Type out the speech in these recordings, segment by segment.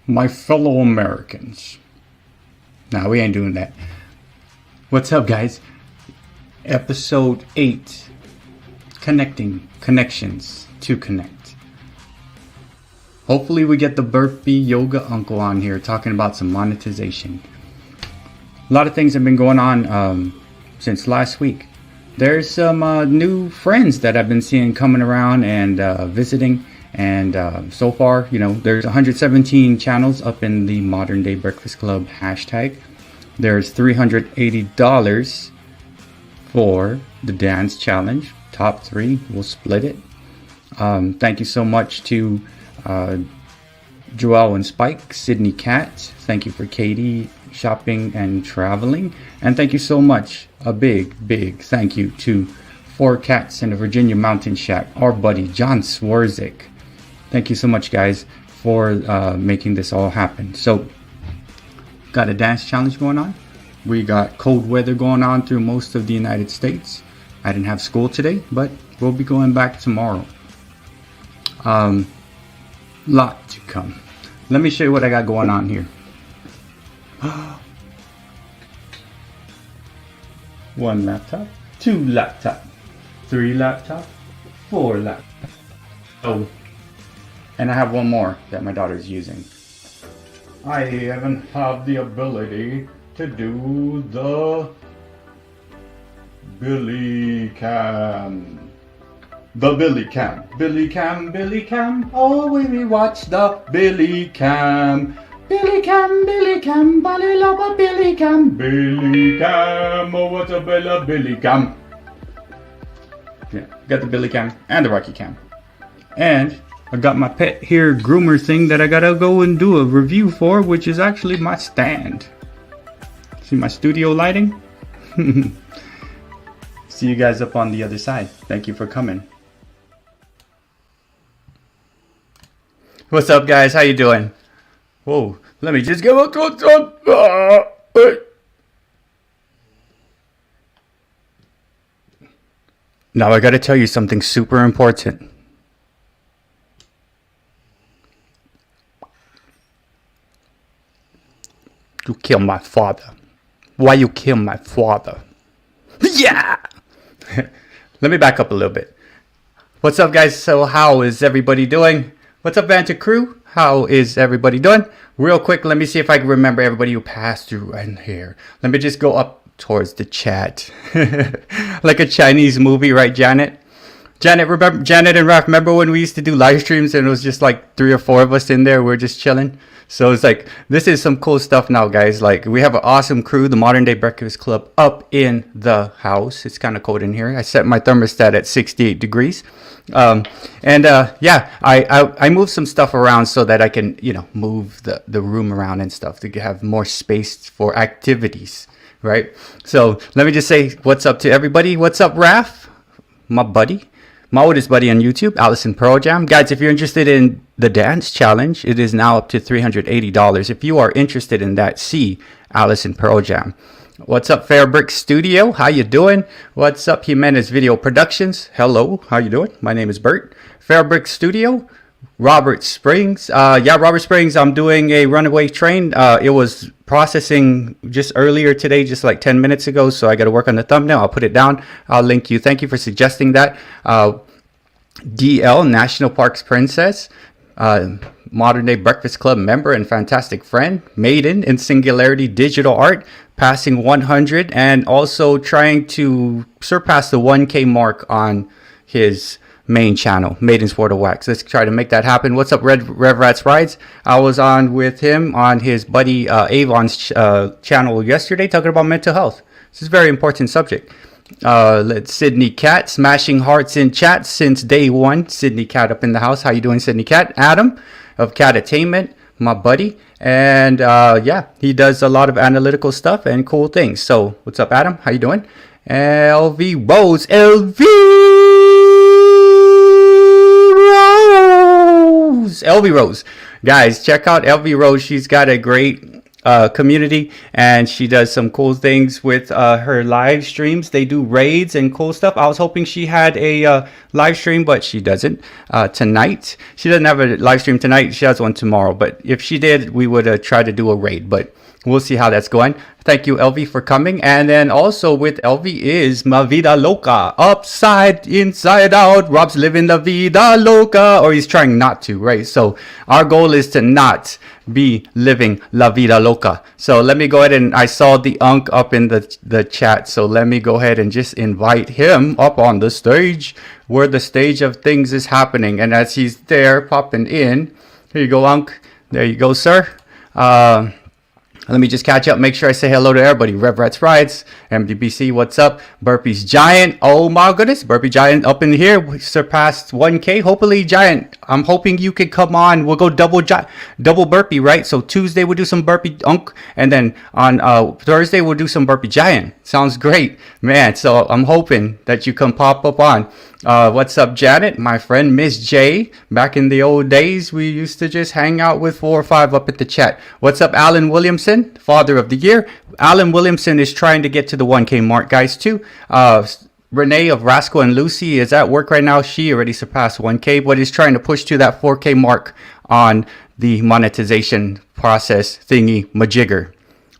my fellow Americans. Nah, we ain't doing that. What's up, guys? Episode 8. Connections to connect. Hopefully we get the Bert B Yoga uncle on here talking about some monetization. A lot of things have been going on since last week. There's some new friends that I've been seeing coming around and visiting. And so far, there's 117 channels up in the Modern Day Breakfast Club hashtag. There's $380 for the dance challenge. Top 3, we'll split it. Thank you so much to Joelle and Spike, Sydney Cat. Thank you for Katie shopping and traveling. And thank you so much. A big thank you to 4 Cats in the Virginia Mountain Shack, our buddy John Swarzik. Thank you so much, guys, for making this all happen. So, got a dance challenge going on. We got cold weather going on through most of the United States. I didn't have school today, but we'll be going back tomorrow. Lot to come. Let me show you what I got going on here. 1 laptop, 2 laptop, 3 laptop, 4 laptop. Oh. And I have one more that my daughter's using. I even have the ability to do the Billy Cam. The Billy Cam. Billy Cam. Oh, we watch the Billy Cam. Billy Cam, Bali love a Billy Cam. Billy Cam, oh, what's a Billy Cam? Yeah, got the Billy Cam and the Rocky Cam. And I got my pet hair groomer thing that I gotta go and do a review for, which is actually my stand. See my studio lighting? See you guys up on the other side. Thank you for coming. What's up, guys? How you doing? Whoa, let me just give up. Now I gotta tell you something super important. You killed my father. Why you kill my father? Yeah! Let me back up a little bit. What's up, guys? So how is everybody doing? What's up, Banter crew? How is everybody doing? Real quick, let me see if I can remember everybody who passed through in here. Let me just go up towards the chat. Like a Chinese movie, right, Janet? Janet and Raph, remember when we used to do live streams and it was just like 3 or 4 of us in there? We're just chilling. So it's like, this is some cool stuff now, guys. Like, we have an awesome crew, the Modern Day Breakfast Club, up in the house. It's kind of cold in here. I set my thermostat at 68 degrees. Yeah, I moved some stuff around so that I can, move the room around and stuff to have more space for activities, right? So let me just say what's up to everybody. What's up, Raph? My buddy. My oldest buddy on YouTube, Allison Pearl Jam. Guys, if you're interested in the dance challenge, it is now up to $380. If you are interested in that, see Allison Pearl Jam. What's up, Fairbrick Studio? How you doing? What's up, Jimenez Video Productions? Hello, how you doing? My name is Bert. Fairbrick Studio, Robert Springs. Robert Springs, I'm doing a runaway train. It was processing just earlier today, just like 10 minutes ago, so I got to work on the thumbnail. I'll put it down. I'll link you. Thank you for suggesting that. DL, National Parks Princess, Modern Day Breakfast Club member and fantastic friend, Maiden in Singularity Digital Art, passing 100 and also trying to surpass the 1K mark on his main channel, Maiden's Sport of Wax. Let's try to make that happen. What's up, Rev Rats Rides? I was on with him on his buddy Avon's channel yesterday talking about mental health. This is a very important subject. Let's Sydney Cat, smashing hearts in chat since day 1. Sydney Cat up in the house. How you doing, Sydney Cat? Adam of Catattainment, my buddy. And he does a lot of analytical stuff and cool things. So what's up, Adam? How you doing? LV Rose. LV Rose. Guys, check out LV Rose. She's got a great community, and she does some cool things with her live streams. They do raids and cool stuff. I was hoping she had a live stream, but she doesn't tonight. She doesn't have a live stream tonight. She has one tomorrow, but if she did, we would try to do a raid, but we'll see how that's going. Thank you, LV, for coming. And then also with LV is Ma Vida Loca. Upside, inside out. Rob's living La Vida Loca. Or he's trying not to, right? So our goal is to not be living La Vida Loca. So let me go ahead and I saw the Unk up in the chat. So let me go ahead and just invite him up on the stage where the stage of things is happening. And as he's there popping in, here you go, Unk. There you go, sir. Let me just catch up, make sure I say hello to everybody. BertsBEATS, MDBC, what's up? Burpees Giant, oh my goodness. Burpee Giant up in here. We surpassed 1K. Hopefully, Giant, I'm hoping you can come on. We'll go double burpee, right? So Tuesday we'll do some burpee Unk. And then on Thursday we'll do some burpee Giant. Sounds great, man. So I'm hoping that you can pop up on. What's up, Janet? My friend Miss J. Back in the old days, we used to just hang out with 4 or 5 up at the chat. What's up, Alan Williamson, Father of the Year? Alan Williamson is trying to get to the 1K mark, guys, too. Renee of Rascal and Lucy is at work right now. She already surpassed 1K, but is trying to push to that 4K mark on the monetization process thingy majigger.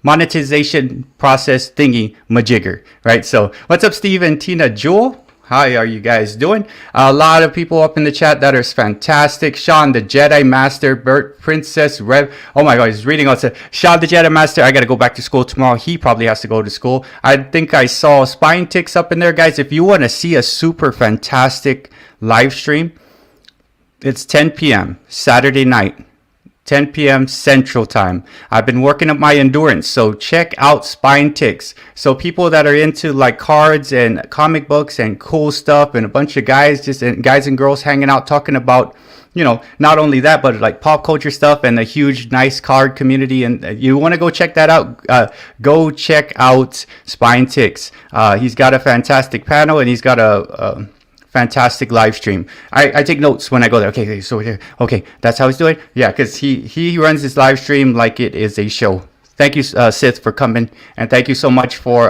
Monetization process thingy majigger, right? So what's up, Steve and Tina Jewel? How are you guys doing? A lot of people up in the chat that are fantastic. Sean, the Jedi Master, Bert, Princess, Rev. Oh my God, he's reading out. Sean, the Jedi Master. I got to go back to school tomorrow. He probably has to go to school. I think I saw Spine Ticks up in there, guys. If you want to see a super fantastic live stream, it's 10 p.m. Saturday night. 10 p.m. Central Time. I've been working up my endurance, so check out Spine Ticks. So people that are into like cards and comic books and cool stuff, and a bunch of guys, guys and girls hanging out talking about, you know, not only that, but like pop culture stuff and a huge, nice card community. And you want to go check that out, go check out Spine Ticks. He's got a fantastic panel, and he's got a fantastic live stream. I take notes when I go there. Okay, so here, okay, that's how he's doing. Yeah, because he runs his live stream like it is a show. Thank you, Sith, for coming, and thank you so much for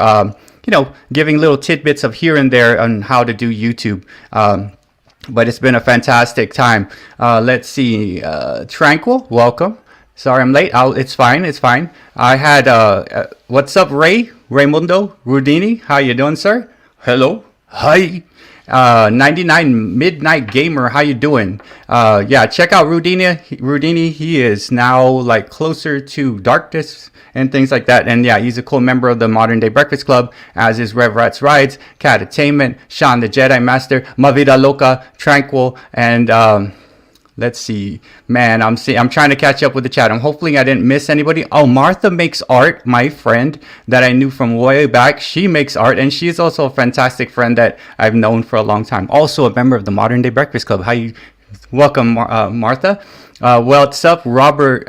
you know, giving little tidbits of here and there on how to do YouTube. But it's been a fantastic time. Let's see, Tranquil, welcome. Sorry I'm late. It's fine. It's fine. I had what's up, Raymundo Rudini? How you doing, sir? Hello. Hi. 99 Midnight Gamer, how you doing? Yeah, check out Rudini. He is now like closer to darkness and things like that. And yeah, he's a cool member of the Modern Day Breakfast Club, as is RevRats Rides, Catattainment, Sean the Jedi Master, Ma Vida Loca, Tranquil, and let's see, man, I'm trying to catch up with the chat. I'm hoping I didn't miss anybody. Oh, Martha makes art, my friend that I knew from way back. She makes art, and she's also a fantastic friend that I've known for a long time. Also a member of the Modern Day Breakfast Club. How you? Welcome, Martha. What's up, Robert?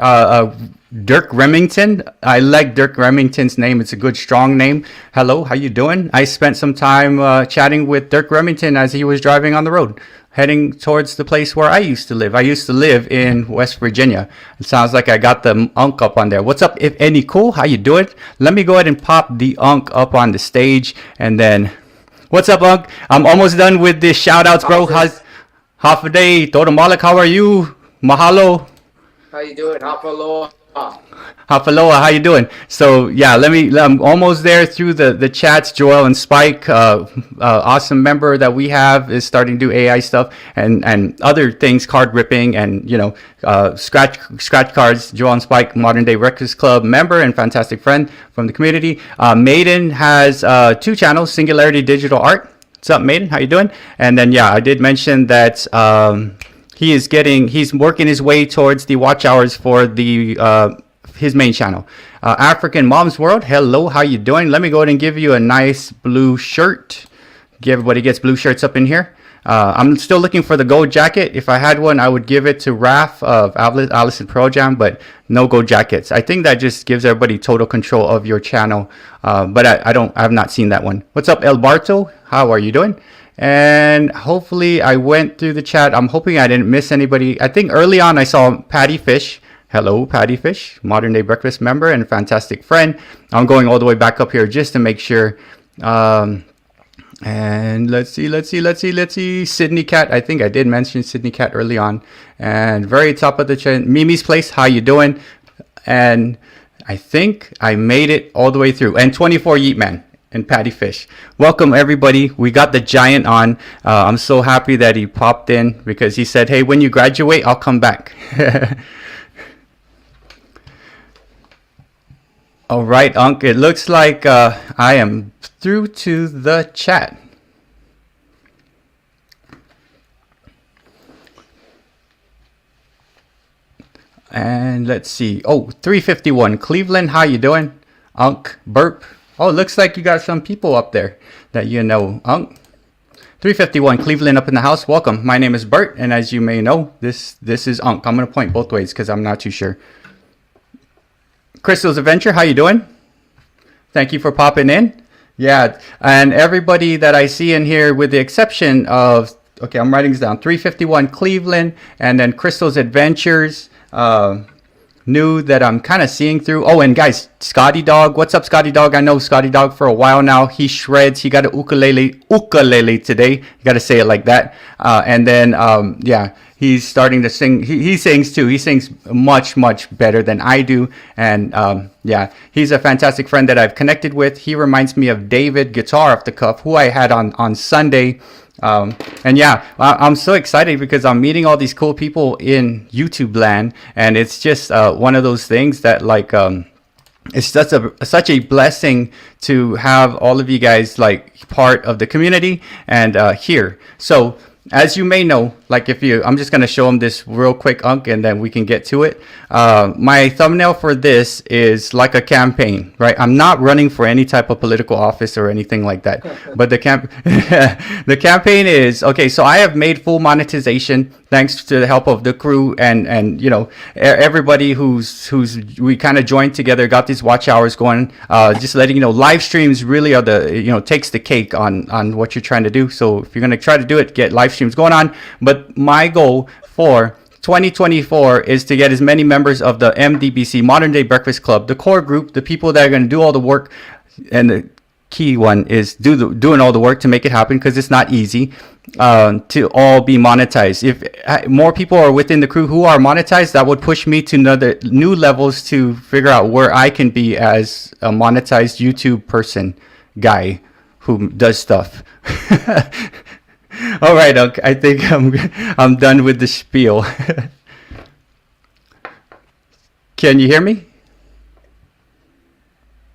Dirk Remington. I like Dirk Remington's name. It's a good, strong name. Hello, how you doing? I spent some time chatting with Dirk Remington as he was driving on the road, heading towards the place where I used to live. I used to live in West Virginia. It sounds like I got the Unk up on there. What's up, if any cool? How you doing? Let me go ahead and pop the Unk up on the stage, and then what's up, Unk? I'm almost done with the shout outs, bro. How's half a day? Todo Malik, how are you? Mahalo. How you doing? Hapaloa. Hafaloa, how you doing? So yeah, I'm almost there through the chats. Joel and Spike, awesome member that we have, is starting to do AI stuff and other things, card ripping and, you know, scratch cards. Joel and Spike, Modern Day Breakfast Club member and fantastic friend from the community. Maiden has 2 channels, Singularity Digital Art. What's up, Maiden? How you doing? And then yeah, I did mention that he's working his way towards the watch hours for the his main channel, African Mom's World. Hello, how you doing? Let me go ahead and give you a nice blue shirt. Everybody gets blue shirts up in here. I'm still looking for the gold jacket. If I had one, I would give it to Raph of Allison Pro Jam, but no gold jackets. I think that just gives everybody total control of your channel. But I have not seen that one. What's up, El Barto? How are you doing? And hopefully I went through the chat. I'm hoping I didn't miss anybody. I think early on I saw Patty Fish. Hello, Patty Fish, modern day breakfast member and fantastic friend. I'm going all the way back up here just to make sure. And let's see. Sydney Cat. I think I did mention Sydney Cat early on. And very top of the chain, Mimi's Place. How you doing? And I think I made it all the way through. And 24 Yeet Man and Patty Fish. Welcome everybody. We got the giant on. I'm so happy that he popped in because he said, "Hey, when you graduate, I'll come back." All right, Unc. It looks like I am through to the chat. And let's see. Oh, 351. Cleveland, how you doing? Unc, Bert. Oh, looks like you got some people up there that you know. Unc. 351. Cleveland up in the house. Welcome. My name is Bert, and as you may know, this is Unc. I'm going to point both ways because I'm not too sure. Crystal's Adventure, how you doing? Thank you for popping in. Yeah, and everybody that I see in here, with the exception of, okay, I'm writing this down, 351 Cleveland, and then Crystal's Adventures, new that I'm kind of seeing through. Oh, and guys, Scotty Dog. What's up, Scotty Dog? I know Scotty Dog for a while now. He shreds. He got an ukulele today. You got to say it like that. And then, yeah, he's starting to sing. He sings too. He sings much better than I do. And yeah, he's a fantastic friend that I've connected with. He reminds me of David, guitar off the cuff, who I had on Sunday. And yeah, I'm so excited because I'm meeting all these cool people in YouTube land, and it's just one of those things that like it's such a blessing to have all of you guys like part of the community and here. So as you may know, like I'm just going to show them this real quick, Unc, and then we can get to it. My thumbnail for this is like a campaign, right? I'm not running for any type of political office or anything like that. But the campaign is, okay, so I have made full monetization thanks to the help of the crew and you know, everybody who's we kind of joined together, got these watch hours going. Just letting you know, live streams really are takes the cake on what you're trying to do. So if you're going to try to do it, get live streams going on. But my goal for 2024 is to get as many members of the MDBC, Modern Day Breakfast Club, the core group, the people that are going to do all the work. And the key one is doing all the work to make it happen, because it's not easy, to all be monetized. If more people are within the crew who are monetized, that would push me to new levels to figure out where I can be as a monetized YouTube person guy who does stuff. All right, I think I'm done with the spiel. Can you hear me?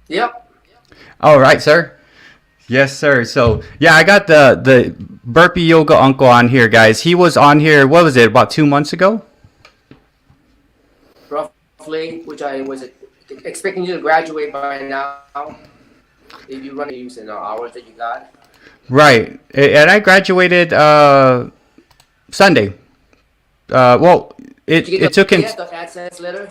Yep. All right, sir. Yes, sir. So yeah, I got the burpee yoga uncle on here, guys. He was on here. What was it? About 2 months ago. Roughly, which I was expecting you to graduate by now. If you run the use in the hours that you got. Right, and I graduated Sunday. Well, it took him. The AdSense letter?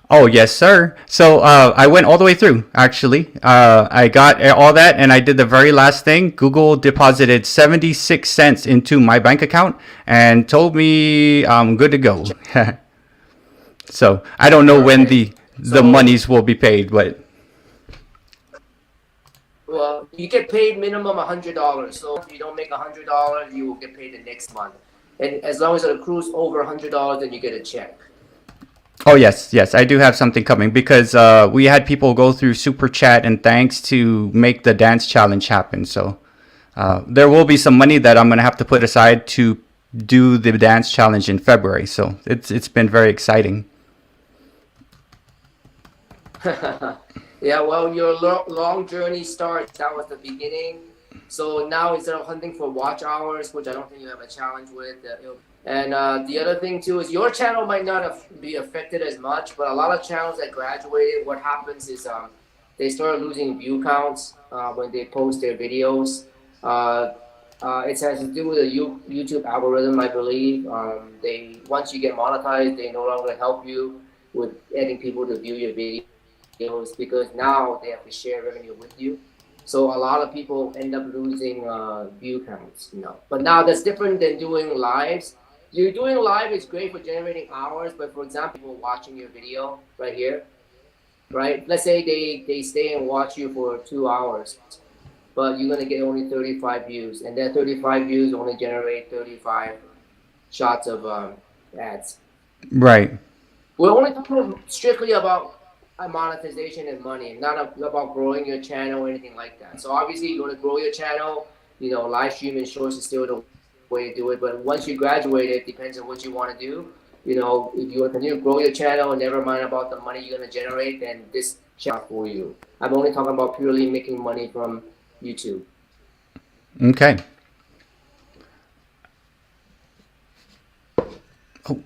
Oh yes, sir. So I went all the way through. Actually, I got all that, and I did the very last thing. Google deposited 76 cents into my bank account and told me I'm good to go. So I don't know when the monies will be paid, but. Well, you get paid minimum $100. So if you don't make $100, you will get paid the next month. And as long as it accrues over $100, then you get a check. Oh yes, I do have something coming, because we had people go through super chat and thanks to make the dance challenge happen. So there will be some money that I'm gonna have to put aside to do the dance challenge in February. So it's been very exciting. Yeah, well, your long journey starts. That was the beginning. So now instead of hunting for watch hours, which I don't think you have a challenge with, and the other thing too is your channel might not be affected as much, but a lot of channels that graduated, what happens is they start losing view counts when they post their videos. It has to do with the YouTube algorithm, I believe. Once you get monetized, they no longer help you with getting people to view your videos, because now they have to share revenue with you. So a lot of people end up losing view counts, But now that's different than doing lives. you're doing live is great for generating hours, but for example, people watching your video right here, right? Let's say they stay and watch you for 2 hours, but you're gonna get only 35 views, and that 35 views only generate 35 shots of ads. Right. We're only talking strictly about monetization and money, not about growing your channel or anything like that. So obviously, you're going to grow your channel. Live stream and shorts is still the way to do it. But once you graduate, it depends on what you want to do. If you want to continue to grow your channel and never mind about the money you're going to generate, then this channel for you. I'm only talking about purely making money from YouTube. Okay. Oh,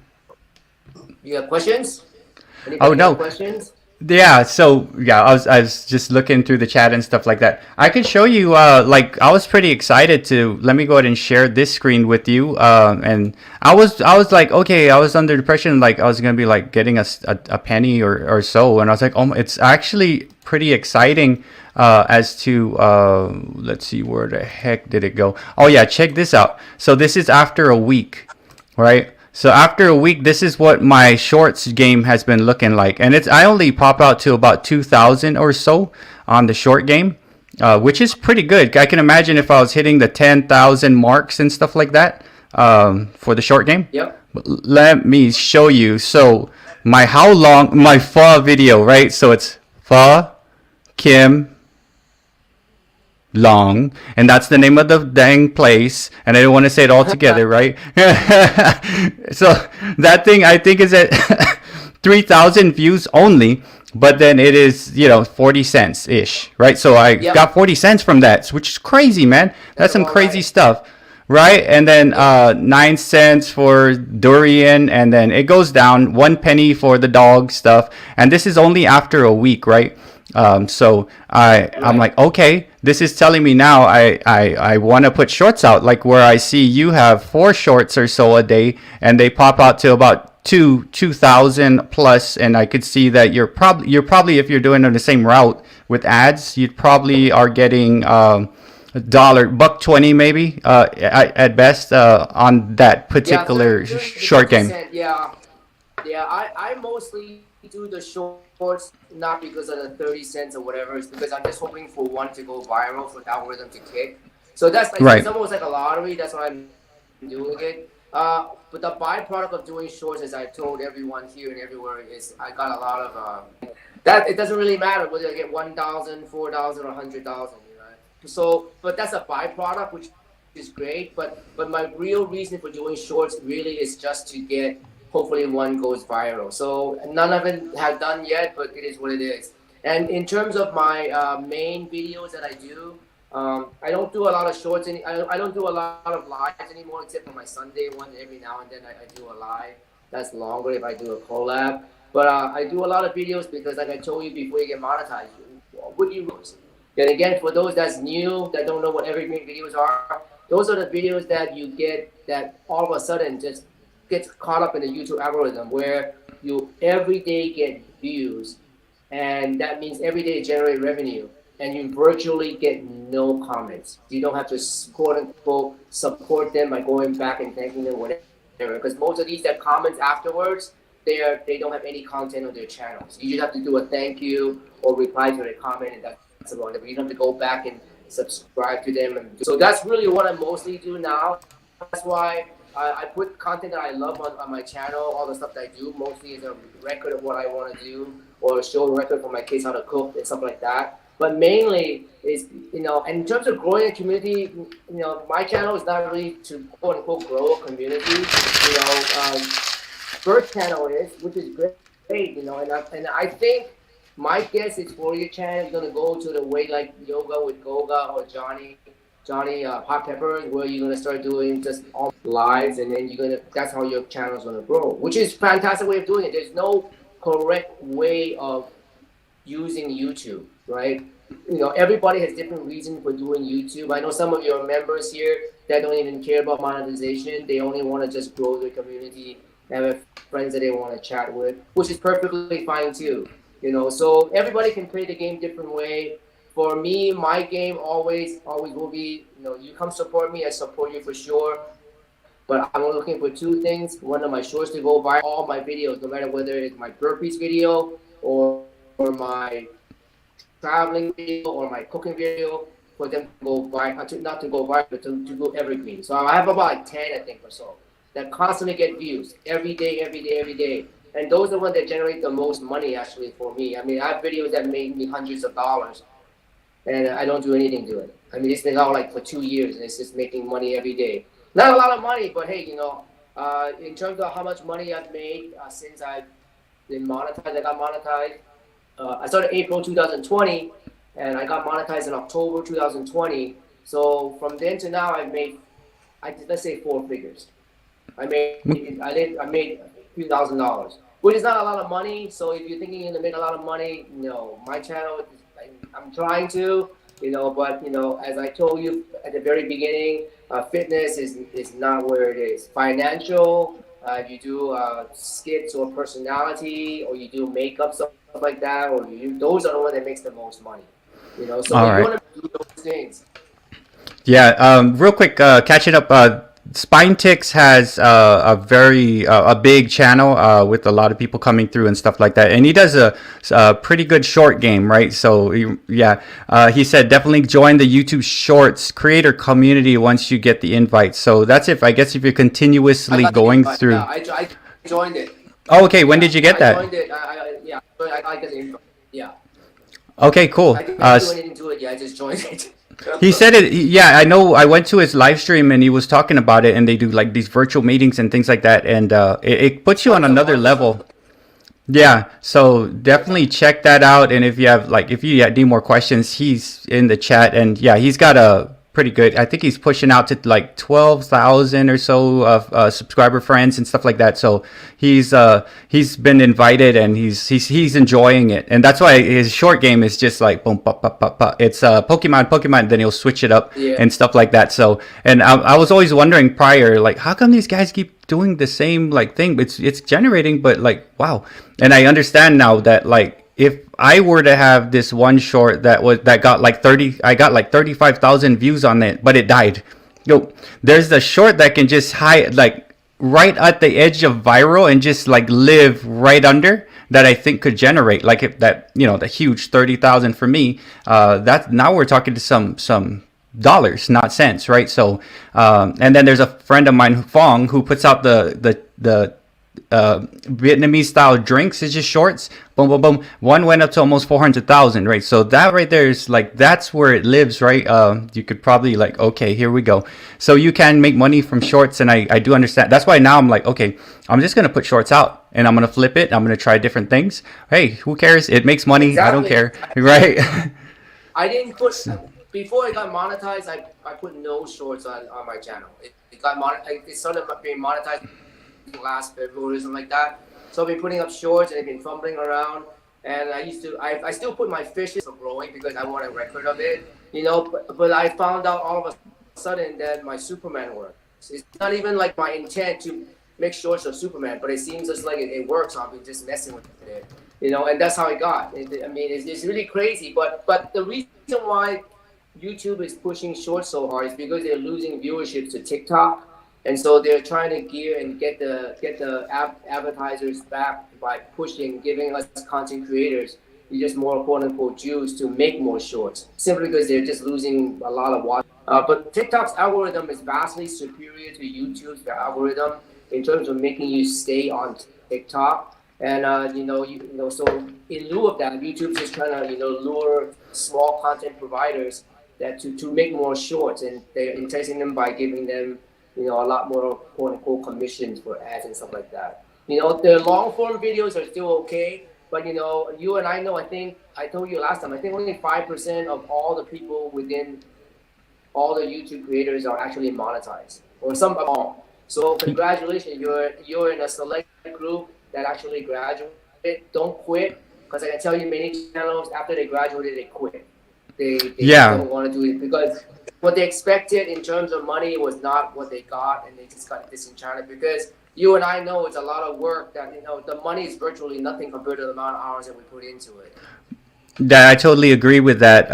You have questions? oh Anybody have no. questions? Yeah, so yeah, I was just looking through the chat and stuff like that. I can show you like I was pretty excited to let me go ahead and share this screen with you. And I was like, okay, I was under the impression like I was gonna be like getting a penny or so, and I was like, oh, it's actually pretty exciting as to let's see, where the heck did it go? Oh yeah, check this out. So this is after a week, right? So after a week, this is what my shorts game has been looking like, and I only pop out to about 2,000 or so on the short game, which is pretty good. I can imagine if I was hitting the 10,000 marks and stuff like that for the short game. Yep. Let me show you. So my pho video, right? So it's pho Kim Long, and that's the name of the dang place, and I don't want to say it all together, right? So that thing I think is at 3,000 views only, but then it is 40 cents ish, right? So I Yep. got 40 cents from that, which is crazy, man. That's some all crazy right. stuff, right? And then 9 cents for durian, and then it goes down 1 penny for the dog stuff, and this is only after a week, right? So I'm Right. like, okay, this is telling me now I want to put shorts out, like where I see you have 4 shorts or so a day, and they pop out to about 2,000 plus, and I could see that you're probably if you're doing it on the same route with ads, you probably are getting a dollar, buck 20 maybe at best on that Yeah, particular 30 to short 50 game. cent. Yeah, yeah. I mostly do the shorts not because of the 30 cents or whatever. It's because I'm just hoping for one to go viral for the algorithm to kick. So that's like Right. it's almost like a lottery. That's why I'm doing it. But the byproduct of doing shorts, as I told everyone here and everywhere, is I got a lot of that. It doesn't really matter whether I get 1,000, 4,000, or 100,000. So, but that's a byproduct, which is great. But my real reason for doing shorts really is just to get hopefully one goes viral. So none of it have done yet, but it is what it is. And in terms of my main videos that I do, I don't do a lot of shorts. I don't do a lot of lives anymore, except for my Sunday one. Every now and then I do a live. That's longer if I do a collab. But I do a lot of videos because, like I told you before, you get monetized. What you then again, for those that's new that don't know what evergreen videos are, those are the videos that you get that all of a sudden just gets caught up in the YouTube algorithm where you every day get views, and that means every day generate revenue, and you virtually get no comments. You don't have to quote unquote support them by going back and thanking them, whatever. Because most of these that comments afterwards, they don't have any content on their channels. You just have to do a thank you or reply to their comment, and that's about it. But you don't have to go back and subscribe to them. So that's really what I mostly do now. That's why I put content that I love on my channel. All the stuff that I do mostly is a record of what I want to do, or show a record for my kids how to cook and stuff like that. But mainly is and in terms of growing a community, my channel is not really to quote unquote grow a community. Bert channel is, which is great. And I think my guess is for your channel is gonna go to the way like yoga with Goga or Johnny Hot Peppers, where you're gonna start doing just all lives, and then that's how your channel is gonna grow, which is a fantastic way of doing it. There's no correct way of using YouTube, right? Everybody has different reasons for doing YouTube. I know some of your members here that don't even care about monetization. They only want to just grow their community and have friends that they want to chat with, which is perfectly fine too. So everybody can play the game different way. For me, my game always will be, you come support me, I support you for sure. but I'm looking for two things. One of my shorts to go viral, all my videos, no matter whether it's my burpees video or my traveling video or my cooking video, for them to go viral, not to go viral, but to go evergreen. So I have about like 10, I think, or so that constantly get views every day, every day, every day. And those are the ones that generate the most money actually for me. I mean, I have videos that make me hundreds of dollars, and I don't do anything to it. I mean, it's been out like for 2 years, and it's just making money every day. Not a lot of money, but hey, in terms of how much money I've made since I've been monetized, I got monetized. I started April 2020, and I got monetized in October 2020. So from then to now, I've made, let's say, four figures. I made a few $1,000s, which is not a lot of money. So if you're thinking you're gonna make a lot of money, no, my channel, I'm trying to, but as I told you at the very beginning, fitness is not where it is. Financial, if you do skits or personality, or you do makeup, stuff like that, or those are the ones that makes the most money. So All if you right. want to do those things. Yeah, real quick, catching up. Spine Ticks has a very a big channel with a lot of people coming through and stuff like that, and he does a pretty good short game, right? So yeah, he said definitely join the YouTube Shorts creator community once you get the invite. So that's if I guess if you're I continuously got the going invite. through. Yeah, I joined it. Oh, okay. When Yeah, did you get I that? joined it. Yeah, I got the invite. Yeah, Okay, cool. I didn't do anything to it. Yeah, I just joined it. He said it. Yeah, I know. I went to his live stream and he was talking about it. And they do like these virtual meetings and things like that. And it puts you on Once a another month or level. something. Yeah. So definitely check that out. And if you have like, if you need more questions, he's in the chat. And yeah, he's got a pretty good. I think he's pushing out to like 12,000 or so of subscriber friends and stuff like that. So he's been invited and he's enjoying it, and that's why his short game is just like boom, pop, pop, pop, pop. It's Pokemon. Then he'll switch it up Yeah. and stuff like that. So, and I was always wondering prior, like, how come these guys keep doing the same like thing? It's generating, but like, wow. And I understand now that like if I were to have this one short that got like 30, I got like 35,000 views on it, but it died. Yo, there's the short that can just hide like right at the edge of viral and just like live right under that I think could generate like if that the huge 30,000 for me. That now we're talking to some dollars, not cents, right? So and then there's a friend of mine, Fong, who puts out the Vietnamese style drinks. It's just shorts. Boom, boom, boom. One went up to almost 400,000, right? So that right there is like that's where it lives, right? You could probably like, okay, here we go. So you can make money from shorts, and I do understand. That's why now I'm like, okay, I'm just gonna put shorts out, and I'm gonna flip it. I'm gonna try different things. Hey, who cares? It makes money. I don't Exactly. care, right? I didn't put before it got monetized. I put no shorts on my channel. It got it started being monetized last February or something like that. So I've been putting up shorts and I've been fumbling around. And I still put my fishes for growing because I want a record of it, But I found out all of a sudden that my Superman works. It's not even like my intent to make shorts of Superman, but it seems just like it works. So I've been just messing with it, and that's how it got. I mean, it's really crazy. But the reason why YouTube is pushing shorts so hard is because they're losing viewership to TikTok, and so they're trying to gear and get the advertisers back by giving us content creators just more quote unquote juice to make more shorts, simply because they're just losing a lot of watch. But TikTok's algorithm is vastly superior to YouTube's algorithm in terms of making you stay on TikTok. And so in lieu of that, YouTube's just trying to lure small content providers that to make more shorts, and they're enticing them by giving them a lot more quote unquote commissions for ads and stuff like that. The long form videos are still okay, but you and I know, I think I told you last time, I think only 5% of all the people within all the YouTube creators are actually monetized, or some of all. So congratulations, you're in a select group that actually graduated. Don't quit, because I can tell you many channels after they graduated they quit. They just Yeah. don't want to do it because what they expected in terms of money was not what they got, and they just got disenchanted. Because you and I know it's a lot of work that the money is virtually nothing compared to the amount of hours that we put into it. That I totally agree with that.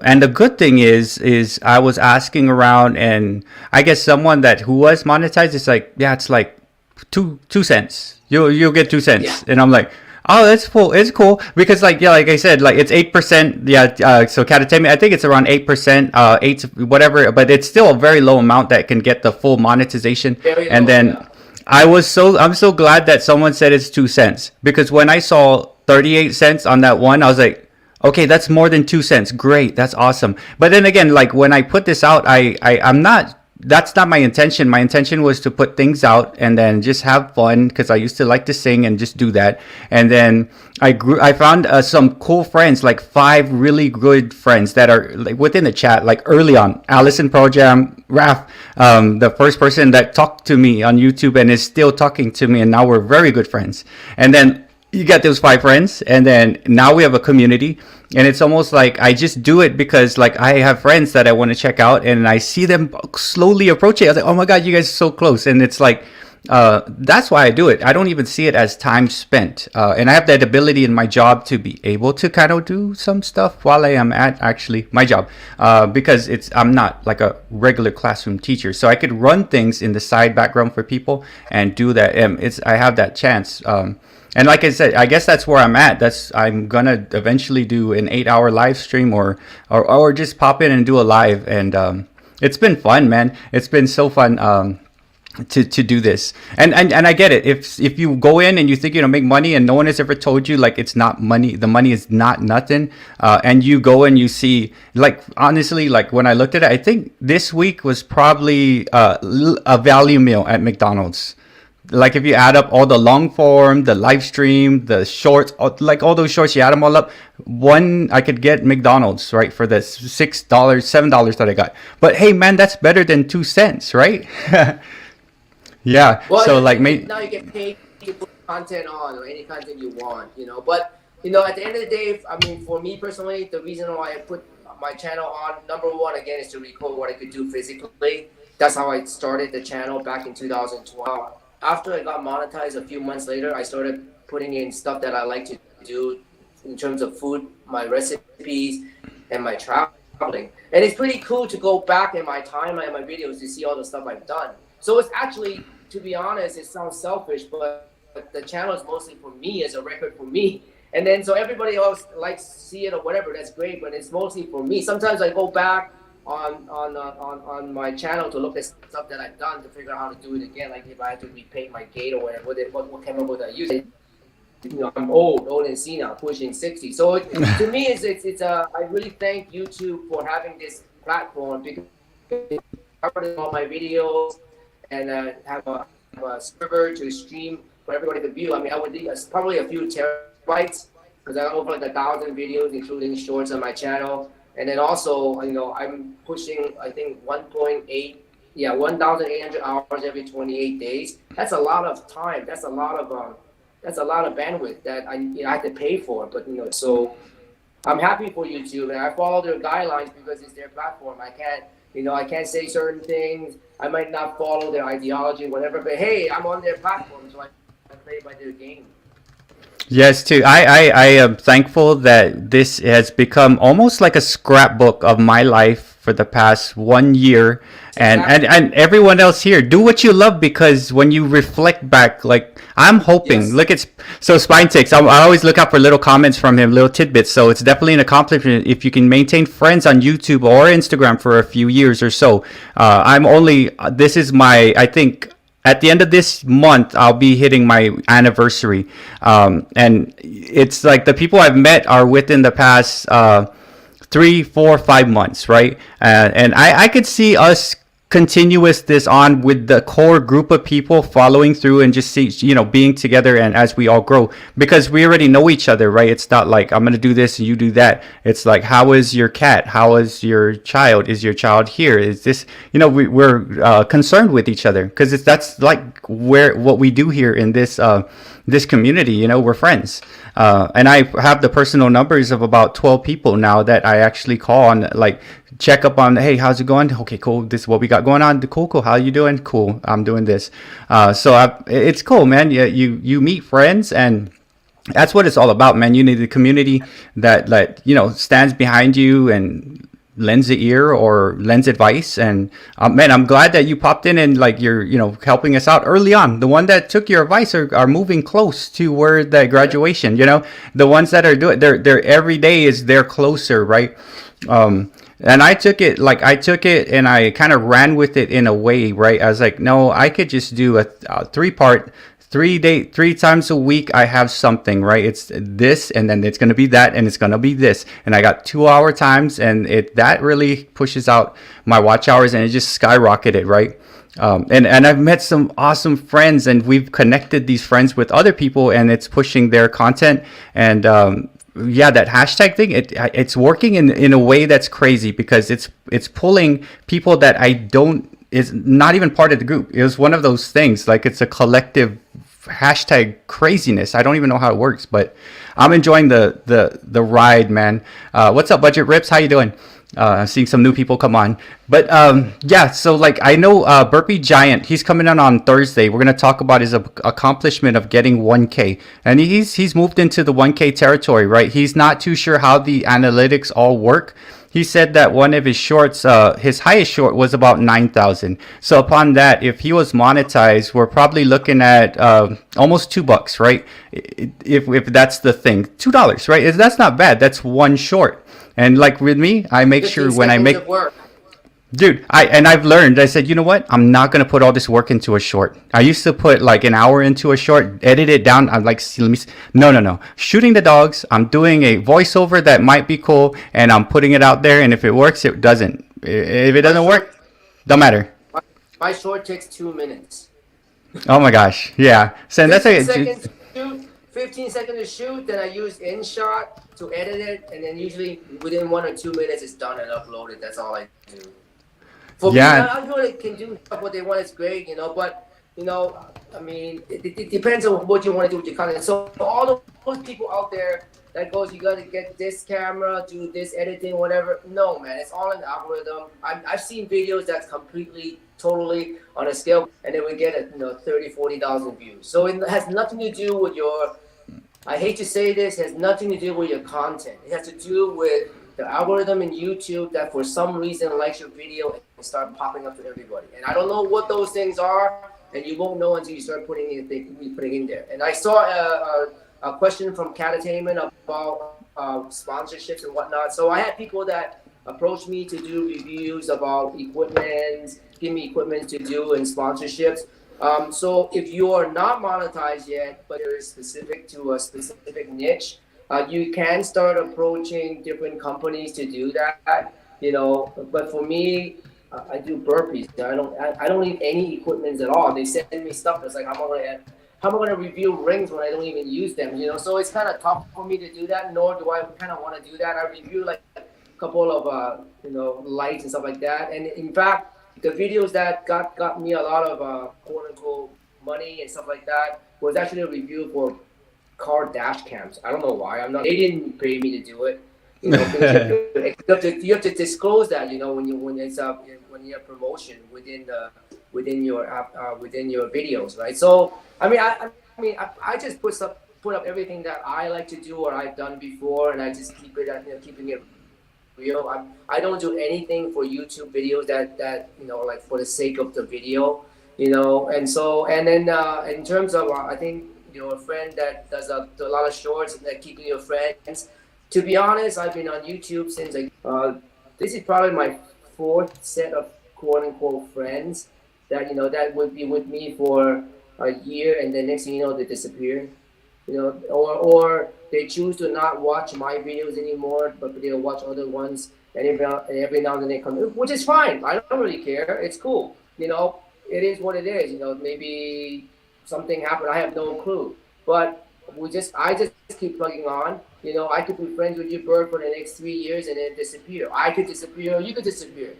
And the good thing is I was asking around, and I guess someone that who was monetized is like, yeah, it's like 2 cents. You'll get two Yeah. cents, and I'm like, oh, that's cool. It's cool because like yeah, like I said, like it's 8%. Yeah. So Katatemi, I think it's around 8%, eight whatever, but it's still a very low amount that can get the full monetization. Very And low. then Yeah. I'm so glad that someone said it's 2 cents because when I saw 38 cents on that one, I was like, okay, that's more than 2 cents. Great, that's awesome. But then again, like when I put this out, I'm not. That's not my intention. My intention was to put things out and then just have fun because I used to like to sing and just do that. And then I found some cool friends, like 5 really good friends that are like within the chat, like early on. Allison Projam, Raf, the first person that talked to me on YouTube and is still talking to me, and now we're very good friends. And then you get those 5 friends, and then now we have a community, and it's almost like I just do it because like I have friends that I want to check out, and I see them slowly approaching. I was like, oh my god, you guys are so close. And it's like that's why I do it. I don't even see it as time spent, and I have that ability in my job to be able to kind of do some stuff while I am at actually my job, because I'm not like a regular classroom teacher, so I could run things in the side background for people and do that. I have that chance. And like I said, I guess that's where I'm at. I'm gonna eventually do an 8-hour live stream, or just pop in and do a live. And it's been fun, man. It's been so fun to do this. And I get it. If you go in and you think you're gonna make money and no one has ever told you like it's not money, the money is not nothing, and you go and you see, like, honestly, like when I looked at it, I think this week was probably a value meal at McDonald's. Like if you add up all the long form, the live stream, the shorts, like all those shorts, you add them all up, one I could get McDonald's, right, for the $6, $7 that I got. But hey, man, that's better than 2 cents, right? Yeah. Well, So like, now you get paid to put content on or any content you want, But at the end of the day, I mean, for me personally, the reason why I put my channel on, number one, again, is to record what I could do physically. That's how I started the channel back in 2012. After I got monetized a few months later, I started putting in stuff that I like to do in terms of food, my recipes, and my traveling. And it's pretty cool to go back in my timeline and my videos to see all the stuff I've done. So it's actually, to be honest, it sounds selfish, but the channel is mostly for me, as a record for me. And then so everybody else likes to see it or whatever, that's great, but it's mostly for me. Sometimes I go back on my channel to look at stuff that I've done to figure out how to do it again. Like if I had to repaint my gate or whatever, what camera would I use? I'm old and senile, pushing 60. So to me, it's I really thank YouTube for having this platform because I put all my videos and have a server to stream for everybody to view. I mean, I would need probably a few terabytes because I have over like 1,000 videos, including shorts on my channel. And then also, I'm pushing, I think 1,800 hours every 28 days. That's a lot of time. That's a lot of bandwidth that I have to pay for. But so I'm happy for YouTube, and I follow their guidelines because it's their platform. I can't say certain things. I might not follow their ideology, whatever. But hey, I'm on their platform, so I play by their game. yes, too. I am thankful that this has become almost like a scrapbook of my life for the past 1 year. And everyone else here, do what you love, because when you reflect back, like I'm hoping, Yes. look at, so Spine Takes, I always look out for little comments from him, little tidbits. So it's definitely an accomplishment if you can maintain friends on YouTube or Instagram for a few years or so. This is my, I think, at the end of this month, I'll be hitting my anniversary. And it's like the people I've met are within the past 3, 4, 5 months, right? And I could see us continuous this on with the core group of people following through and just being together, and as we all grow, because we already know each other, right? It's not like I'm gonna do this and you do that. It's like, how is your cat? How is your child? Is your child here? Is this, we're concerned with each other, because that's like what we do here in this this community. We're friends. And I have the personal numbers of about 12 people now that I actually call on, like, check up on, hey, how's it going? Okay, cool. This is what we got going on. Cool. How you doing? Cool. I'm doing this. So it's cool, man. Yeah, you meet friends, and That's what it's all about, man. You need the community that stands behind you and lends the ear or lends advice. And man, I'm glad that you popped in and like you're helping us out early on. The one that took your advice are moving close to where that graduation. The ones that are doing their every day is they're closer, right? And I took it and I kind of ran with it in a way, right? I was like, no, I could just do a 3-part 3 times a week. I have something, right? It's this, and then it's going to be that, and it's going to be this. And I got 2 hour times, and that really pushes out my watch hours, and it just skyrocketed, right? And I've met some awesome friends, and we've connected these friends with other people, and it's pushing their content. And yeah, that hashtag thing, it's working in a way that's crazy, because it's pulling people that I don't is not even part of the group. It was one of those things, like it's a collective hashtag craziness. I don't even know how it works, but I'm enjoying the ride, man. What's up, Budget Rips? How you doing? I'm seeing some new people come on, but yeah. So like I know Burpee Giant, he's coming on Thursday. We're gonna talk about his accomplishment of getting 1K, and he's moved into the 1K territory, right? He's not too sure how the analytics all work. He said that one of his shorts, his highest short was about 9,000. So upon that, if he was monetized, we're probably looking at almost $2, right? If that's the thing, $2, right? That's not bad. That's one short. And like with me, I make sure when I make work. Dude, I've learned. I said, you know what? I'm not gonna put all this work into a short. I used to put like an hour into a short, edit it down. I'm like, see, let me. No. Shooting the dogs. I'm doing a voiceover that might be cool, and I'm putting it out there. And if it works, it doesn't. If it doesn't work, don't matter. My short takes 2 minutes. Oh my gosh, yeah. So that's 15 seconds to shoot. 15 seconds to shoot. Then I use InShot to edit it, and then usually within 1 or 2 minutes it's done and uploaded. That's all I do. For me, I'm sure they can do what they want. It's great, but I mean, it depends on what you want to do with your content. So for all those people out there that goes, you got to get this camera, do this editing, whatever. No, man, it's all in the algorithm. I've seen videos that's completely, totally on a scale, and then we get 30, 40,000 views. So it has nothing to do with your. I hate to say this, it has nothing to do with your content. It has to do with the algorithm in YouTube that for some reason likes your video and start popping up to everybody. And I don't know what those things are, and you won't know until you start putting in there. And I saw a question from Catatainment about sponsorships and whatnot. So I had people that approached me to do reviews about equipment, give me equipment to do and sponsorships. So if you are not monetized yet, but you're specific to a specific niche, you can start approaching different companies to do that, But for me, I do burpees. I don't need any equipment at all. They send me stuff that's like, how am I gonna review rings when I don't even use them? So it's kind of tough for me to do that. Nor do I kind of want to do that. I review like a couple of lights and stuff like that. And in fact, the videos that got me a lot of quote unquote money and stuff like that was actually a review for car dash cams. I don't know why. They didn't pay me to do it. You have to disclose that. When you have promotion within your videos, right? So I just put up everything that I like to do or I've done before, and I just keep it keeping it real. I don't do anything for YouTube videos that like for the sake of the video, and then in terms of I think a friend that does a lot of shorts and that keeping your friends. To be honest, I've been on YouTube since this is probably my 4th set of quote unquote friends that that would be with me for a year, and then next thing you know they disappear, or they choose to not watch my videos anymore, but they'll watch other ones, and every now and then they come, which is fine. I don't really care. It's cool. It is what it is. Maybe something happened. I have no clue. But I just keep plugging on. I could be friends with you, Bert, for the next 3 years and then disappear. I could disappear, or you could disappear.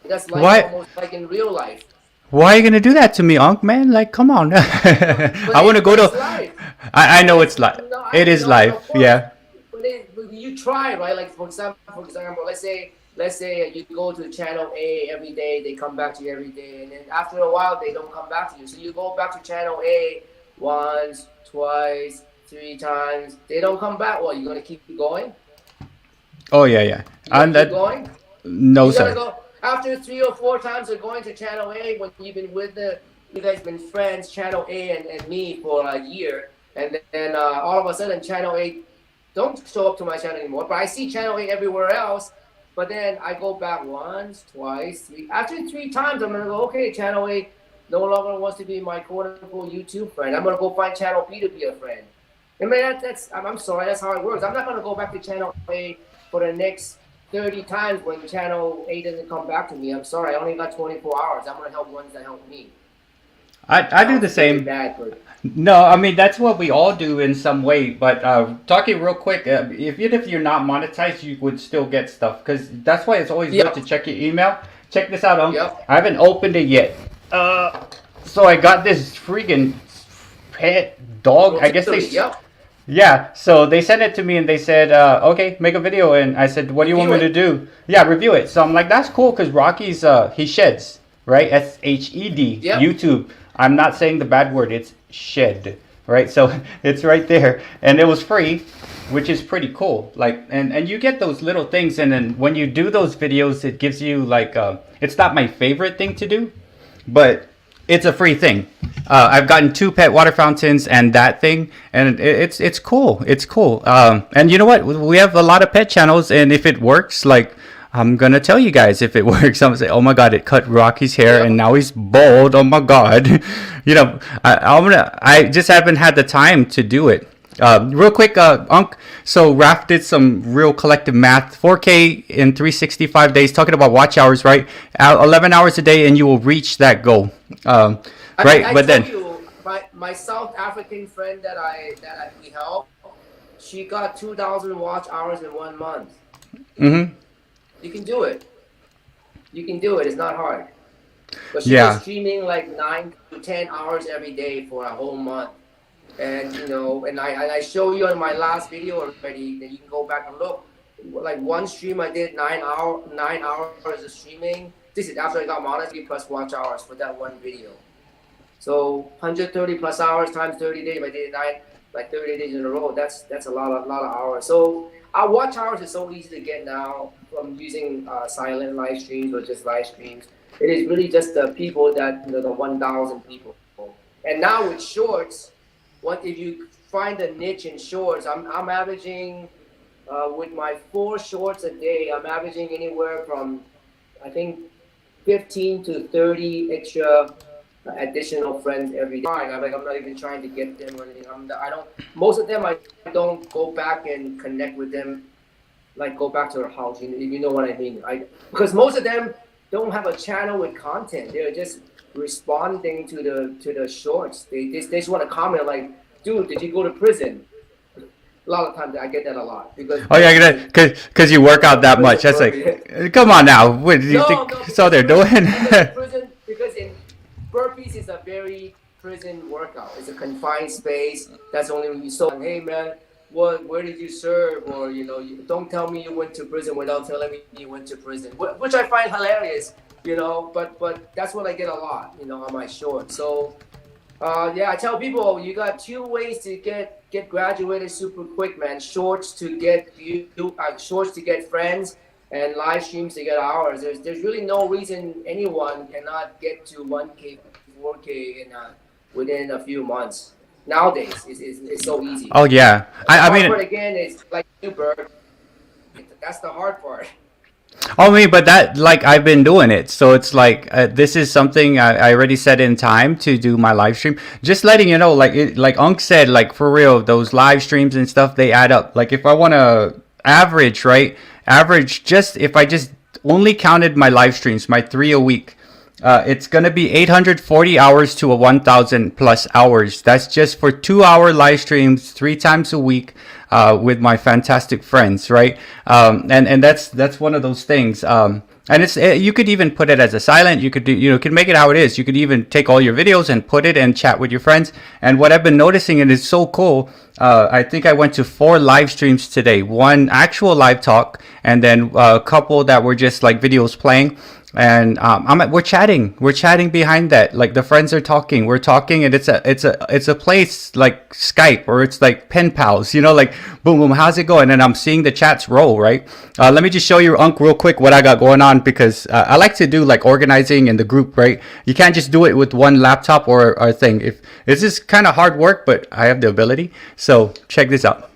That's like almost like in real life. Why are you gonna do that to me, Unc? Man, like, come on. I want to go to. Life. I know it's life. It is life. Yeah. But you try, right? Like for example, let's say you go to channel A every day, they come back to you every day, and then after a while they don't come back to you. So you go back to channel A once, twice, three times, they don't come back. Well, you gonna keep going? Oh yeah, yeah. You gonna And keep that, going? no You gotta sir. go after 3 or 4 times of going to channel A when you've been with you guys been friends, channel A and me for a year, and then all of a sudden channel A don't show up to my channel anymore. But I see channel A everywhere else. But then I go back once, twice, three. After 3 times, I'm gonna go, okay, channel A no longer wants to be my quote unquote YouTube friend. I'm gonna go find channel B to be a friend. I mean I'm sorry, that's how it works. I'm not gonna go back to channel A for the next 30 times when channel A doesn't come back to me. I'm sorry, I only got 24 hours. I'm gonna help ones that help me. I do the Sounds very same. bad, but No, I mean that's what we all do in some way. But talking real quick, even if you're not monetized, you would still get stuff because that's why it's always good to yep, check your email. Check this out, yep. I haven't opened it yet. So I got this freaking pet dog. I guess they, Rotisserie, yep. yeah. So they sent it to me and they said, okay, make a video. And I said, what do you want Review me to it. do? Yeah, review it. So I'm like, that's cool because Rocky's he sheds, right? SHED, Yep. YouTube. I'm not saying the bad word. It's shed, right? So it's right there, and it was free, which is pretty cool. Like, and you get those little things, and then when you do those videos, it gives you like, it's not my favorite thing to do, but it's a free thing. I've gotten 2 pet water fountains and that thing, and it's cool. It's cool. And you know what? We have a lot of pet channels, and if it works, like I'm gonna tell you guys if it works. I'm gonna say, oh my god, it cut Rocky's hair, and Yep. now he's bald. Oh my god, you know, I just haven't had the time to do it. Real quick, Unc. So Raph did some real collective math. 4K in 365 days. Talking about watch hours, right? 11 hours a day, and you will reach that goal. Right, I but told then, you, my South African friend we help, she got 2,000 watch hours in 1 month. mm-hmm. You can do it. You can do it. It's not hard. But she was Yeah. streaming like 9 to 10 hours every day for a whole month. And I show you on my last video already that you can go back and look. Like one stream I did 9 hours of streaming. This is after I got monetization plus watch hours for that one video. So 130 plus hours times 30 days. If I did it 30 days in a row. That's a lot of hours. So our watch hours is so easy to get now from using silent live streams or just live streams. It is really just the people that the 1,000 people. And now with shorts, what if you find a niche in shorts? I'm averaging with my 4 shorts a day. I'm averaging anywhere from I think 15 to 30 extra additional friends every day. I'm not even trying to get them or anything. I don't. Most of them I don't go back and connect with them. Like go back to their house. You know what I mean? Because most of them don't have a channel with content. They're just responding to the shorts. They just want to comment like, dude, did you go to prison? A lot of times I get that a lot because Oh yeah, because you work out that much. That's prison, like, come on now. What do you think? So they're doing? because in burpees is a very prison workout. It's a confined space. That's only when you so hey man, where did you serve? Or don't tell me you went to prison without telling me you went to prison, which I find hilarious. But that's what I get a lot, on my shorts. So yeah, I tell people you got 2 ways to get graduated super quick, man. Shorts to get shorts to get friends, and live streams to get hours. There's really no reason anyone cannot get to 1K, 4K within a few months. Nowadays, it's so easy. Oh yeah. The I hard mean, part again is like you, Bert. That's the hard part. oh me, but that like I've been doing it, so it's like this is something I already set in time to do my live stream. Just letting you know, like Unc said, like for real, those live streams and stuff they add up. Like if I want to average, right? Average just if I just only counted my live streams, my 3 a week. It's gonna be 840 hours to 1,000 plus hours. That's just for 2-hour live streams 3 times a week with my fantastic friends, right? And that's one of those things. And you could even put it as a silent. You could do, could make it how it is. You could even take all your videos and put it and chat with your friends. And what I've been noticing, and it's so cool. I think I went to 4 live streams today. 1 actual live talk, and then a couple that were just like videos playing. and we're chatting behind that, like the friends are talking, we're talking, and it's a place like Skype, or it's like pen pals, like boom boom, how's it going, and I'm seeing the chats roll, right? Let me just show you, Unc, real quick what I got going on, because I like to do like organizing in the group, right? You can't just do it with one laptop or thing. If it's just kind of hard work, but I have the ability. So check this out.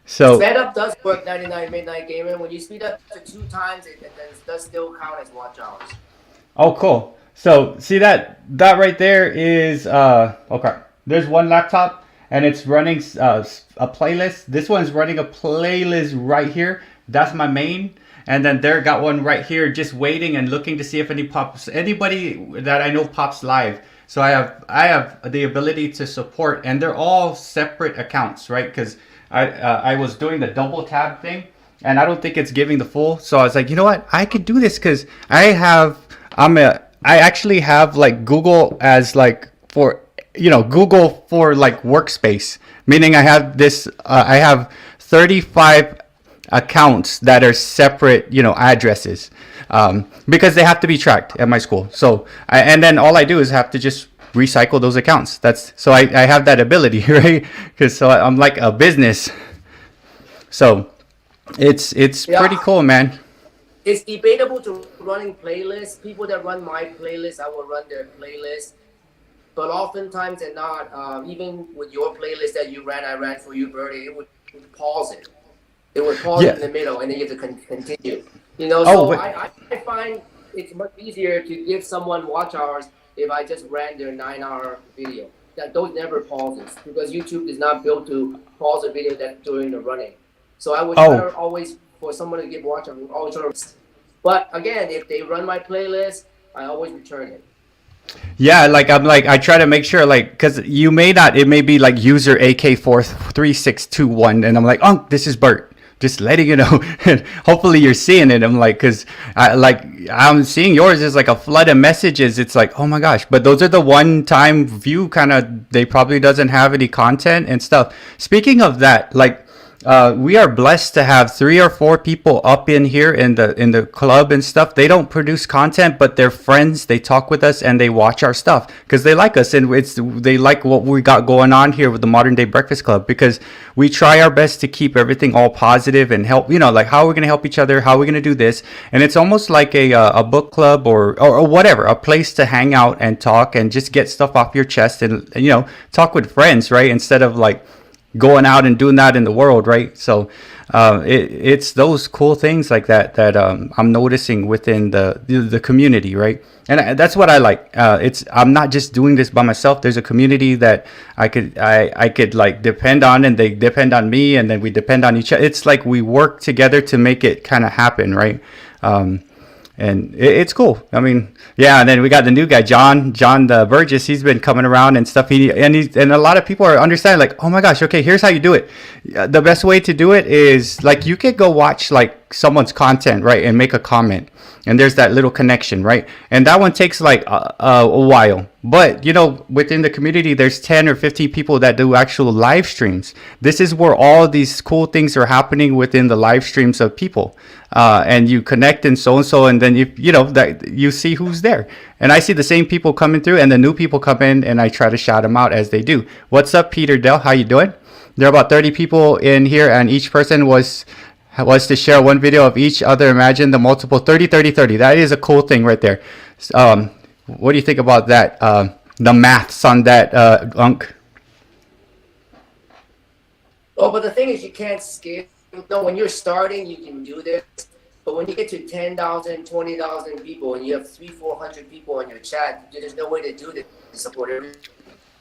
So Sped up does work 99 Midnight Gamer. When you speed up to 2 times, it does still count as watch hours. oh, cool. So see that right there is okay. There's one laptop, and it's running a playlist. This one's running a playlist right here. That's my main. And then there got one right here, just waiting and looking to see if anybody that I know pops live. So I have the ability to support, and they're all separate accounts, right? Because I was doing the double tab thing, and I don't think it's giving the full. So I was like, you know what, I could do this, because I actually have like Google as like for Google for like workspace, meaning I have 35 accounts that are separate addresses, because they have to be tracked at my school. So and then all I do is have to just recycle those accounts. That's so I have that ability, right? Because I'm like a business. So it's pretty cool, man. It's debatable to running playlists. People that run my playlist, I will run their playlist. But oftentimes they're not. Even with your playlist that you ran, I ran for you, Bertie, it would pause it. It would pause it in the middle, and then you have to continue. So I find it's much easier to give someone watch hours if I just ran their 9-hour video. Those never pauses, because YouTube is not built to pause a video that's during the running. So I would try always for someone to give watch hours. Always try to, but again, if they run my playlist, I always return it. Yeah, I try to make sure, like, because it may be like user AK43621, and I'm like, oh, this is Bert. Just letting you know, and hopefully you're seeing it. I'm like, because I'm seeing yours is like a flood of messages. It's like, oh my gosh, but those are the one-time view kind of. They probably doesn't have any content and stuff. Speaking of that, like, we are blessed to have 3 or 4 people up in here in the club and stuff. They don't produce content, but they're friends. They talk with us and they watch our stuff because they like us, and they like what we got going on here with the Modern Day Breakfast Club, because we try our best to keep everything all positive and help. Like, how are we going to help each other? How are we going to do this? And it's almost like a book club or whatever, a place to hang out and talk and just get stuff off your chest and talk with friends, right? Instead of like going out and doing that in the world, right? So it's those cool things like that I'm noticing within the community, right? And that's what I like. I'm not just doing this by myself. There's a community that I could like depend on, and they depend on me, and then we depend on each other. It's like we work together to make it kind of happen, right? And it's cool. I mean, yeah. And then we got the new guy, John the Burgess. He's been coming around and stuff. And a lot of people are understanding, like, oh my gosh, okay, here's how you do it. The best way to do it is like you could go watch like someone's content, right, and make a comment, and there's that little connection, right? And that one takes like a while. But within the community, there's 10 or 15 people that do actual live streams. This is where all these cool things are happening within the live streams of people. And you connect and so, and then you see who's there. And I see the same people coming through, and the new people come in, and I try to shout them out as they do. What's up, Peter Dell? How you doing? There are about 30 people in here, and each person was to share one video of each other. Imagine the multiple 30, 30, 30. That is a cool thing right there. What do you think about that? The maths on that, Unc? Oh, but the thing is, you can't scale. No, when you're starting, you can do this. But when you get to 10,000, 20,000 people, and you have 300-400 people in your chat, there's no way to do this to support everyone.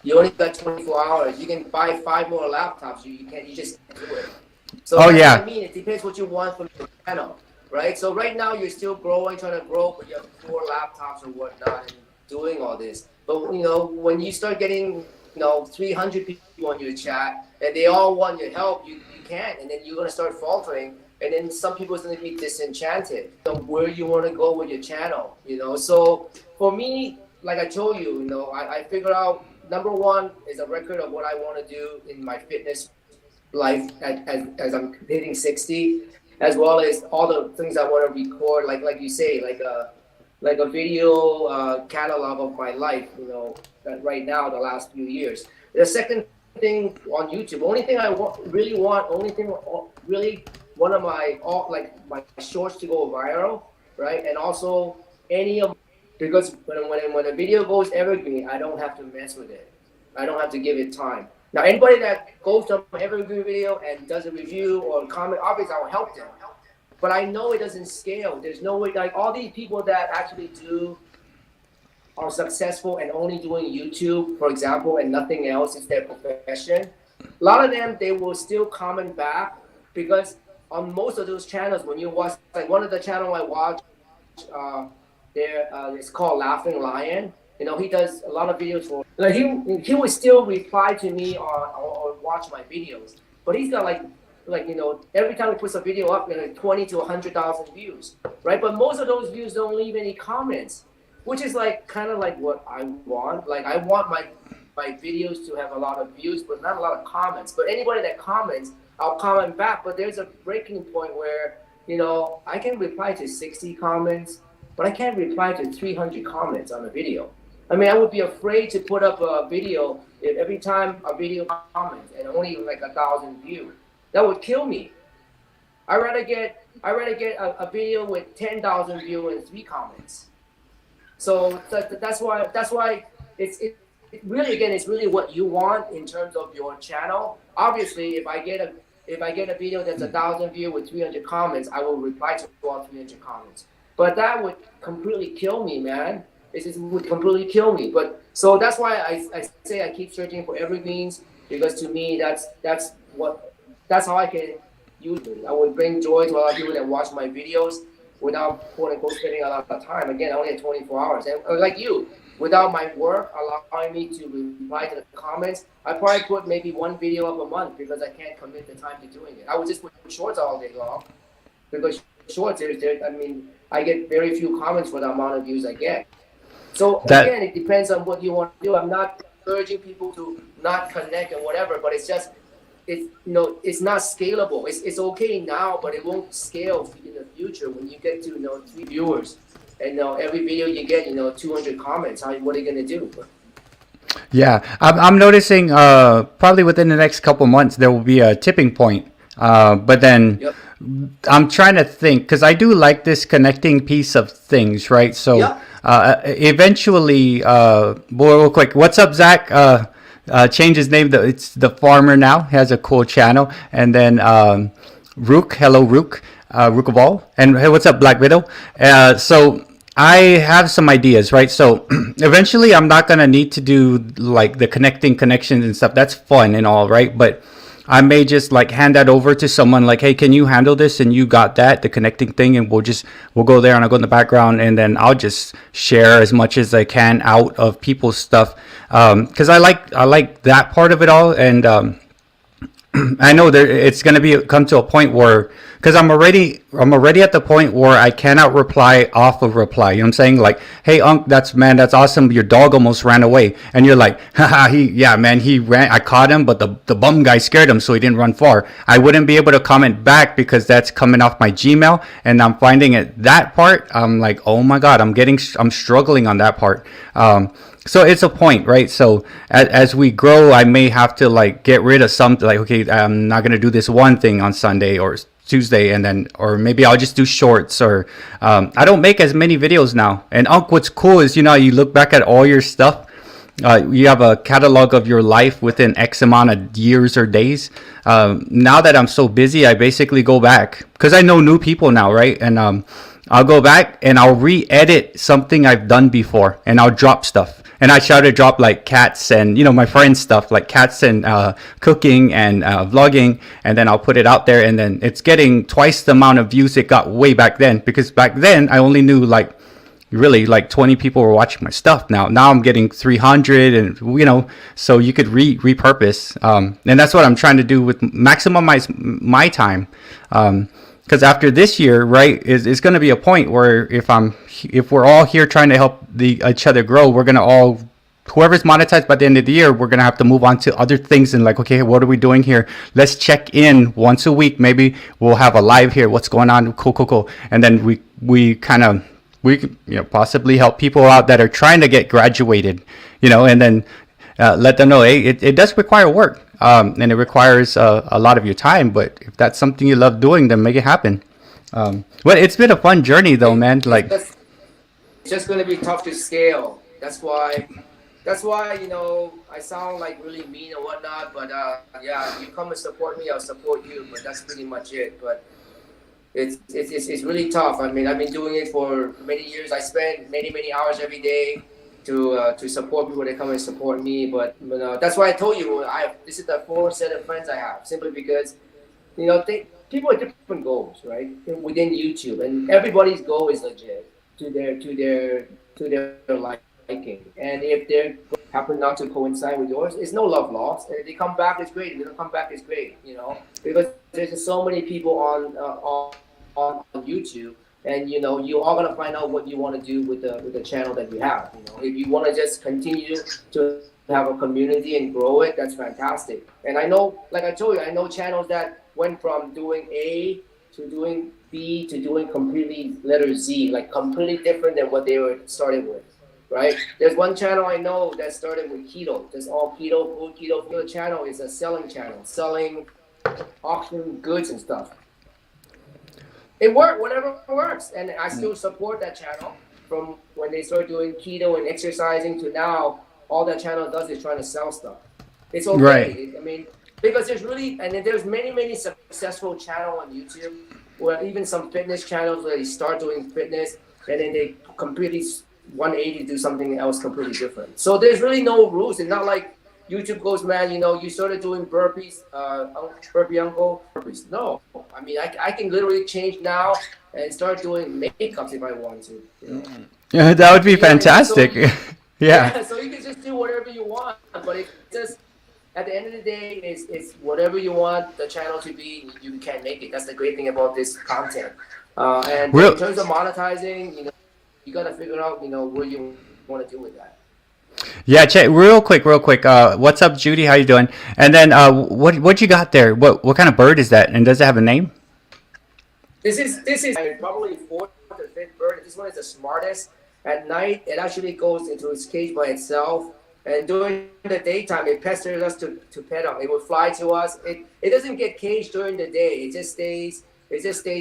You only got 24 hours. You can buy 5 more laptops. You just can't do it. So I mean, it depends what you want from your channel, right? So right now you're still growing, trying to grow, but you have 4 laptops or whatnot, and doing all this. But when you start getting 300 people in your chat, and they all want your help, you can't, and then you're gonna start faltering, and then some people are gonna be disenchanted. Where you want to go with your channel, So for me, like I told you, I figure out number one is a record of what I want to do in my fitness life as I'm hitting 60, as well as all the things I want to record, like you say, like like a video catalog of my life, right now, the last few years. The second thing on YouTube, only thing I really want, only thing really one of my my shorts to go viral, right? And also any of, because when a video goes evergreen, I don't have to mess with it. I don't have to give it time. Now, anybody that goes to my evergreen video and does a review or comment, obviously I will help them. But I know it doesn't scale. There's no way, like all these people that actually are successful and only doing YouTube, for example, and nothing else is their profession. A lot of them, they will still comment back, because on most of those channels, when you watch, like one of the channel I watch, it's called Laughing Lion. He does a lot of videos for, like he would still reply to me or watch my videos, but he's got every time he puts a video up, 20 to 100,000 views, right? But most of those views don't leave any comments, which is kind of like what I want. Like I want my videos to have a lot of views, but not a lot of comments. But anybody that comments, I'll comment back. But there's a breaking point where I can reply to 60 comments, but I can't reply to 300 comments on a video. I mean, I would be afraid to put up a video if every time a video comments and only like 1,000 views. That would kill me. I rather get a video with 10,000 views and 3 comments. So that's why it's really, again, it's really what you want in terms of your channel. Obviously, if I get a video that's 1,000 views with 300 comments, I will reply to all 300 comments. But that would completely kill me, man. It would completely kill me. But so that's why I say I keep searching for evergreens, because to me that's how I can use it. I would bring joy to a lot of people that watch my videos without quote unquote spending a lot of time. Again, I only have 24 hours. And like you, without my work allowing me to reply to the comments, I probably put maybe one video up a month, because I can't commit the time to doing it. I would just put shorts all day long, because shorts, I get very few comments for the amount of views I get. So again, it depends on what you want to do. I'm not urging people to not connect and whatever, but it's just, it's not scalable. It's okay now, but it won't scale in the future when you get to 3 viewers, and every video you get 200 comments. What are you gonna do? Yeah, I'm noticing probably within the next couple months there will be a tipping point. But then Yep. I'm trying to think, because I do like this connecting piece of things, right? So Yeah. eventually, real quick, what's up, Zach? Change his name. It's the farmer now. He has a cool channel. And then Rook, hello Rook, Rook of all. And hey, what's up, Black Widow? So I have some ideas, right? So eventually, I'm not gonna need to do like the connections and stuff. That's fun and all, right? But I may just like hand that over to someone, like, hey, can you handle this? And you got that, the connecting thing, and we'll go there, and I'll go in the background, and then I'll just share as much as I can out of people's stuff, because I like that part of it all. And I know it's gonna come to a point where, because I'm already at the point where I cannot reply off of reply. You know what I'm saying? Like, hey, Unc, that's awesome. Your dog almost ran away, and you're like, haha, he ran. I caught him, but the bum guy scared him, so he didn't run far. I wouldn't be able to comment back because that's coming off my Gmail, and I'm finding that part. I'm like, oh my god, I'm struggling on that part. So it's a point, right? So as we grow, I may have to like get rid of something, like, okay, I'm not going to do this one thing on Sunday or Tuesday, and then, or maybe I'll just do shorts, or I don't make as many videos now. And what's cool is, you look back at all your stuff. You have a catalog of your life within X amount of years or days. Now that I'm so busy, I basically go back, because I know new people now, right? And I'll go back and I'll re-edit something I've done before, and I'll drop stuff. And I try to drop like cats and, my friends' stuff, like cats and cooking and vlogging. And then I'll put it out there, and then it's getting twice the amount of views it got way back then. Because back then I only knew like really like 20 people were watching my stuff. Now I'm getting 300, and so you could repurpose. And that's what I'm trying to do with maximize my time. Because after this year, right, is going to be a point where if we're all here trying to help each other grow, we're going to all, whoever's monetized by the end of the year, we're going to have to move on to other things, and like, okay, what are we doing here? Let's check in once a week. Maybe we'll have a live here. What's going on? Cool. And then we kind of we could, possibly help people out that are trying to get graduated, and then let them know, hey, it does require work, and it requires a lot of your time. But if that's something you love doing, then make it happen. But it's been a fun journey, though, man. Like, It's just going to be tough to scale. That's why I sound like really mean or whatnot. But yeah, you come and support me, I'll support you. But that's pretty much it. But it's really tough. I mean, I've been doing it for many years. I spend many hours every day to support people that come and support me. But that's why I told you this is the fourth set of friends I have. Simply because people have different goals, right? Within YouTube, and everybody's goal is legit to their liking. And if they happen not to coincide with yours, it's no love lost. And if they come back, it's great. If they don't come back, it's great. Because there's just so many people on YouTube, and you're all gonna find out what you want to do with the channel that you have. If you want to just continue to have a community and grow it, that's fantastic. And I know, like I told you, I know channels that went from doing A to doing B to doing completely letter Z, like completely different than what they were started with, right? There's one channel I know that started with keto, just all keto food. Keto food channel is a selling channel, selling auction goods and stuff. It worked, whatever works, and I still support that channel. From when they started doing keto and exercising to now, all that channel does is trying to sell stuff. It's okay. Right. I mean, because there's many successful channels on YouTube, or even some fitness channels where they start doing fitness and then they completely 180 do something else completely different. So there's really no rules. It's not like YouTube goes, man, you started doing burpees, burpee uncle, burpees. No, I mean, I can literally change now and start doing makeups if I want to. Yeah, that would be fantastic. So, yeah. So you can just do whatever you want, but it's just at the end of the day, it's whatever you want the channel to be. You can make it. That's the great thing about this content. And in terms of monetizing, you got to figure out, what you want to do with that. Yeah, check real quick. What's up, Judy? How you doing? And then what you got there? What kind of bird is that? And does it have a name? This is probably fourth or fifth bird. This one is the smartest. At night, it actually goes into its cage by itself. And during the daytime, it pesters us to pet them. It will fly to us. It doesn't get caged during the day. It just stays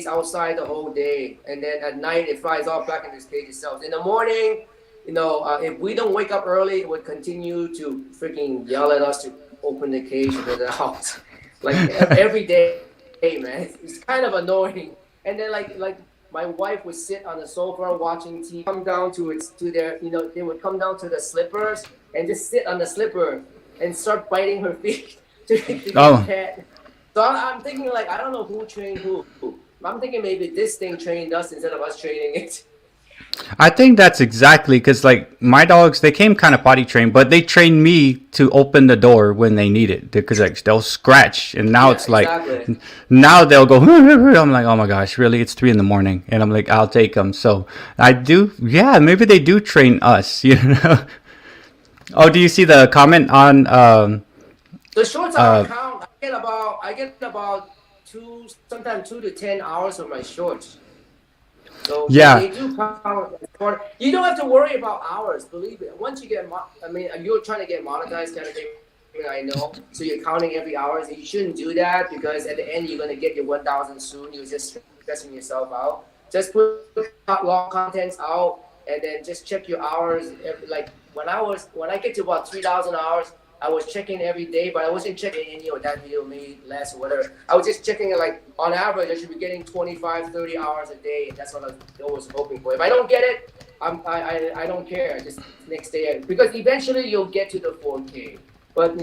outside the whole day. And then at night, it flies off back into its cage itself. In the morning, if we don't wake up early, it would continue to freaking yell at us to open the cage and let it out. Like every day, man. It's kind of annoying. And then like my wife would sit on the sofa watching TV, come down they would come down to the slippers and just sit on the slipper and start biting her feet to get pet. So I'm thinking, like, I don't know who trained who. I'm thinking maybe this thing trained us instead of us training it. I think that's exactly because, like, my dogs, they came kind of potty trained, but they trained me to open the door when they need it because, like, they'll scratch, and now it's like, exactly. Now they'll go. I'm like, oh my gosh, really? It's 3 a.m, and I'm like, I'll take them. So I do, yeah. Maybe they do train us, Oh, do you see the comment on? The shorts on account, I get about sometimes 2 to 10 hours of my shorts. So yeah, they do count. You don't have to worry about hours, believe it. Once you get, you're trying to get monetized kind of thing, I know. So you're counting every hour. You shouldn't do that because at the end you're gonna get your 1,000 soon. You're just stressing yourself out. Just put long contents out and then just check your hours. Like when I get to about 3,000 hours, I was checking every day, but I wasn't checking any of that video made less or whatever. I was just checking it, like, on average, I should be getting 25, 30 hours a day, and that's what I was hoping for. If I don't get it, I don't care. Just next day, because eventually you'll get to the 4K. But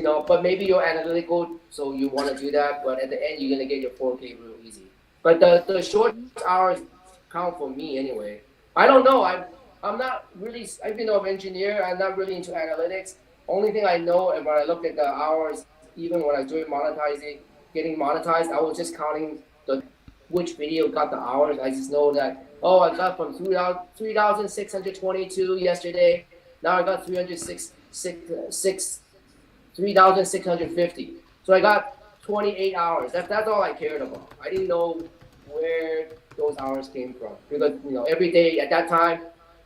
maybe you're analytical, so you want to do that. But at the end, you're gonna get your 4K real easy. But the short hours count for me anyway. I don't know. I'm not really. Even though I'm an engineer, I'm not really into analytics. Only thing I know, and when I look at the hours, even when I do getting monetized, I was just counting which video got the hours. I just know that, I got from 3,622 yesterday. Now I got 3,650. So I got 28 hours. That's all I cared about. I didn't know where those hours came from. Because every day at that time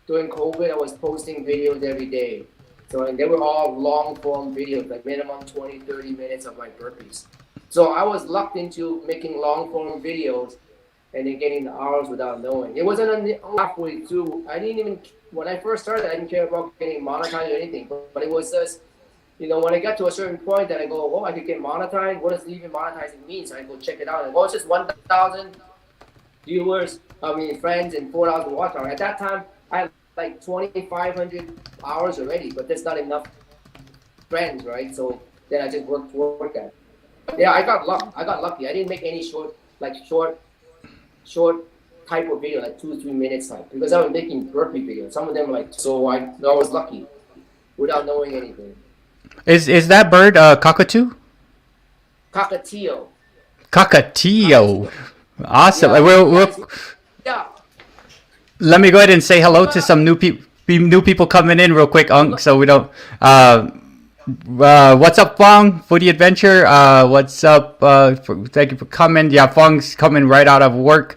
during COVID, I was posting videos every day. So and they were all long form videos, like minimum 20, 30 minutes of my burpees. So I was locked into making long form videos and then getting the hours without knowing. It wasn't halfway through. I didn't even when I first started, I didn't care about getting monetized or anything. But it was just when I got to a certain point that I go, oh, I could get monetized. What does even monetizing mean? So I go check it out. And it's just 1,000 viewers, friends, and 4,000 watch hours. At that time, I had like 2,500 hours already, but that's not enough friends, right? So then I just worked that. Yeah, I got lucky. I didn't make any short type of video, like 2 or 3 minutes type, because I was making burpee videos. Some of them so I was lucky without knowing anything. Is that bird cockatoo? Cockatiel. Cockatiel. Awesome. Yeah. We'll, Yeah. let me go ahead and say hello to some new people coming in real quick, Unk, so we don't. What's up, Fong? Footy Adventure. What's up? Thank you for coming. Yeah, Fong's coming right out of work.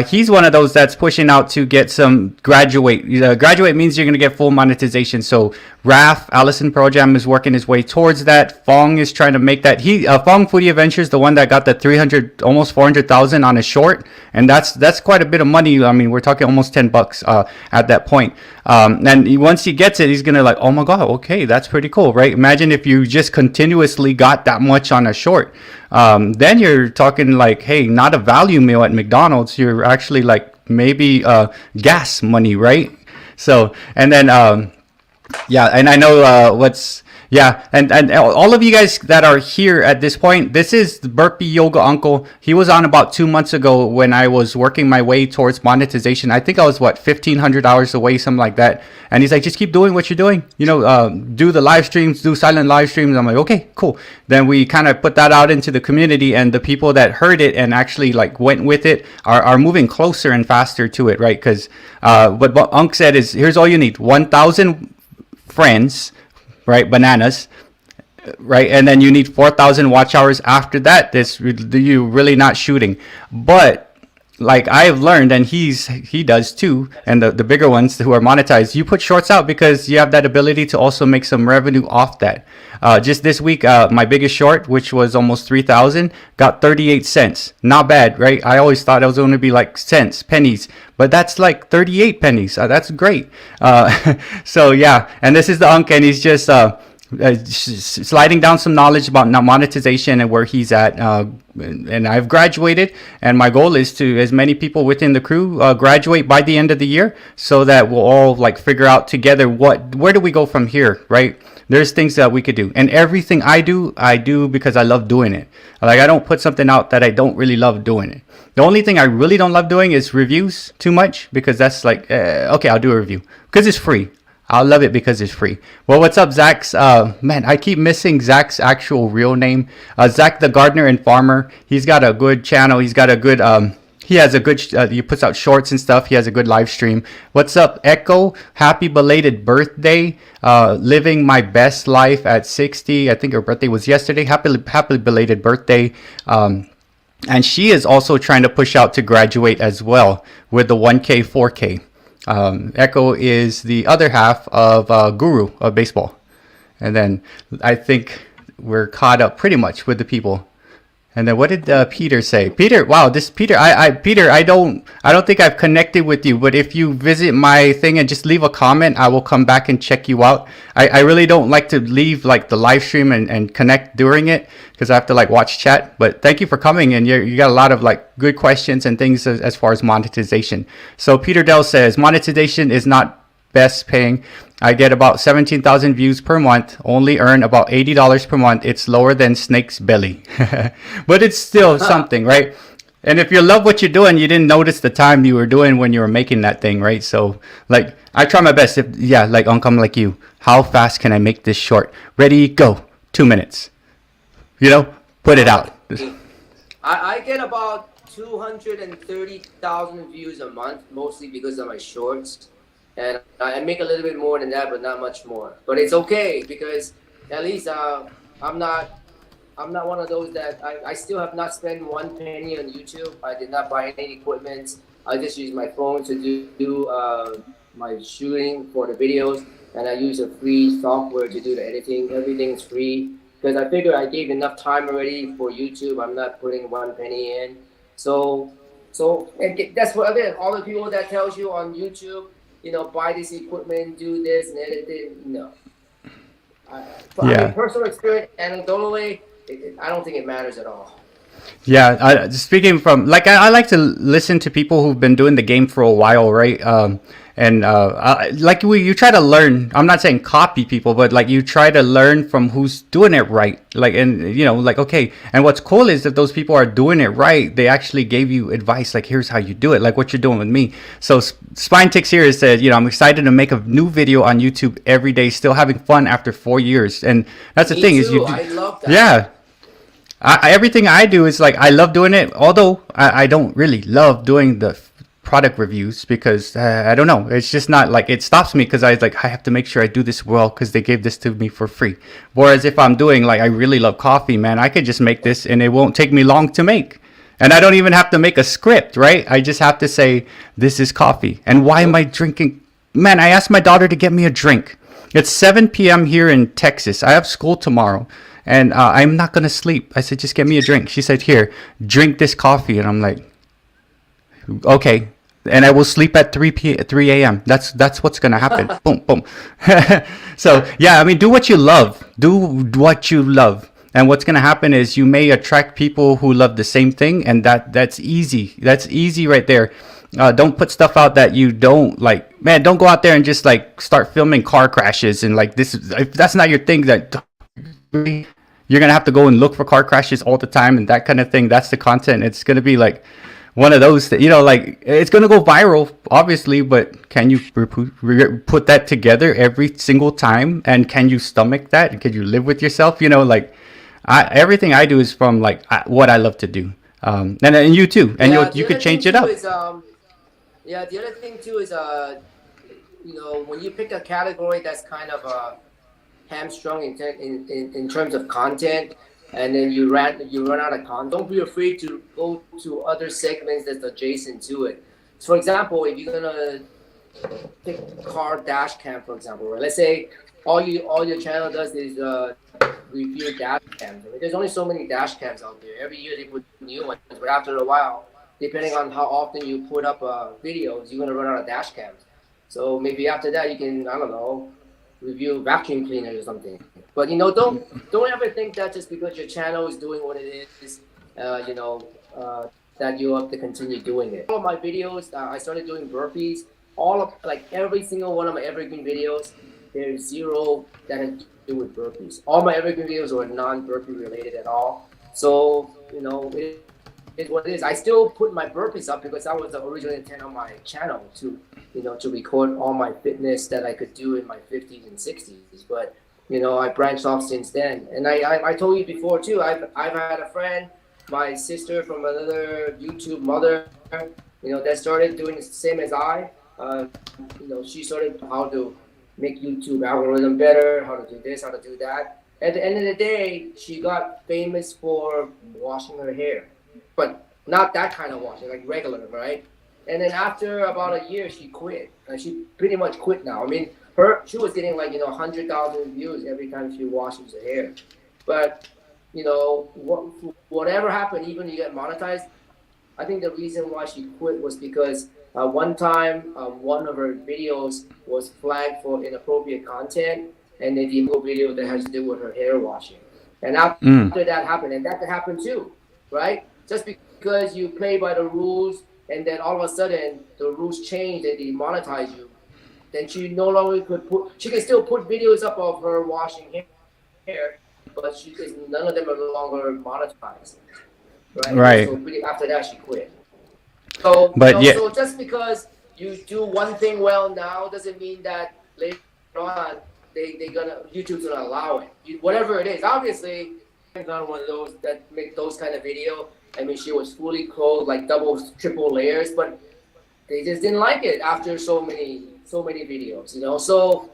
He's one of those that's pushing out to get some graduate. Graduate means you're going to get full monetization. So Raf, Allison Pro Jam is working his way towards that. Fong is trying to make that. Fong Footy Adventure is the one that got the 300, almost 400,000 on a short, and that's quite a bit of money. I mean, we're talking almost $10 at that point. And once he gets it, he's gonna like, oh my god, okay, that's pretty cool, right? Imagine if you just continuously got that much on a short. Then you're talking like, hey, not a value meal at McDonald's. You're actually like maybe gas money, right? So, and then yeah, and I know and all of you guys that are here at this point, this is the Burpee Yoga Uncle. He was on about 2 months ago when I was working my way towards monetization. I think I was 1,500 hours away, something like that. And he's like, just keep doing what you're doing. Do the live streams, do silent live streams. I'm like, okay, cool. Then we kind of put that out into the community, and the people that heard it and actually like went with it are moving closer and faster to it, right? Because what Unc said is, here's all you need: 1,000 friends, right? Bananas, right? And then you need 4,000 watch hours after that. You're really not shooting. But like I've learned, and he does too, and the bigger ones who are monetized, you put shorts out because you have that ability to also make some revenue off that. Just this week, my biggest short, which was almost 3,000, got 38 cents. Not bad, right? I always thought it was going to be like cents, pennies, but that's like 38 pennies. That's great. So yeah, and this is the Unk, and he's just sliding down some knowledge about monetization and where he's at. And I've graduated, and my goal is to as many people within the crew graduate by the end of the year, so that we'll all like figure out together where do we go from here, right? There's things that we could do, and everything I do because I love doing it. Like I don't put something out that I don't really love doing it. The only thing I really don't love doing is reviews too much, because that's like okay, I'll do a review because it's free. I'll love it because it's free. Well, what's up, Zach's? Man, I keep missing Zach's actual real name. Zach the Gardener and Farmer. He's got a good channel. He's got a good, he has a good, he puts out shorts and stuff. He has a good live stream. What's up, Echo? Happy belated birthday. Living my best life at 60. I think her birthday was yesterday. Happy belated birthday. And she is also trying to push out to graduate as well with the 1K, 4K. Echo is the other half of Guru of baseball, and then I think we're caught up pretty much with the people. And then what did Peter say? Peter, wow, this Peter, Peter, I don't think I've connected with you, but if you visit my thing and just leave a comment, I will come back and check you out. I really don't like to leave like the live stream and connect during it, because I have to like watch chat. But thank you for coming, and you got a lot of like good questions and things as far as monetization. So Peter Dell says monetization is not best paying. I get about 17,000 views per month, only earn about $80 per month. It's lower than Snake's belly, but it's still something, right? And if you love what you're doing, you didn't notice the time you were doing when you were making that thing, right? So like I try my best. Like I'm like you. How fast can I make this short? Ready, go. 2 minutes. Put it out. I get about 230,000 views a month, mostly because of my shorts. And I make a little bit more than that, but not much more. But it's okay, because at least I'm not one of those that I still have not spent one penny on YouTube. I did not buy any equipment. I just use my phone to do my shooting for the videos, and I use a free software to do the editing. Everything's free because I figure I gave enough time already for YouTube. I'm not putting one penny in. So, that's what I mean. All the people that tells you on YouTube, buy this equipment, do this, and edit it. No, I mean Yeah. personal experience, anecdotally, I don't think it matters at all. Yeah, speaking from like I like to listen to people who've been doing the game for a while, right? And like you try to learn. I'm not saying copy people, but like you try to learn from who's doing it right. Like and like okay. And what's cool is that those people are doing it right. They actually gave you advice. Like here's how you do it. Like what you're doing with me. So Spine Ticks here has said, I'm excited to make a new video on YouTube every day. Still having fun after 4 years. And that's the Me thing is too. I love that. yeah. Everything I do is like I love doing it. Although I don't really love doing the product reviews because I don't know. It's just not like it stops me because I have to make sure I do this well because they gave this to me for free. Whereas if I'm doing like I really love coffee, man, I could just make this and it won't take me long to make. And I don't even have to make a script, right? I just have to say this is coffee. And why am I drinking? Man, I asked my daughter to get me a drink. It's 7 p.m. here in Texas. I have school tomorrow. And I'm not going to sleep. I said, just get me a drink. She said, here, drink this coffee. And I'm like, okay. And I will sleep at 3 a.m. That's what's going to happen. Boom, boom. So, yeah, I mean, do what you love. Do what you love. And what's going to happen is you may attract people who love the same thing. And that's easy. That's easy right there. Don't put stuff out that you don't like. Man, don't go out there and just like start filming car crashes. And like this, if that's not your thing, that you're gonna have to go and look for car crashes all the time and that kind of thing. That's the content. It's gonna be like one of those that like it's gonna go viral, obviously. But can you put that together every single time? And can you stomach that? And can you live with yourself? Like everything I do is from like what I love to do. And you too. And you could change it up. Yeah, the other thing too is when you pick a category that's kind of hamstrung in terms of content, and then you run out of content. Don't be afraid to go to other segments that's adjacent to it. So, for example, if you're gonna pick car dash cam, for example, right? Let's say all your channel does is review dash cams. I mean, there's only so many dash cams out there. Every year they put new ones, but after a while, depending on how often you put up videos, you're gonna run out of dash cams. So maybe after that, you can, I don't know, review vacuum cleaners or something. But don't ever think that just because your channel is doing what it is, that you have to continue doing it. All of my videos, I started doing burpees. Every single one of my evergreen videos, there's zero that has to do with burpees. All my evergreen videos are non-burpee related at all. So it is what it is. I still put my burpees up because that was the original intent on my channel to record all my fitness that I could do in my 50s and 60s. But I branched off since then. And I told you before too. I've had a friend, my sister from another YouTube mother, that started doing the same as I. She started how to make YouTube algorithm better, how to do this, how to do that. At the end of the day, she got famous for washing her hair, but not that kind of washing, like regular, right? And then after about a year, she quit. And she pretty much quit now. I mean, she was getting 100,000 views every time she washes her hair. But whatever happened, even you get monetized. I think the reason why she quit was because one time one of her videos was flagged for inappropriate content, and then the video that has to do with her hair washing. And after that happened, and that could happen too, right? Just because you play by the rules, and then all of a sudden the rules change and they monetize you, then she no longer she can still put videos up of her washing hair, but none of them are no longer monetized, right? Right. So after that, she quit. So, so just because you do one thing well now doesn't mean that later on YouTube's gonna allow it. Whatever it is, obviously, I'm not one of those that make those kind of video. I mean, she was fully clothed, like double, triple layers, but they just didn't like it after so many videos, So,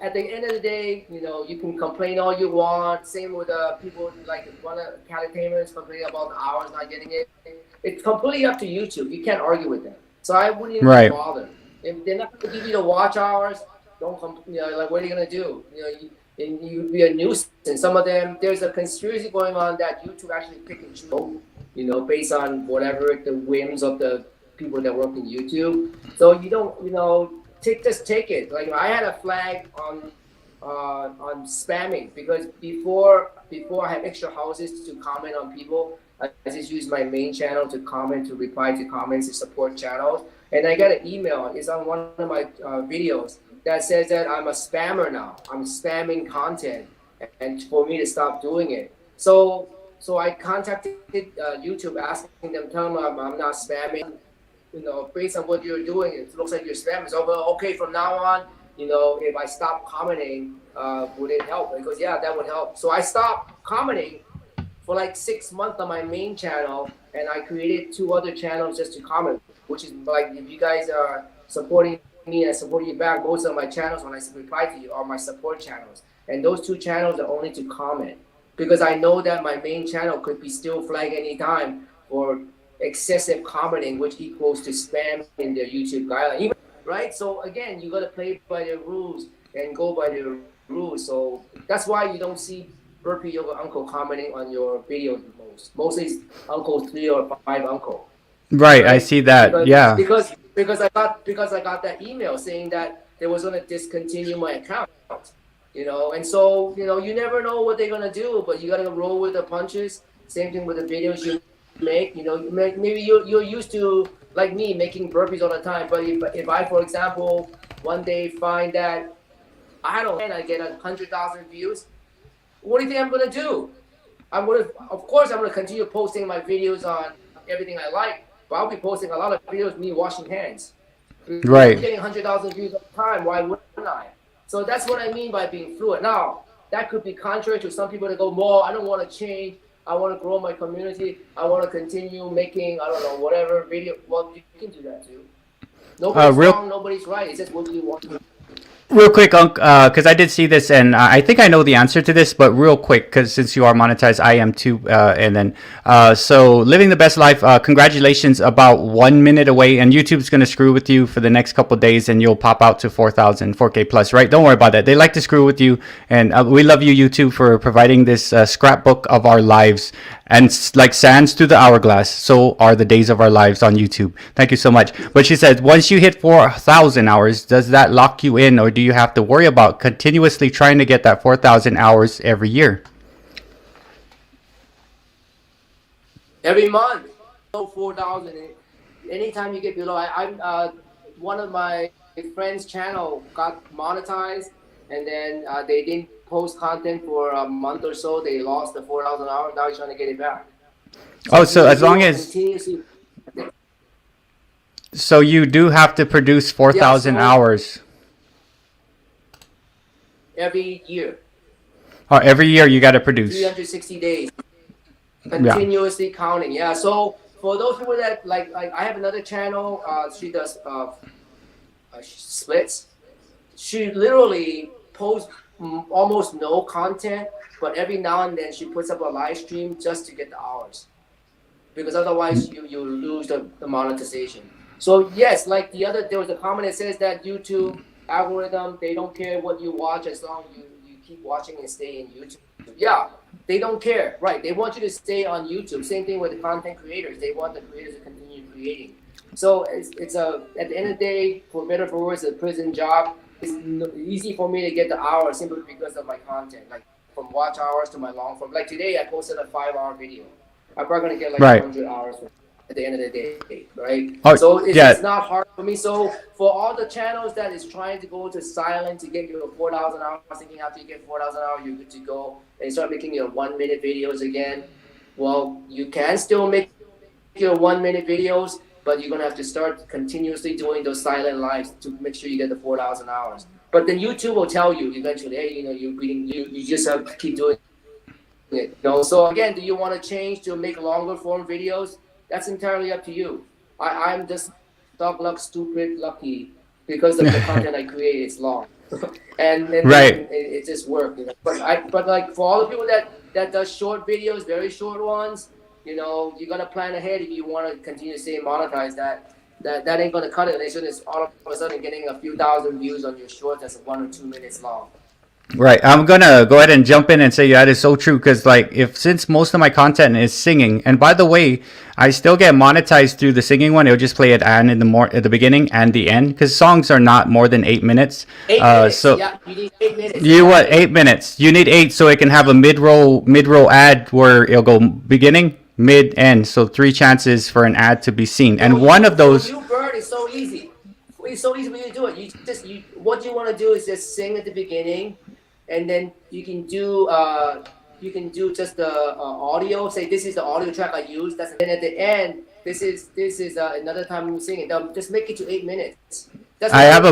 at the end of the day, you can complain all you want. Same with people like one of Cali Tamers complaining about the hours not getting it. it's completely up to YouTube. You can't argue with them. So I wouldn't even Right. bother. If they're not going to give you the watch hours, don't like what are you going to do? And you'd be a nuisance. Some of them, there's a conspiracy going on that YouTube actually pick and choose, based on whatever the whims of the people that work in YouTube. So you don't, just take it. Like I had a flag on spamming because before I had extra houses to comment on people. I just use my main channel to comment, to reply to comments, to support channels. And I got an email. It's on one of my videos that says that I'm a spammer now. I'm spamming content, and for me to stop doing it. So I contacted YouTube, asking them, telling them I'm not spamming. Based on what you're doing, it looks like you're spamming. So okay, from now on, if I stop commenting, would it help? Because yeah, that would help. So I stopped commenting for like 6 months on my main channel, and I created 2 other channels just to comment, which is like if you guys are supporting me and I support you back, most of my channels when I reply to you are my support channels, and those 2 channels are only to comment because I know that my main channel could be still flagged anytime for excessive commenting, which equals to spam in their YouTube guideline. Right? So again, you got to play by the rules and go by the rules. So that's why you don't see Burpee Yoga Uncle commenting on your videos most. Mostly it's Uncle 3 or 5 Uncle. Right. I Right? see that. Yeah. Because I got that email saying that they was gonna discontinue my account. And so you never know what they're gonna do, but you gotta roll with the punches. Same thing with the videos you make. Maybe you're used to like me making burpees all the time, but if I, for example, one day find that I don't and I get 100,000 views, what do you think I'm gonna do? Of course, I'm gonna continue posting my videos on everything I like, but I'll be posting a lot of videos of me washing hands. Because I'm Right. getting 100,000 views at a time. Why wouldn't I? So that's what I mean by being fluid. Now, that could be contrary to some people that go, more, I don't want to change. I want to grow my community. I want to continue making, I don't know, whatever video. Well, you can do that too. Nobody's Real wrong, nobody's right. It's just what you want to do. Real quick, Unc, because I did see this, and I think I know the answer to this, but real quick, because since you are monetized, I am too. And then, so living the best life. Congratulations, about 1 minute away, and YouTube's gonna screw with you for the next couple days, and you'll pop out to 4,000, 4K plus, right? Don't worry about that. They like to screw with you, and we love you, YouTube, for providing this scrapbook of our lives. And like sands through the hourglass, so are the days of our lives on YouTube. Thank you so much. But she said, once you hit 4,000 hours, does that lock you in, or do you have to worry about continuously trying to get that 4,000 hours every year? Every month, 4,000. Anytime you get below, I'm one of my friends' channel got monetized, and then they didn't post content for a month or so. They lost the 4,000 hours. Now he's trying to get it back. Oh, so as long as continuously, so you do have to produce 4,000 hours. Every year. Oh, every year you got to produce. 360 days. Continuously counting. Yeah. So for those people that like I have another channel. She does splits. She literally posts almost no content, but every now and then she puts up a live stream just to get the hours, because otherwise you lose the monetization. So yes, like there was a comment that says that YouTube algorithm, they don't care what you watch as long as you keep watching and stay in YouTube. Yeah, they don't care, right? They want you to stay on YouTube. Same thing with the content creators. They want the creators to continue creating. So it's at the end of the day, for better or for worse, a prison job. It's easy for me to get the hours simply because of my content, like from watch hours to my long form. Like today, I posted a 5-hour video. I'm probably gonna get like 100 hours at the end of the day, right? Oh, so yeah. it's not hard for me. So for all the channels that is trying to go to silent to get your 4,000 hours, thinking after you get 4,000 hours, you're good to go, and start making your 1-minute videos again. Well, you can still make your 1-minute videos, but you're gonna have to start continuously doing those silent lives to make sure you get the 4,000 hours. But then YouTube will tell you eventually, hey, you just have to keep doing it. So again, do you want to change to make longer form videos? That's entirely up to you. I'm just dog luck, stupid lucky because of the content I create is long, and Right. it just worked. But like for all the people that does short videos, very short ones, you know, you gotta plan ahead if you want to continue to stay monetized. That ain't gonna cut it. They should just all of a sudden getting a few thousand views on your short that's 1 or 2 minutes long. Right. I'm gonna go ahead and jump in and say that is so true because, like, if since most of my content is singing, and by the way, I still get monetized through the singing one. It'll just play it and in the at the beginning and the end because songs are not more than 8 minutes. 8 minutes. So Yeah, you need 8 minutes. you what? 8 minutes. You need 8 so it can have a mid roll ad where it'll go beginning, mid, end. So 3 chances for an ad to be seen, and one of those. For you, Bert, is so easy. It's so easy for you to do it. What you want to do is just sing at the beginning, and then you can do just the audio. Say this is the audio track I use. That's and at the end. This is another time you sing it. Just make it to 8 minutes. That's I have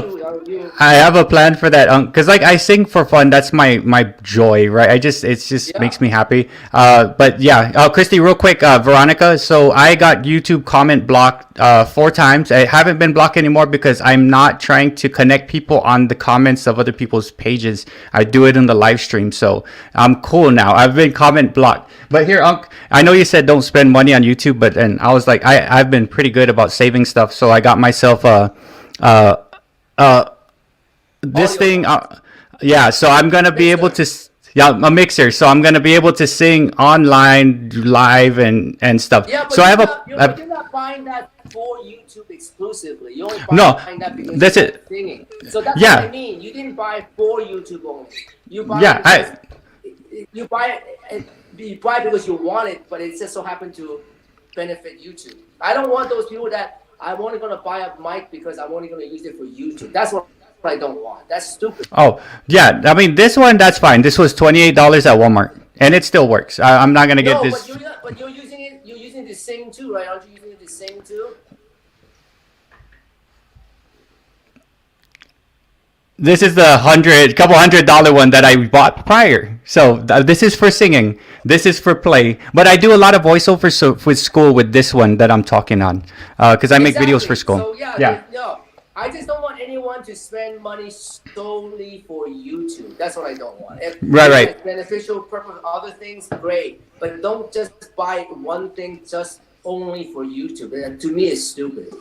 I have a plan for that, because like I sing for fun. That's my joy, right? It just makes me happy. But yeah, Christy, real quick, Veronica. So I got YouTube comment blocked 4 times. I haven't been blocked anymore because I'm not trying to connect people on the comments of other people's pages. I do it in the live stream, so I'm cool now. I've been comment blocked. But here, I know you said don't spend money on YouTube, but and I was like, I've been pretty good about saving stuff, so I got myself this thing, yeah. So I'm gonna be able to, a mixer. So I'm gonna be able to sing online, live, and stuff. Yeah, but so I have you're not buying that for YouTube exclusively. You only buying that because that's you're it. singing. So that's what I mean. You didn't buy it for YouTube only. You buy you buy it because you want it, but it just so happened to benefit YouTube. I don't want those people that I'm only going to buy a mic because I'm only going to use it for YouTube. That's what I don't want. That's stupid. Oh, yeah. I mean, this one, that's fine. This was $28 at Walmart, and it still works. I'm not going to get this. But you're using it. You're using it to sing too, right? Aren't you using it to sing too? This is the couple $100 one that I bought prior. So this is for singing. This is for play. But I do a lot of voiceover with school with this one that I'm talking on, because I make videos for school. So yeah. I just don't want anyone to spend money solely for YouTube. That's what I don't want. If right. It's beneficial purpose, other things, great. But don't just buy one thing just only for YouTube. That, to me, is stupid.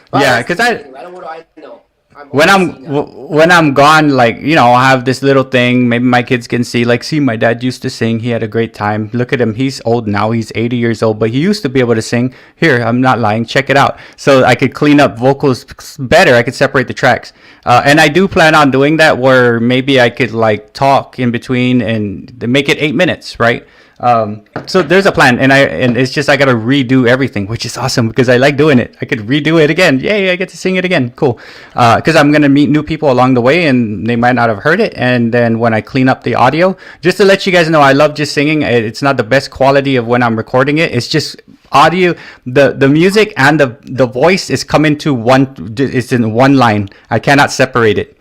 But yeah, because I don't what I know. When I'm gone, like, I'll have this little thing. Maybe my kids can see, like, see, my dad used to sing. He had a great time. Look at him. He's old now. He's 80 years old, but he used to be able to sing. Here, I'm not lying. Check it out. So I could clean up vocals better. I could separate the tracks. And I do plan on doing that where maybe I could, like, talk in between and make it 8 minutes, right? So there's a plan, and it's just I gotta redo everything, which is awesome because I like doing it. I could redo it again. Yay, I get to sing it again. Cool. Because I'm gonna meet new people along the way, and they might not have heard it. And then when I clean up the audio, just to let you guys know, I love just singing. It's not the best quality of when I'm recording it. It's just audio. The music and the voice is coming to one. It's in one line. I cannot separate it.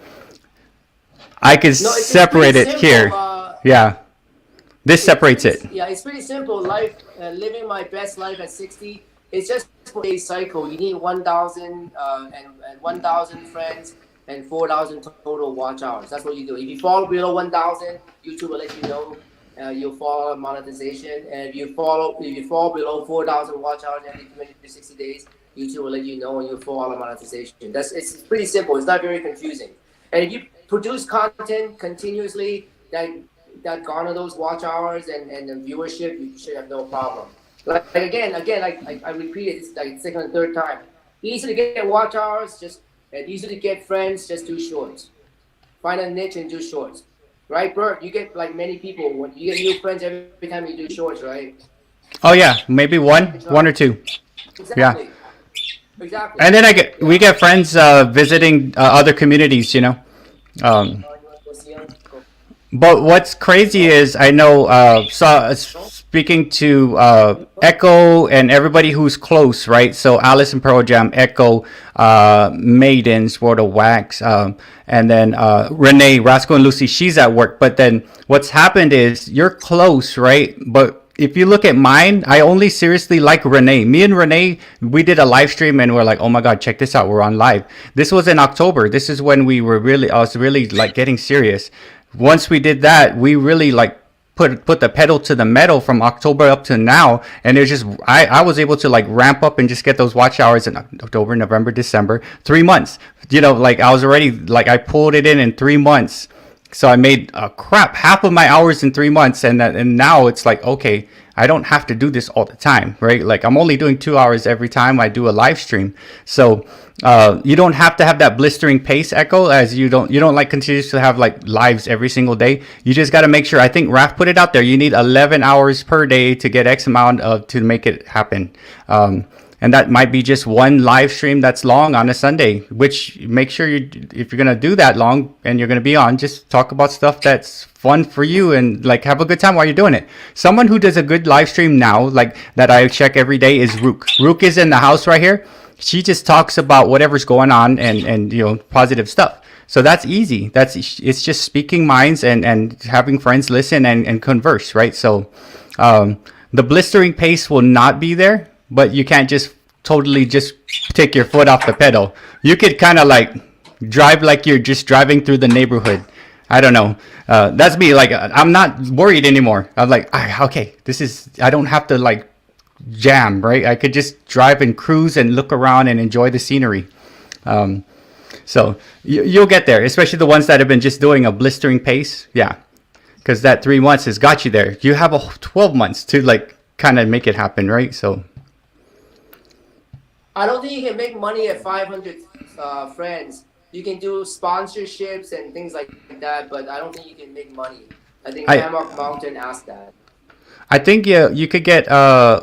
I can separate it here. Yeah. This separates it. Yeah, it's pretty simple. Life, living my best life at 60. It's just for a cycle. You need 1,000 and 1,000 friends and 4,000 total watch hours. That's what you do. If you fall below 1,000, YouTube will let you know. You'll fall on monetization. And if you fall below 4,000 watch hours every 20 to 60 days, YouTube will let you know, and you'll fall on monetization. It's pretty simple. It's not very confusing. And if you produce content continuously that garner those watch hours and the viewership, you should have no problem. Like again, like I repeat it, it's like second and third time. Easy to get watch hours, and easy to get friends, just do shorts. Find a niche and do shorts. Right, Bert? You get like many people when you get new friends every time you do shorts, right? Oh yeah, maybe one or two. Exactly. Yeah. Exactly. And then we get friends visiting other communities, But what's crazy is I know speaking to Echo and everybody who's close, right? So Alice and Pearl Jam, Echo, Maidens, World of Wax, and then Renee, Rascal and Lucy, she's at work. But then what's happened is you're close, right? But if you look at mine, I only seriously like Renee. Me and Renee, we did a live stream and we're like, oh my God, check this out. We're on live. This was in October. This is when I was really like getting serious. Once we did that, we really like put the pedal to the metal from October up to now, and it's just I was able to like ramp up and just get those watch hours in October, November, December, 3 months. Like I was already like I pulled it in 3 months. So I made half of my hours in 3 months, and now it's like, okay, I don't have to do this all the time, right? Like I'm only doing 2 hours every time I do a live stream. So you don't have to have that blistering pace, Echo, as you don't like continue to have like lives every single day. You just got to make sure. I think Raf put it out there. You need 11 hours per day to get X amount to make it happen. And that might be just one live stream that's long on a Sunday, which make sure if you're going to do that long and you're going to be on, just talk about stuff that's fun for you and like have a good time while you're doing it. Someone who does a good live stream now, like that I check every day, is Rook. Rook is in the house right here. She just talks about whatever's going on and positive stuff. So that's easy. It's just speaking minds and having friends listen and converse, right? So the blistering pace will not be there, but you can't just totally just take your foot off the pedal. You could kind of like drive like you're just driving through the neighborhood. I don't know. That's me. Like I'm not worried anymore. I'm like, okay, I don't have to like jam, right? I could just drive and cruise and look around and enjoy the scenery. So you'll get there, especially the ones that have been just doing a blistering pace. Yeah. Because that 3 months has got you there. You have 12 months to like kind of make it happen, right? So I don't think you can make money at 500 friends. You can do sponsorships and things like that, but I don't think you can make money. I think Hammock Mountain asked that. I think you could get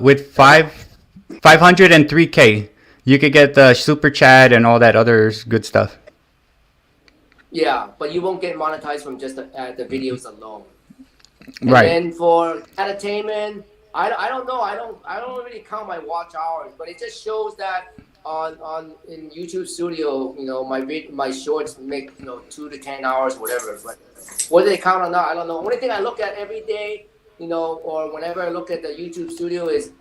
with 503K, you could get the super chat and all that other good stuff. Yeah, but you won't get monetized from just the videos alone. And right. then for entertainment, I don't know. I don't really count my watch hours, but it just shows that in YouTube Studio, my shorts make 2 to 10 hours, whatever. But whether they count or not, I don't know. Only thing I look at every day, or whenever I look at the YouTube Studio is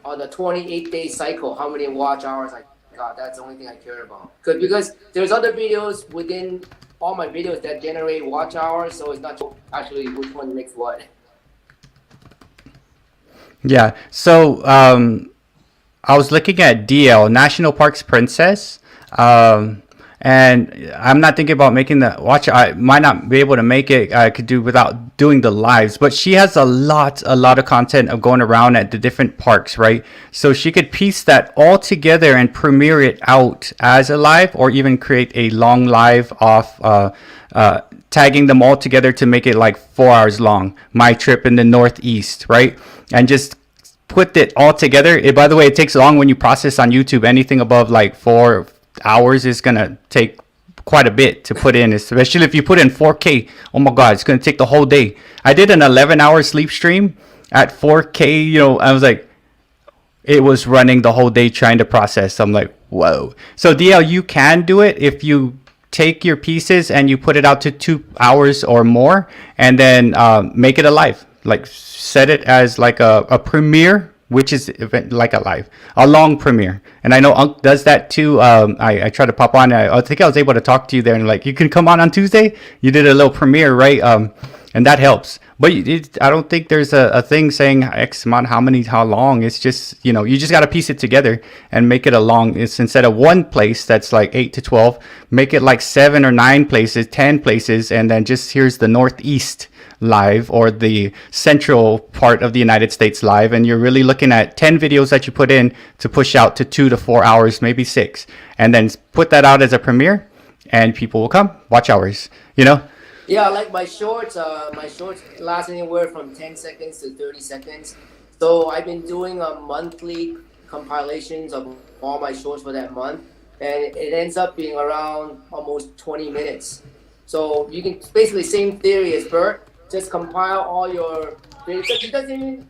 on the 28-day cycle, how many watch hours I got. That's the only thing I care about. Because there's other videos within all my videos that generate watch hours, so it's not actually which one makes what. Yeah. So I was looking at DL, National Parks Princess, and I'm not thinking about making the watch. I might not be able to make it. I could do without doing the lives, but she has a lot of content of going around at the different parks, right? So she could piece that all together and premiere it out as a live, or even create a long live off, tagging them all together to make it like 4 hours long. My trip in the Northeast, right? And just put it all together. By the way, it takes long when you process on YouTube. Anything above like 4 hours is gonna take quite a bit to put in, especially if you put in 4K. Oh my God, it's gonna take the whole day. I did an 11-hour sleep stream at 4K. I was like, it was running the whole day trying to process. I'm like, whoa. So DL, you can do it if you take your pieces and you put it out to 2 hours or more, and then make it a live. Like set it as like a premiere, which is event like a long premiere. And I know Unc does that too. I tried to pop on. I think I was able to talk to you there and like, you can come on Tuesday. You did a little premiere, right? And that helps. But I don't think there's a thing saying X amount, how long. It's just, you just got to piece it together and make it a long. It's instead of one place that's like 8 to 12, make it like 7 or 9 places, 10 places. And then just here's the Northeast live, or the central part of the United States live, and you're really looking at 10 videos that you put in to push out to 2 to 4 hours, maybe 6, and then put that out as a premiere, and people will come watch hours. Yeah, like my shorts last anywhere from 10 seconds to 30 seconds. So I've been doing a monthly compilations of all my shorts for that month, and it ends up being around almost 20 minutes. So you can basically same theory as Bert. Just compile all your videos. It doesn't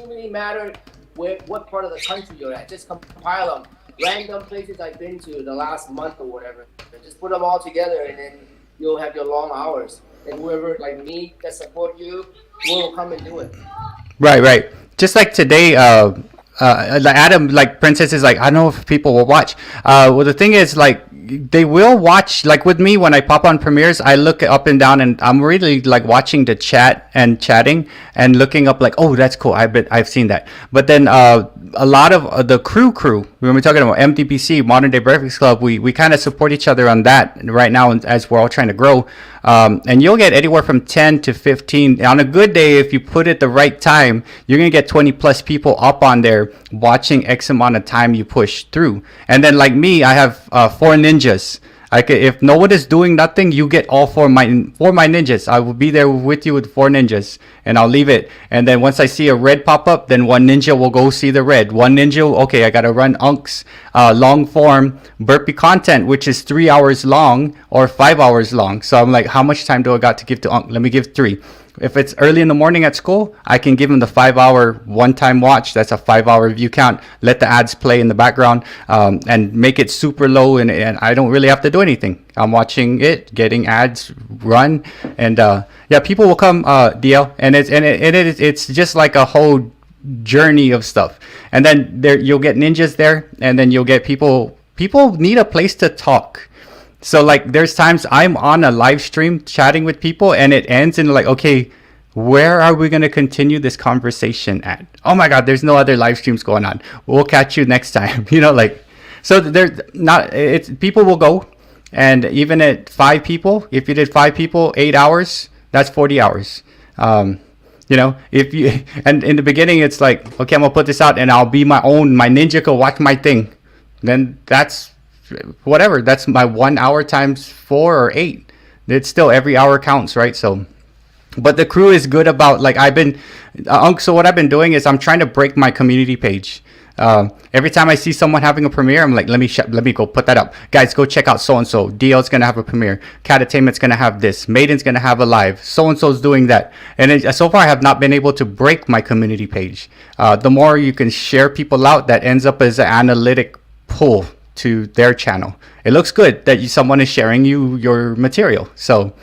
really matter what part of the country you're at. Just compile them. Random places I've been to the last month or whatever. And just put them all together, and then you'll have your long hours. And whoever like me that support you will come and do it. Right. Just like today, Adam, like Princess is like, I don't know if people will watch. Well, the thing is, like, they will watch, like with me when I pop on premieres, I look up and down and I'm really like watching the chat and chatting and looking up like, oh, that's cool, I bet I've seen that. But then a lot of the crew when we're talking about MDBC, Modern Day Breakfast Club, we kind of support each other on that right now as we're all trying to grow. And you'll get anywhere from 10 to 15 on a good day. If you put it the right time, you're gonna get 20 plus people up on there watching X amount of time you push through. And then like me, I have 4 ninjas. If no one is doing nothing, you get all four my ninjas. I will be there with you with 4 ninjas, and I'll leave it. And then once I see a red pop up, then 1 ninja will go see the red. 1 ninja, okay, I gotta run Unk's long form burpee content, which is 3 hours long or 5 hours long. So I'm like, how much time do I got to give to Unk? Let me give 3. If it's early in the morning at school, I can give him the 5-hour one-time watch. That's a 5-hour view count. Let the ads play in the background, and make it super low, and I don't really have to do anything. I'm watching it, getting ads run, and yeah, people will come, DL, and it's just like a whole journey of stuff. And then there you'll get ninjas there, and then you'll get people. People need a place to talk. So like there's times I'm on a live stream chatting with people and it ends in like, okay, where are we going to continue this conversation at? Oh my God, there's no other live streams going on. We'll catch you next time. Like, so there's not, it's people will go, and even at 5 people, if you did 5 people, 8 hours, that's 40 hours. If you, and in the beginning, it's like, okay, I'm gonna put this out and I'll be my ninja can watch my thing. Then that's, whatever, that's my 1 hour times 4 or 8. It's still every hour counts, right? So, but the crew is good about, like, so what I've been doing is I'm trying to break my community page. Every time I see someone having a premiere, I'm like, let me go put that up, guys. Go check out so and so. DL's gonna have a premiere. Catatainment's gonna have this. Maiden's gonna have a live. So and so's doing that. And so far, I have not been able to break my community page. The more you can share people out, that ends up as an analytic pull to their channel. It looks good that someone is sharing your material. So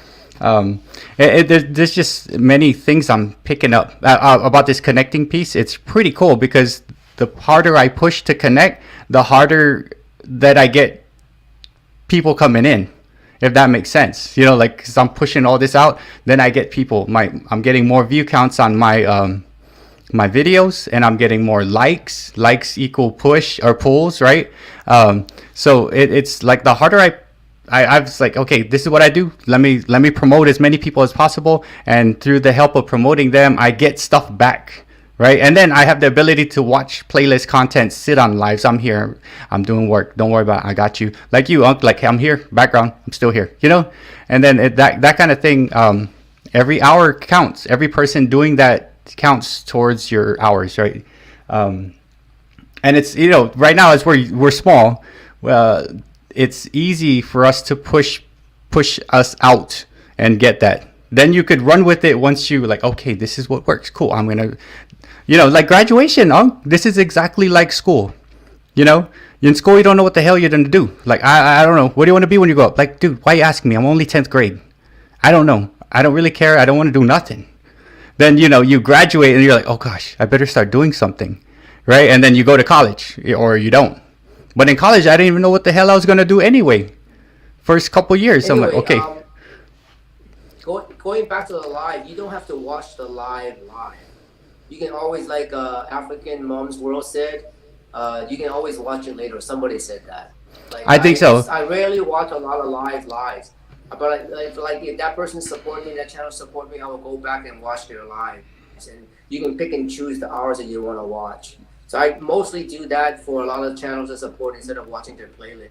there's just many things I'm picking up about this connecting piece. It's pretty cool because the harder I push to connect, the harder that I get people coming in, if that makes sense. Like, cause I'm pushing all this out, then I get people. I'm getting more view counts on my videos, and I'm getting more likes. Likes equal push or pulls, right? So it's like the harder I was like, okay, this is what I do. Let me promote as many people as possible, and through the help of promoting them, I get stuff back, right? And then I have the ability to watch playlist content, sit on lives. I'm here, I'm doing work. Don't worry about it. I got you. Like you, Unc. Like, I'm here, background. I'm still here. And then that kind of thing. Every hour counts. Every person doing that counts towards your hours, right? And it's, right now as we're small, it's easy for us to push us out and get that. Then you could run with it once you like, okay, this is what works. Cool. I'm gonna, like graduation. This is exactly like school. In school, you don't know what the hell you're gonna do. Like, I don't know. What do you want to be when you grow up? Like, dude, why are you asking me? I'm only 10th grade. I don't know. I don't really care. I don't want to do nothing. Then, you graduate and you're like, oh gosh, I better start doing something, right? And then you go to college, or you don't. But in college, I didn't even know what the hell I was going to do anyway. First couple years, anyway, I'm like, okay. Going back to the live, you don't have to watch the live. You can always, like African Mom's World said, you can always watch it later. Somebody said that. Like, I think so. I rarely watch a lot of lives. But like if that person support me, that channel support me, I will go back and watch their lives. And you can pick and choose the hours that you want to watch. So I mostly do that for a lot of channels that support instead of watching their playlist.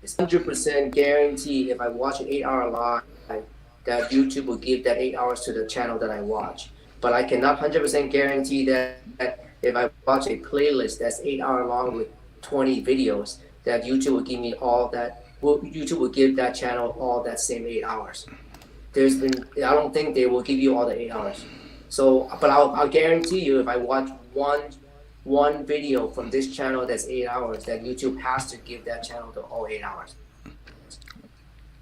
It's 100% guaranteed if I watch an 8-hour live that YouTube will give that 8 hours to the channel that I watch. But I cannot 100% guarantee that if I watch a playlist that's 8 hour long with 20 videos, that YouTube will give me all that. YouTube will give that channel all that same 8 hours. I don't think they will give you all the 8 hours. So, but I'll guarantee you, if I watch one video from this channel that's 8 hours, that YouTube has to give that channel the all 8 hours.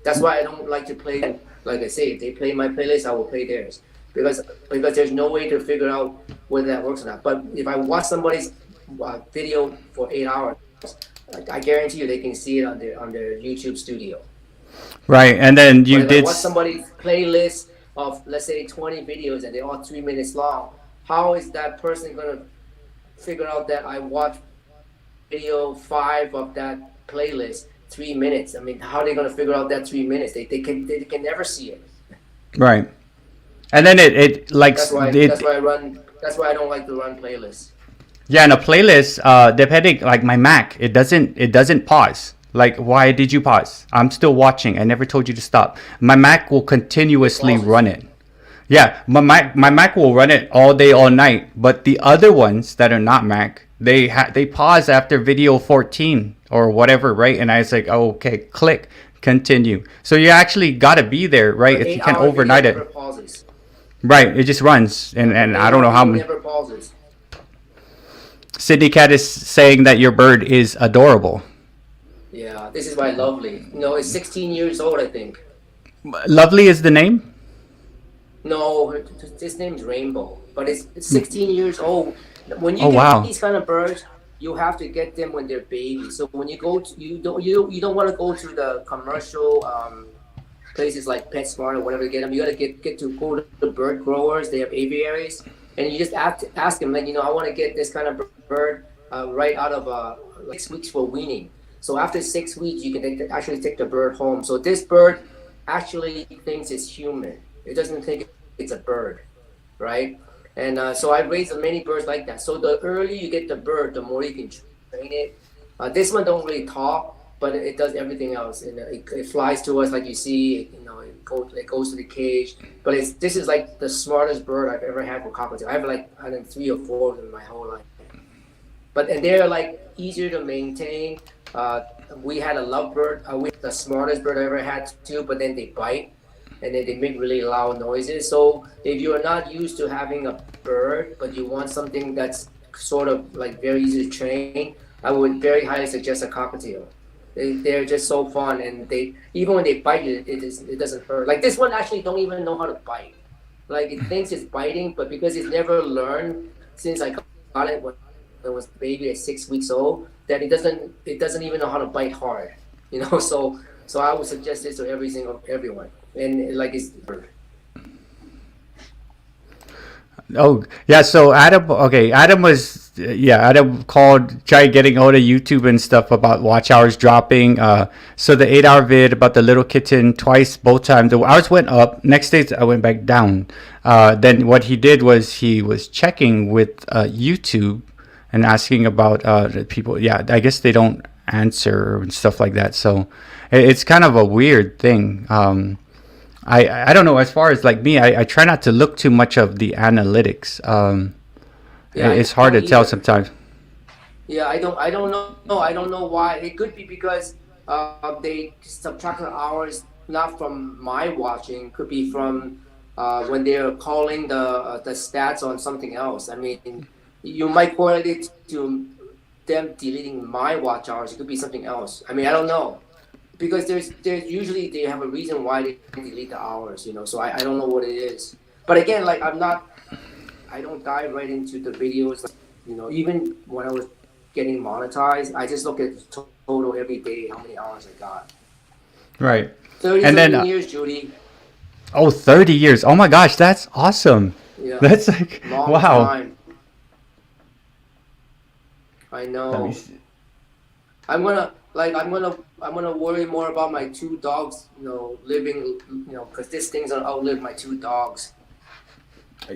That's why I don't like to play. Like I say, if they play my playlist, I will play theirs, because there's no way to figure out whether that works or not. But if I watch somebody's video for 8 hours, I guarantee you they can see it on their YouTube studio. Right. And then But you if I did. watch somebody's playlist of, let's say, 20 videos and they're all 3 minutes long, how is that person gonna figure out that I watched video five of that playlist 3 minutes? I mean, how are they gonna figure out that 3 minutes? They can never see it. Right. And then it likes That's why it. that's why I don't like to run playlists. Yeah, in a playlist, depending, like my Mac, it doesn't pause. Like, why did you pause? I'm still watching. I never told you to stop. My Mac will It continuously pauses. run it. Yeah, my Mac will run it all day, all night. But the other ones that are not Mac, they pause after video 14 or whatever, right? And I was like, oh, okay, click, continue. So you actually gotta be there, right? But If you eight can't hour video overnight never it, pauses. right? It just runs, and I Eight don't hour know how video many. never pauses. Sydney Cat is saying that your bird is adorable. Yeah, this is why Lovely. It's 16 years old, I think. Lovely is the name. No, his name's Rainbow, but it's 16 years old. When you Oh get wow. these kind of birds, you have to get them when they're babies. So when you go to, you don't want to go to the commercial places like PetSmart or whatever to get them. You got to get to go to the bird growers. They have aviaries, and you just ask them, like, I want to get this kind of bird right out of 6 weeks for weaning. So after 6 weeks, you can actually take the bird home. So this bird actually thinks it's human. It doesn't think it's a bird, right? And so I raised many birds like that. So the earlier you get the bird, the more you can train it. This one don't really talk, but it does everything else. And it flies to us like you see. It goes to the cage. But this is like the smartest bird I've ever had for cockatiel. I have like I think 3 or 4 of them in my whole life. And they're like easier to maintain. Uh, we had a lovebird. We had the smartest bird I ever had too, but then they bite and then they make really loud noises. So if you are not used to having a bird, but you want something that's sort of like very easy to train, I would very highly suggest a cockatiel. They're just so fun, and they even when they bite you, it doesn't hurt. Like this one actually don't even know how to bite. Like it thinks it's biting, but because it's never learned since I got it when it was a baby at 6 weeks old, that it doesn't even know how to bite hard. So I would suggest this to everyone, and like it's. Oh yeah. So Adam. Okay, Adam was. Yeah, Adam called, tried getting hold of YouTube and stuff about watch hours dropping. So the 8 hour vid about the little kitten twice, both times the hours went up. Next day I went back down. Then what he did was he was checking with YouTube and asking about the people. Yeah, I guess they don't answer and stuff like that. So it's kind of a weird thing. I don't know. As far as like me, I try not to look too much of the analytics. Yeah, I It's hard to don't tell either. sometimes. Yeah, I don't know. I don't know why. It could be because they subtract the hours not from my watching. Could be from when they're calling the stats on something else. I mean, you might correlate it to them deleting my watch hours. It could be something else. I mean, I don't know because there's usually they have a reason why they delete the hours. So I don't know what it is. But again, like I don't dive right into the videos. Even when I was getting monetized, I just look at the total every day, how many hours I got. Right. 30 And then, something years, Judy. oh, 30 years. Oh my gosh, that's awesome. Yeah, That's like, long wow. time. I Let me know. see. I'm gonna worry more about my two dogs, living, because these things are outlive my two dogs.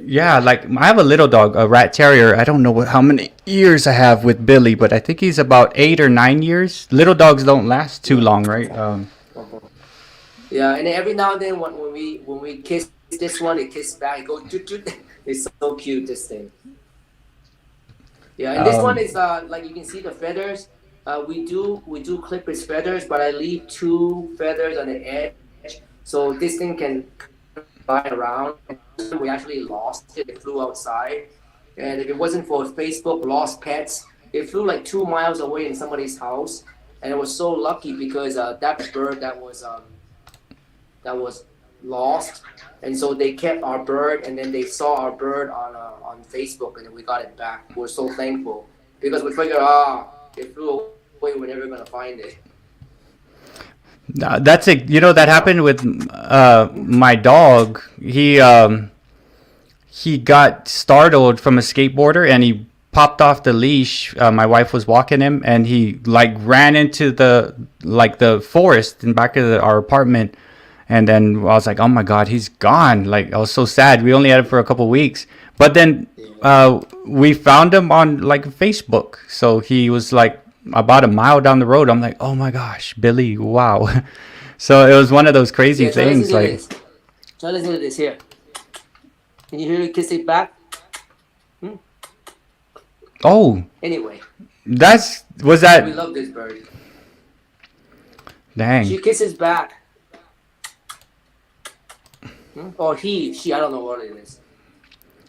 Yeah, like I have a little dog, a rat terrier. I don't know how many years I have with Billy, but I think he's about 8 or 9 years. Little dogs don't last too Yeah. long, right? Uh-huh. Yeah, and every now and then when we kiss this one, it kisses back. It goes toot toot. It's so cute, this thing. Yeah, and this one Um, is like you can see the feathers. We do clip its feathers, but I leave two feathers on the edge, so this thing can fly around. We actually lost it. It flew outside, and if it wasn't for Facebook Lost Pets, it flew like 2 miles away in somebody's house, and it was so lucky because that bird that was lost, and so they kept our bird, and then they saw our bird on Facebook, and then we got it back. We're so thankful because we figured, it flew away. way we're never gonna find it. That's it. You know, that happened with my dog. He got startled from a skateboarder and he popped off the leash. My wife was walking him and he like ran into the forest in back of our apartment. And then I was like, oh my God, he's gone. Like, I was so sad. We only had him for a couple weeks. But then we found him on like Facebook. So he was like about a mile down the road. I'm like, oh my gosh, Billy, wow. So it was one of those crazy things. Like, try to listen to this here. Can you hear me kiss it back? oh, Anyway, was that? we love this bird. Dang. She kisses back. Or she, I don't know what it is.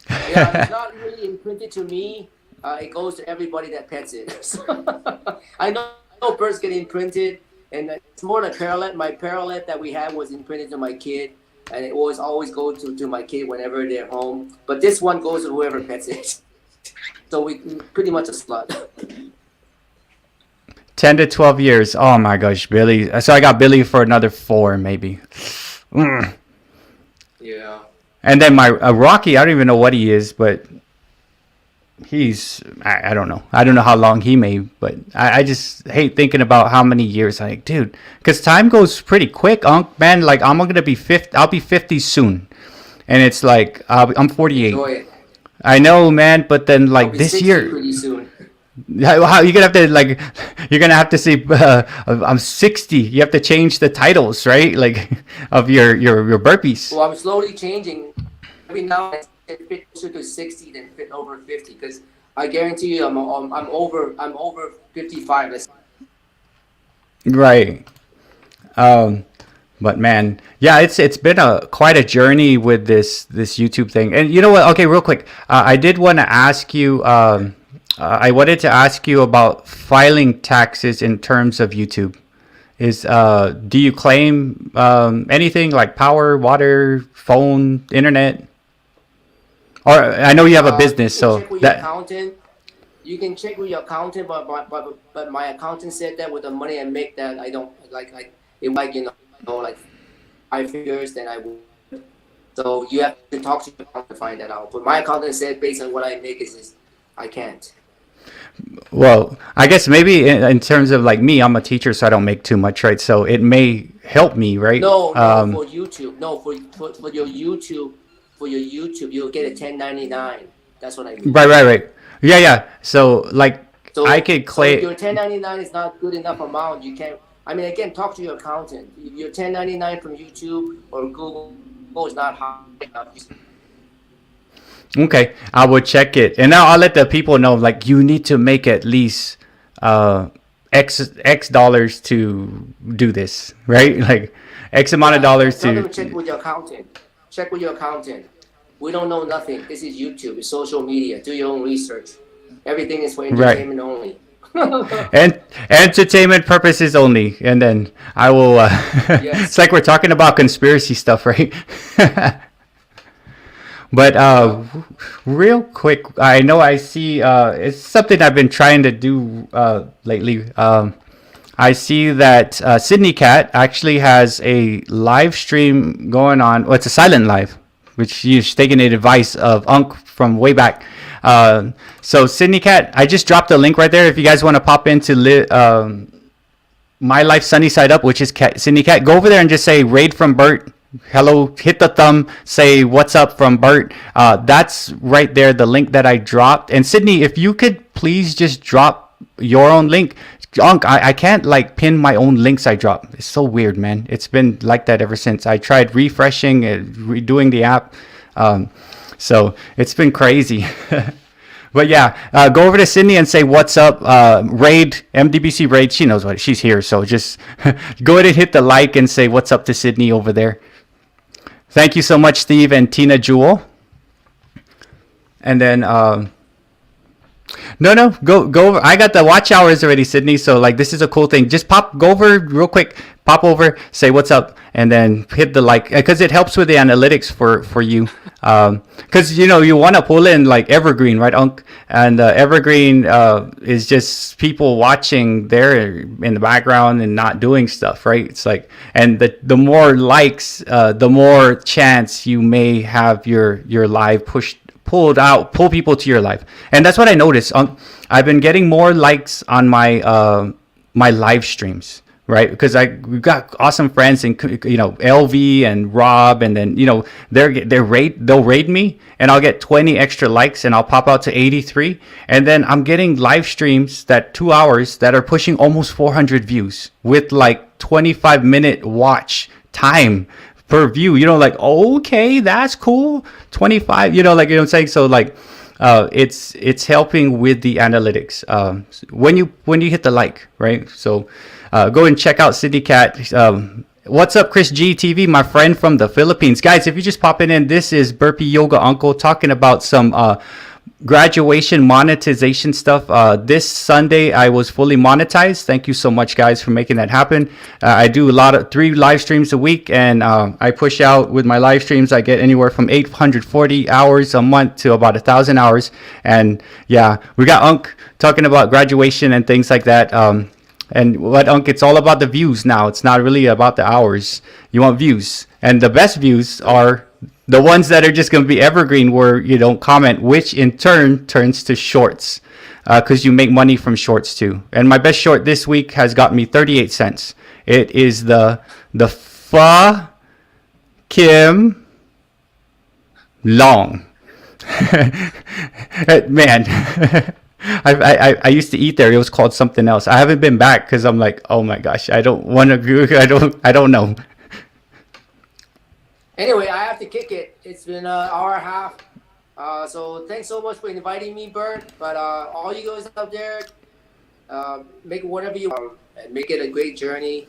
Yeah, it's not really imprinted to me. It goes to everybody that pets it. So, I know birds get imprinted, and it's more than parrot. My parrot that we had was imprinted to my kid, and it always goes to my kid whenever they're home. But this one goes to whoever pets it. So we pretty much a slut. 10 to 12 years. Oh my gosh, Billy. So I got Billy for another 4 maybe. Yeah. And then my Rocky, I don't even know what he is, but I don't know. I don't know how long he may, but I just hate thinking about how many years. Like, dude, because time goes pretty quick, man. Like, I'm going to be 50. I'll be 50 soon. And it's like, I'm 48. Enjoy it. I know, man, but then like this year. Pretty soon. How you're gonna have to like? You're gonna have to say I'm 60. You have to change the titles, right? Like of your burpees. Well, I'm slowly changing. Every now and then, fit closer to 60 than fit over 50. Because I guarantee you, I'm over 55. Right. But man, yeah, it's been quite a journey with this YouTube thing. And you know what? Okay, real quick, I did want to ask you. I wanted to ask you about filing taxes in terms of YouTube. Do you claim anything like power, water, phone, internet? Or I know you have a business, so you can check with your accountant, but my accountant said that with the money I make, that I don't like like 5 figures, then I would. So you have to talk to your accountant to find that out. But my accountant said based on what I make is I can't. Well, I guess maybe in terms of like me, I'm a teacher, so I don't make too much, right? So it may help me, right? No, for YouTube. No, for your YouTube. For your YouTube, you'll get a 1099. That's what I mean. Right. Yeah. So like, I could claim. So if your 1099 is not good enough amount, you can't. I mean, again, talk to your accountant. If your 1099 from YouTube or Google is not high enough. Okay, I will check it, and now I'll let the people know. Like, you need to make at least X dollars to do this, right? Like, X amount of dollars to. Check with your accountant. Check with your accountant. We don't know nothing. This is YouTube. It's social media. Do your own research. Everything is for entertainment only. And entertainment purposes only. And then I will. Yes. It's like we're talking about conspiracy stuff, right? But real quick, I know I see it's something I've been trying to do lately. I see that Sydney Cat actually has a live stream going on. Well, it's a silent live, which she's taking the advice of Unc from way back. So Sydney Cat, I just dropped a link right there. If you guys want to pop into My Life Sunny Side Up, which is Sydney Cat, go over there and just say raid from Bert. Hello, hit the thumb, say what's up from Bert. That's right there, the link that I dropped. And Sydney, if you could please just drop your own link. Unc, I can't like pin my own links I drop. It's so weird, man. It's been like that ever since I tried refreshing and redoing the app. So it's been crazy. But yeah, go over to Sydney and say what's up. Raid, MDBC Raid. She knows what she's here. So just go ahead and hit the like and say what's up to Sydney over there. Thank you so much, Steve and Tina Jewel. And then No, go over. I got the watch hours already, Sydney. So like, this is a cool thing. Just go over real quick. Pop over, say what's up, and then hit the like, because it helps with the analytics for you. Because you want to pull in like evergreen, right, Unc? And evergreen is just people watching there in the background and not doing stuff, right? It's like, and the more likes, the more chance you may have your live pull people to your live. And that's what I noticed. I've been getting more likes on my my live streams, right? Because we've got awesome friends, and LV and Rob, and then they'll raid me, and I'll get 20 extra likes, and I'll pop out to 83, and then I'm getting live streams that 2 hours that are pushing almost 400 views with like 25-minute watch time per view. Like, okay, that's cool. 25, like, what I'm saying. So like, it's helping with the analytics when you hit the like, right? So go and check out Sydney Cat. What's up, Chris G TV, my friend from the Philippines. Guys, if you just popping in, this is Burpee Yoga Uncle talking about some graduation monetization stuff. This Sunday I was fully monetized. Thank you so much, guys, for making that happen. I do 3 live streams a week, and I push out with my live streams. I get anywhere from 840 hours a month to about 1,000 hours. And yeah, we got Unc talking about graduation and things like that. And what, Unc, it's all about the views now. It's not really about the hours. You want views, and the best views are the ones that are just going to be evergreen, where you don't comment, which in turn turns to shorts, because you make money from shorts too. And my best short this week has got me 38 cents. It is the Pho Kim Long. Man, I used to eat there. It was called something else. I haven't been back because I'm like, oh my gosh, I don't want to. I don't know. Anyway, I have to kick it. It's been an hour and a half. So thanks so much for inviting me, Bert. But all you guys out there, make whatever you want. Make it a great journey.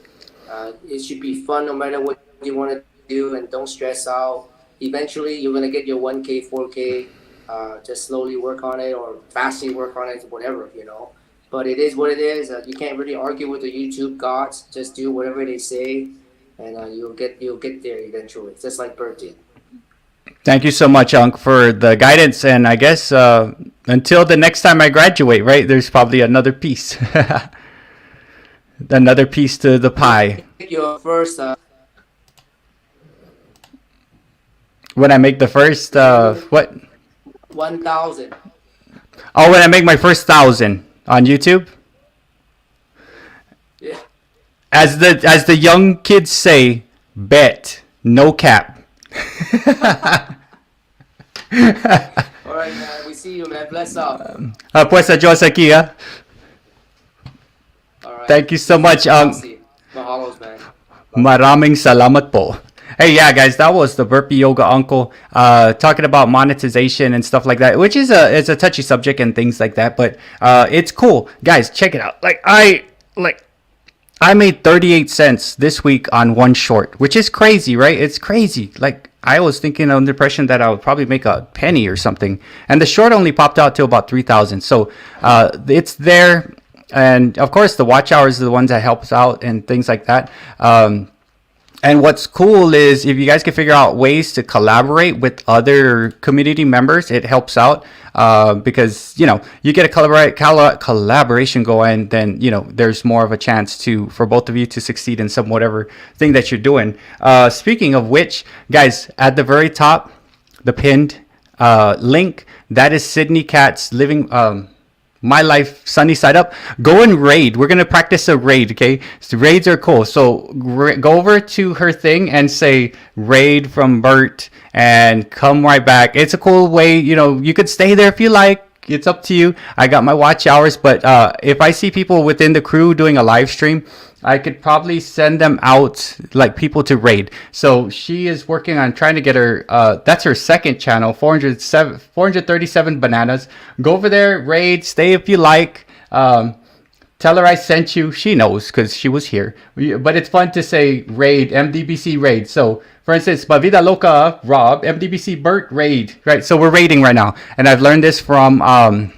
It should be fun no matter what you want to do, and don't stress out. Eventually, you're going to get your 1K, 4K. Just slowly work on it, or fastly work on it, whatever, But it is what it is. You can't really argue with the YouTube gods. Just do whatever they say, and you'll get there eventually, just like Bert did. Thank you so much, Unc, for the guidance. And I guess until the next time I graduate, right, there's probably another piece. Another piece to the pie. Your first... when I make the first... what? 1,000. Oh, when I make my first 1,000 on YouTube? Yeah. As the young kids say, bet, no cap. All right, man. We see you, man. Bless up. Pues adios aquí, All right. Thank you so much. Mahalos, man. Maraming salamat po. Hey, yeah, guys, that was the Burpee Yoga Uncle talking about monetization and stuff like that, which is a touchy subject and things like that, but it's cool. Guys, check it out. I made 38 cents this week on one short, which is crazy, right? It's crazy. Like, I was thinking on the impression that I would probably make a penny or something, and the short only popped out to about 3,000. So it's there, and of course the watch hours are the ones that helps out and things like that. And what's cool is if you guys can figure out ways to collaborate with other community members, it helps out because, you get a collaboration going, then, there's more of a chance for both of you to succeed in whatever thing that you're doing. Speaking of which, guys, at the very top, the pinned link, that is Sydney Cat's living... My life sunny side up. Go and raid. We're gonna practice a raid, okay? So raids are cool. So go over to her thing and say raid from Bert and come right back. It's a cool way. You could stay there if you like. It's up to you. I got my watch hours, but if I see people within the crew doing a live stream, I could probably send them out, like people to raid. So she is working on trying to get her, that's her second channel, 437 bananas. Go over there, raid, stay if you like. Tell her I sent you. She knows because she was here. But it's fun to say raid, MDBC raid. So for instance, Ma Vida Loca, Rob, MDBC Bert raid, right? So we're raiding right now. And I've learned this from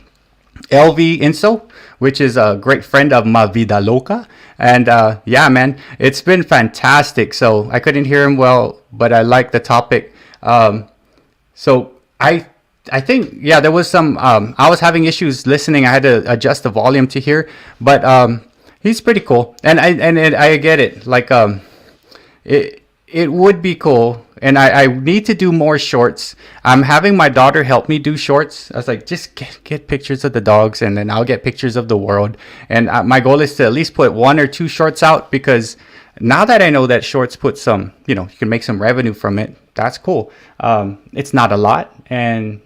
LV Inso, which is a great friend of Ma Vida Loca. And yeah, man, it's been fantastic. So I couldn't hear him well, but I like the topic. So I think, yeah, there was some I was having issues listening. I had to adjust the volume to hear, but he's pretty cool. And I get it. Like it would be cool, and I need to do more shorts. I'm having my daughter help me do shorts. I was like, just get pictures of the dogs, and then I'll get pictures of the world. And my goal is to at least put 1 or 2 shorts out, because now that I know that shorts put some, you can make some revenue from it. That's cool. It's not a lot, and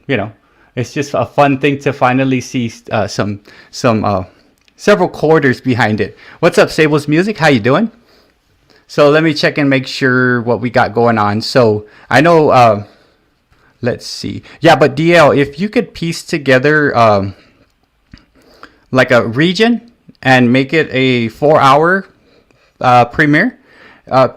it's just a fun thing to finally see some several quarters behind it. What's up, Sable's Music? How you doing? So let me check and make sure what we got going on. So I know, let's see. Yeah, but DL, if you could piece together like a region and make it a 4-hour premiere,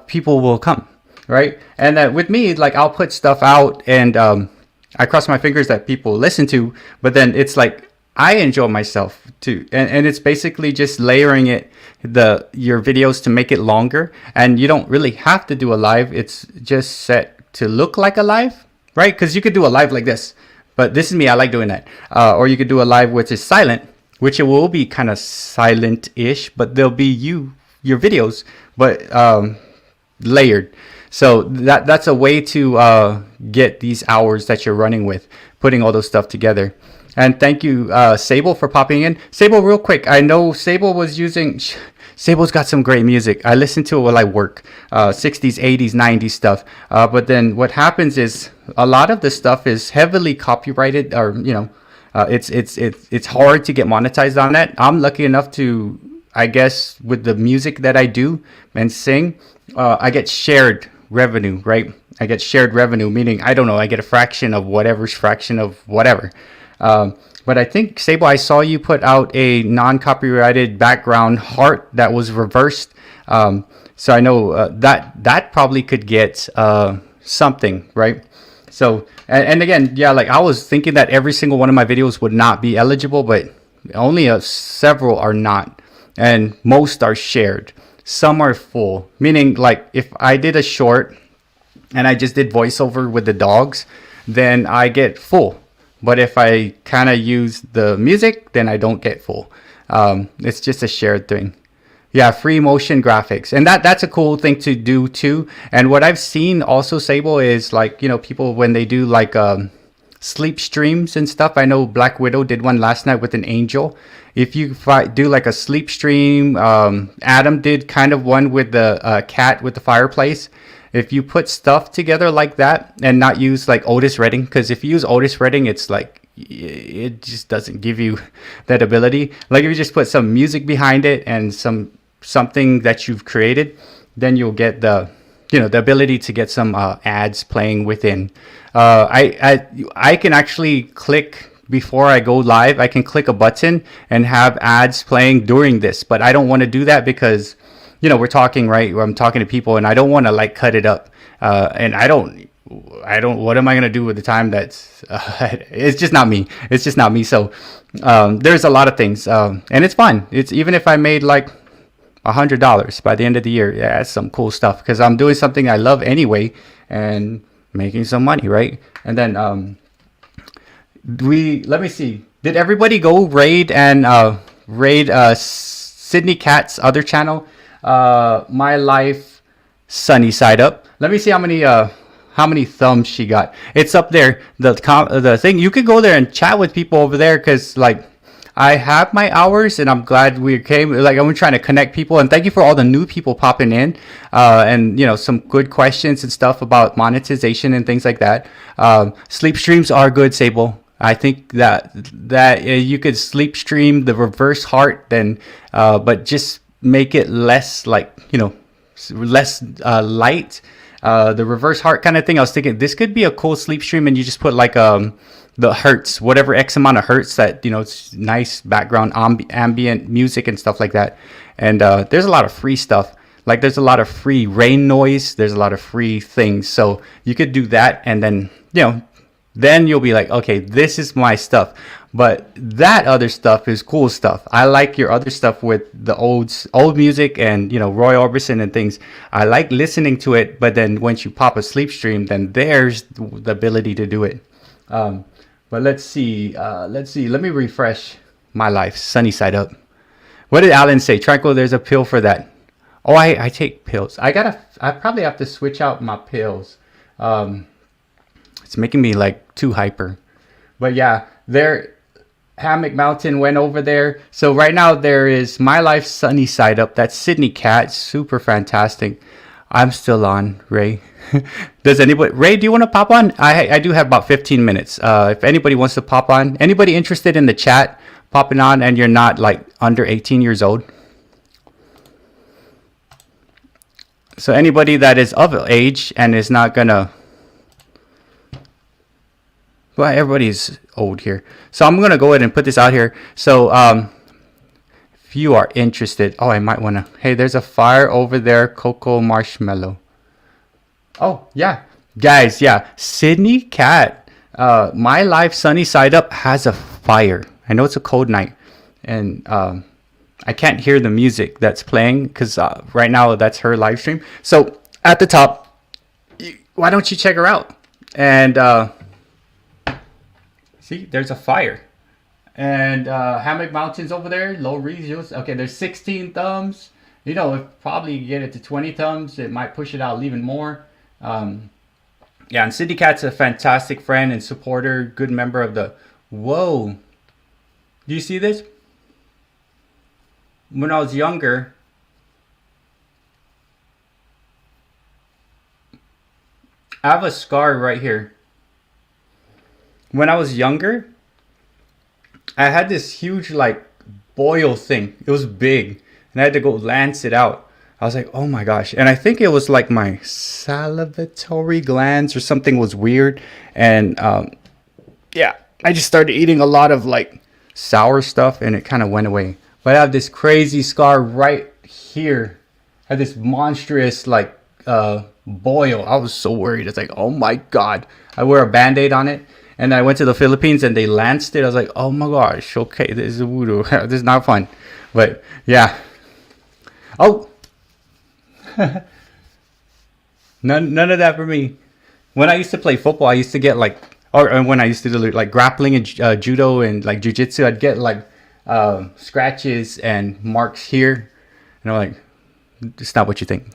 people will come, right? And with me, like, I'll put stuff out, and I cross my fingers that people listen to, but then it's like, I enjoy myself too, and it's basically just layering your videos to make it longer, and you don't really have to do a live. It's just set to look like a live, right? Because you could do a live like this, but this is me. I like doing that. Or you could do a live which is silent, which it will be kind of silent-ish, but there'll be your videos, but layered. So that's a way to get these hours that you're running with, putting all those stuff together. And thank you, Sable, for popping in. Sable, real quick, I know Sable was using... Sable's got some great music. I listen to it while I work. 60s, 80s, 90s stuff. But then what happens is a lot of the stuff is heavily copyrighted, or, it's hard to get monetized on that. I'm lucky enough to, I guess, with the music that I do and sing, I get shared revenue, right? I get shared revenue, meaning, I don't know, I get a fraction of whatever's fraction of whatever. But I think, Sable, I saw you put out a non-copyrighted background heart that was reversed. So I know that probably could get something, right? So, and again, yeah, like I was thinking that every single one of my videos would not be eligible, but only several are not. And most are shared. Some are full, meaning like if I did a short and I just did voiceover with the dogs, then I get full. But if I kind of use the music, then I don't get full. It's just a shared thing. Yeah, free motion graphics. And that's a cool thing to do too. And what I've seen also, Sable, is like, people when they do like sleep streams and stuff. I know Black Widow did one last night with an angel. If you do like a sleep stream, Adam did kind of one with the cat with the fireplace. If you put stuff together like that and not use like Otis Redding, because if you use Otis Redding, it's like, it just doesn't give you that ability. Like if you just put some music behind it and something that you've created, then you'll get the ability to get some ads playing within. I can actually click before I go live. I can click a button and have ads playing during this, but I don't want to do that because we're talking, right? I'm talking to people, and I don't want to like cut it up. And I don't. What am I gonna do with the time? That's it's just not me. It's just not me. So there's a lot of things, and it's fun. It's even if I made like $100 by the end of the year, yeah, that's some cool stuff because I'm doing something I love anyway and making some money, right? And then let me see. Did everybody go raid Sydney Cat's other channel? My Life Sunny Side Up. Let me see how many thumbs she got. It's up there. The thing, you could go there and chat with people over there because like I have my hours and I'm glad we came. Like I'm trying to connect people, and thank you for all the new people popping in and some good questions and stuff about monetization and things like that. Sleep streams are good, Sable. I think that you could sleep stream the reverse heart then but just make it less like less light, the reverse heart kind of thing. I was thinking this could be a cool sleep stream, and you just put like the hertz, whatever X amount of hertz that it's nice background ambient music and stuff like that. And there's a lot of free stuff. Like there's a lot of free rain noise, there's a lot of free things, so you could do that, and then then you'll be like, okay, this is my stuff. But that other stuff is cool stuff. I like your other stuff with the old music and Roy Orbison and things. I like listening to it, but then once you pop a sleep stream, then there's the ability to do it. But let's see. Let me refresh my life. Sunny side up. What did Alan say? Tranquil, there's a pill for that. Oh, I take pills. I probably have to switch out my pills. It's making me like too hyper. But yeah, Hammock Mountain went over there. So right now there is My Life Sunny Side Up. That's Sydney Cat. Super fantastic. I'm still on, Ray. Does anybody, Ray, do you want to pop on? I do have about 15 minutes. If anybody wants to pop on, anybody interested in the chat popping on and you're not like under 18 years old. So anybody that is of age and is not gonna, well, everybody's old here. So I'm gonna go ahead and put this out here. So if you are interested, oh, I might wanna, hey, there's a fire over there, Cocoa Marshmallow. Oh yeah, guys, yeah, Sydney Cat, My Life Sunny Side Up has a fire. I know it's a cold night, and I can't hear the music that's playing because right now that's her live stream. So at the top, why don't you check her out? And see, there's a fire. And Hammock Mountain's over there, low regions. Okay, there's 16 thumbs. If probably get it to 20 thumbs, it might push it out even more. Yeah, and Sydney Cat's a fantastic friend and supporter, good member of the... Whoa. Do you see this? When I was younger, I have a scar right here. When I was younger, I had this huge like boil thing. It was big and I had to go lance it out. I was like, oh my gosh. And I think it was like my salivatory glands or something was weird. And yeah, I just started eating a lot of like sour stuff and it kind of went away. But I have this crazy scar right here. I had this monstrous like boil. I was so worried. It's like, oh my God. I wear a Band-Aid on it. And I went to the Philippines and they lanced it. I was like, oh my gosh. Okay, this is voodoo. This is not fun. But yeah. Oh. None of that for me. When I used to play football, I used to get like, or when I used to do like grappling and judo and like jiu-jitsu, I'd get like scratches and marks here, and I'm like, it's not what you think.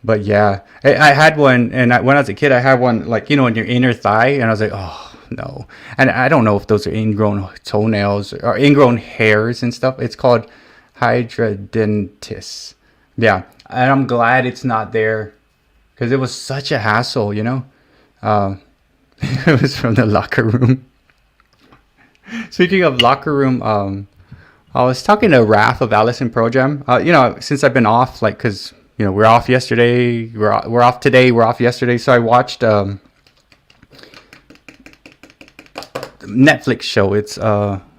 But yeah, I had one, and when I was a kid, I had one like in your inner thigh, and I was like, oh no. And I don't know if those are ingrown toenails or ingrown hairs and stuff. It's called hydradenitis. Yeah, and I'm glad it's not there because it was such a hassle, It was from the locker room. Speaking of locker room, I was talking to Raph of Allison Pro Jam. Since I've been off, like, cause we're off yesterday, we're off today, we're off yesterday. So I watched Netflix show. It's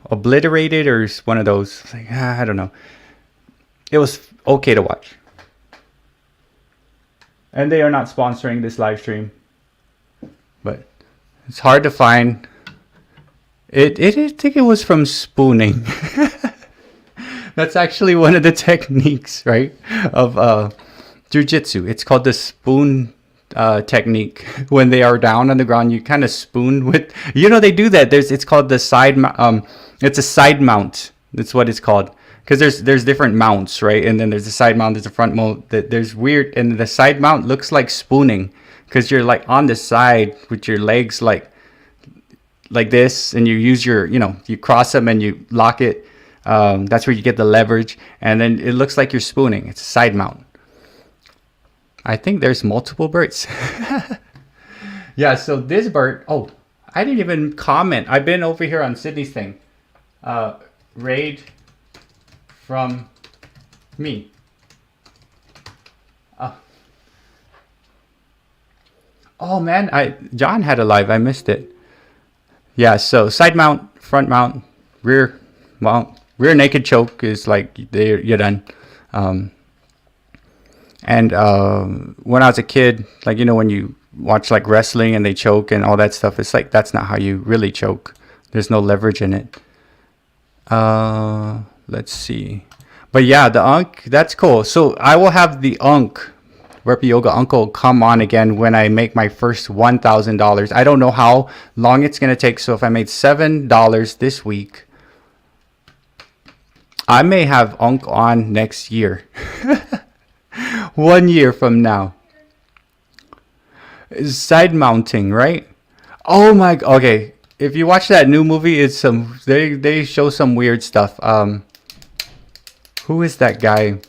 Obliterated or one of those. It's like, I don't know. It was okay to watch. And they are not sponsoring this live stream, but it's hard to find. I think it was from spooning. That's actually one of the techniques, right, of jiu-jitsu. It's called the spoon technique. When they are down on the ground, you kind of spoon with. They do that. It's called the side. It's a side mount. That's what it's called. Because there's different mounts, right? And then there's a side mount. There's a front mount. There's weird, and the side mount looks like spooning because you're like on the side with your legs like this, and you use your, you cross them and you lock it. That's where you get the leverage, and then it looks like you're spooning. It's a side mount. I think there's multiple Berts. Yeah, so this Bert, oh, I didn't even comment. I've been over here on Sydney's thing. Raid from me. Oh man, John had a live. I missed it. Yeah, so side mount, front mount, rear mount, rear naked choke is like you're done. And when I was a kid, like, when you watch like wrestling and they choke and all that stuff, it's like that's not how you really choke. There's no leverage in it. Let's see. But yeah, the Unk, that's cool. So I will have the Unk, Rep Yoga Uncle, come on again when I make my first $1,000. I don't know how long it's going to take. So if I made $7 this week, I may have Unk on next year. 1 year from now. Side mounting, right? Oh my, okay. If you watch that new movie, it's they show some weird stuff. Who is that guy?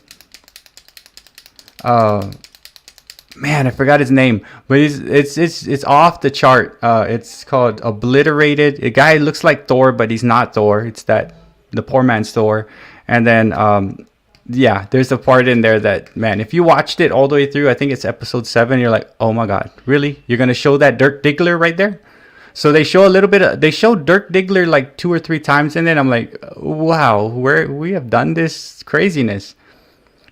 Man, I forgot his name, but it's off the chart. It's called Obliterated. A guy looks like Thor, but he's not Thor. It's the poor man's Thor. And then yeah, there's a part in there that, man, if you watched it all the way through, I think it's episode 7, you're like, oh my god, really? You're gonna show that Dirk Diggler right there? So they show they show Dirk Diggler like 2 or 3 times, and then I'm like, wow, we have done this craziness.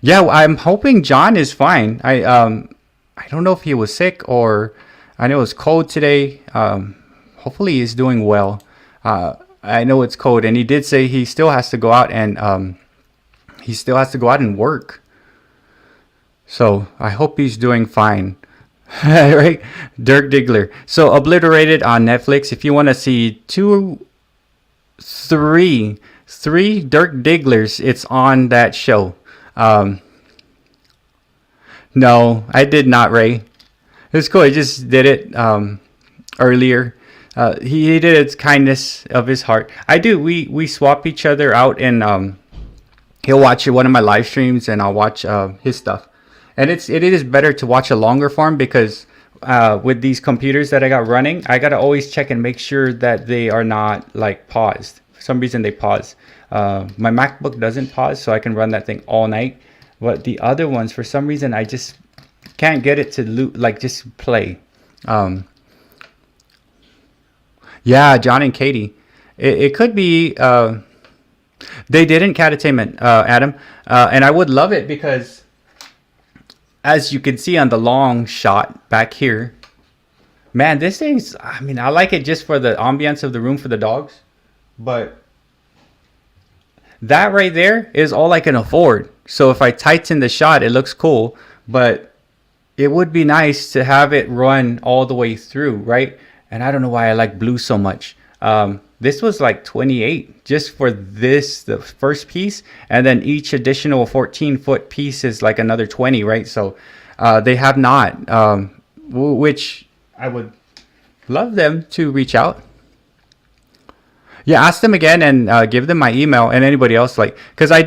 Yeah, I'm hoping John is fine. I don't know if he was sick, or I know it was cold today. Hopefully he's doing well. I know it's cold, and he did say he still has to go out and work. So I hope he's doing fine. Right? Dirk Diggler. So Obliterated on Netflix. If you want to see three Dirk Digglers, it's on that show. No, I did not, Ray. It's cool. He just did it earlier. He did it kindness of his heart. I do. We swap each other out, and he'll watch one of my live streams, and I'll watch his stuff. And it is better to watch a longer form, because with these computers that I got running, I gotta always check and make sure that they are not like paused. For some reason they pause. My MacBook doesn't pause, so I can run that thing all night. But the other ones, for some reason, I just can't get it to just play. Yeah, John and Katie. It could be they didn't Catatainment, Adam, and I would love it, because as you can see on the long shot back here, man, this thing's, I mean, I like it just for the ambience of the room for the dogs, but that right there is all I can afford. So if I tighten the shot, it looks cool, but it would be nice to have it run all the way through, right? And I don't know why I like blue so much. This was like 28 just for this, the first piece, and then each additional 14-foot piece is like another 20, right? So they have not, which I would love them to reach out. Yeah, ask them again, and give them my email, and anybody else, because I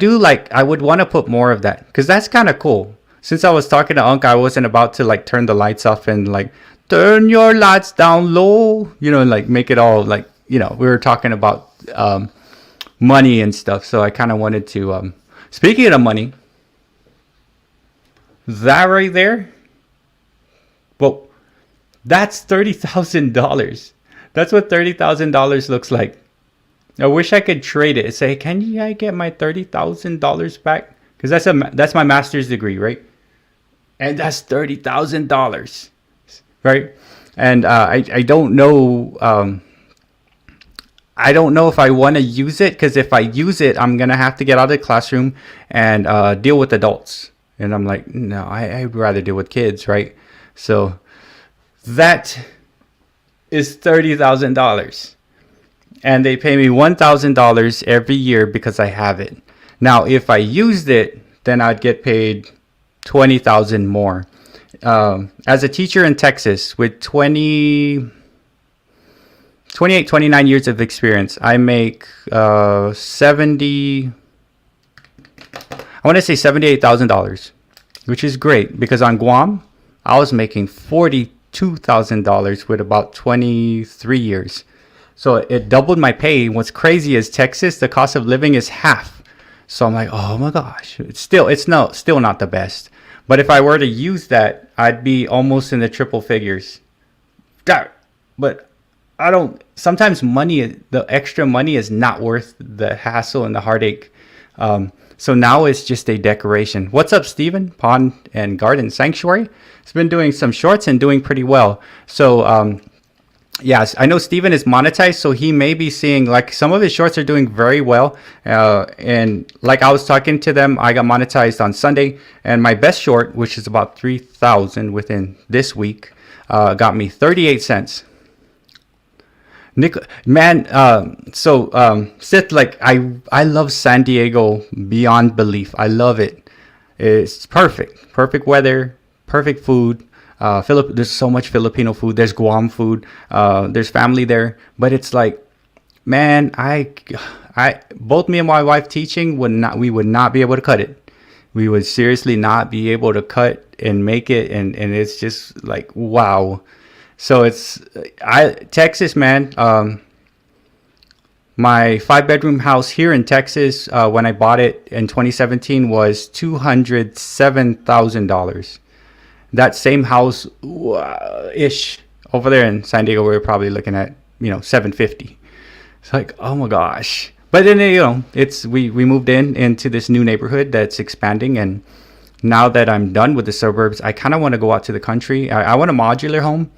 would want to put more of that, because that's kind of cool. Since I was talking to Unc, I wasn't about to turn the lights off and turn your lights down low, make it all we were talking about money and stuff. So I kind of wanted to, speaking of money, that right there, well, that's $30,000. That's what $30,000 looks like. I wish I could trade it and say, can I get my $30,000 back? Because that's my master's degree, right? And that's $30,000, right? And I don't know. I don't know if I want to use it, because if I use it, I'm gonna have to get out of the classroom and deal with adults. And I'm like, no, I'd rather deal with kids, right? So that is $30,000, and they pay me $1,000 every year because I have it. Now, if I used it, then I'd get paid $20,000 more. As a teacher in Texas with 28, 29 years of experience, I make $78,000, which is great, because on Guam, I was making $42,000 with about 23 years. So it doubled my pay. What's crazy is Texas, the cost of living is half. So I'm like, oh my gosh, it's still not the best. But if I were to use that, I'd be almost in the triple figures. But sometimes the extra money is not worth the hassle and the heartache. So now it's just a decoration. What's up, Steven? Pond and Garden Sanctuary. It's been doing some shorts and doing pretty well. So yes, I know Steven is monetized, so he may be seeing like some of his shorts are doing very well. And like I was talking to them, I got monetized on Sunday, and my best short, which is about 3,000 within this week, got me 38 cents. Nick, man, Sith, like I love San Diego beyond belief. I love it. It's perfect weather, perfect food. There's so much Filipino food. There's Guam food. There's family there. But it's like, man, both me and my wife teaching we would not be able to cut it. We would seriously not be able to cut and make it. And it's just like, wow. So Texas, man. My 5-bedroom house here in Texas, when I bought it in 2017, was $207,000. That same house ish over there in San Diego, we're probably looking at, $750. It's like, oh my gosh. But then, we moved into this new neighborhood that's expanding. And now that I'm done with the suburbs, I kind of want to go out to the country. I want a modular home,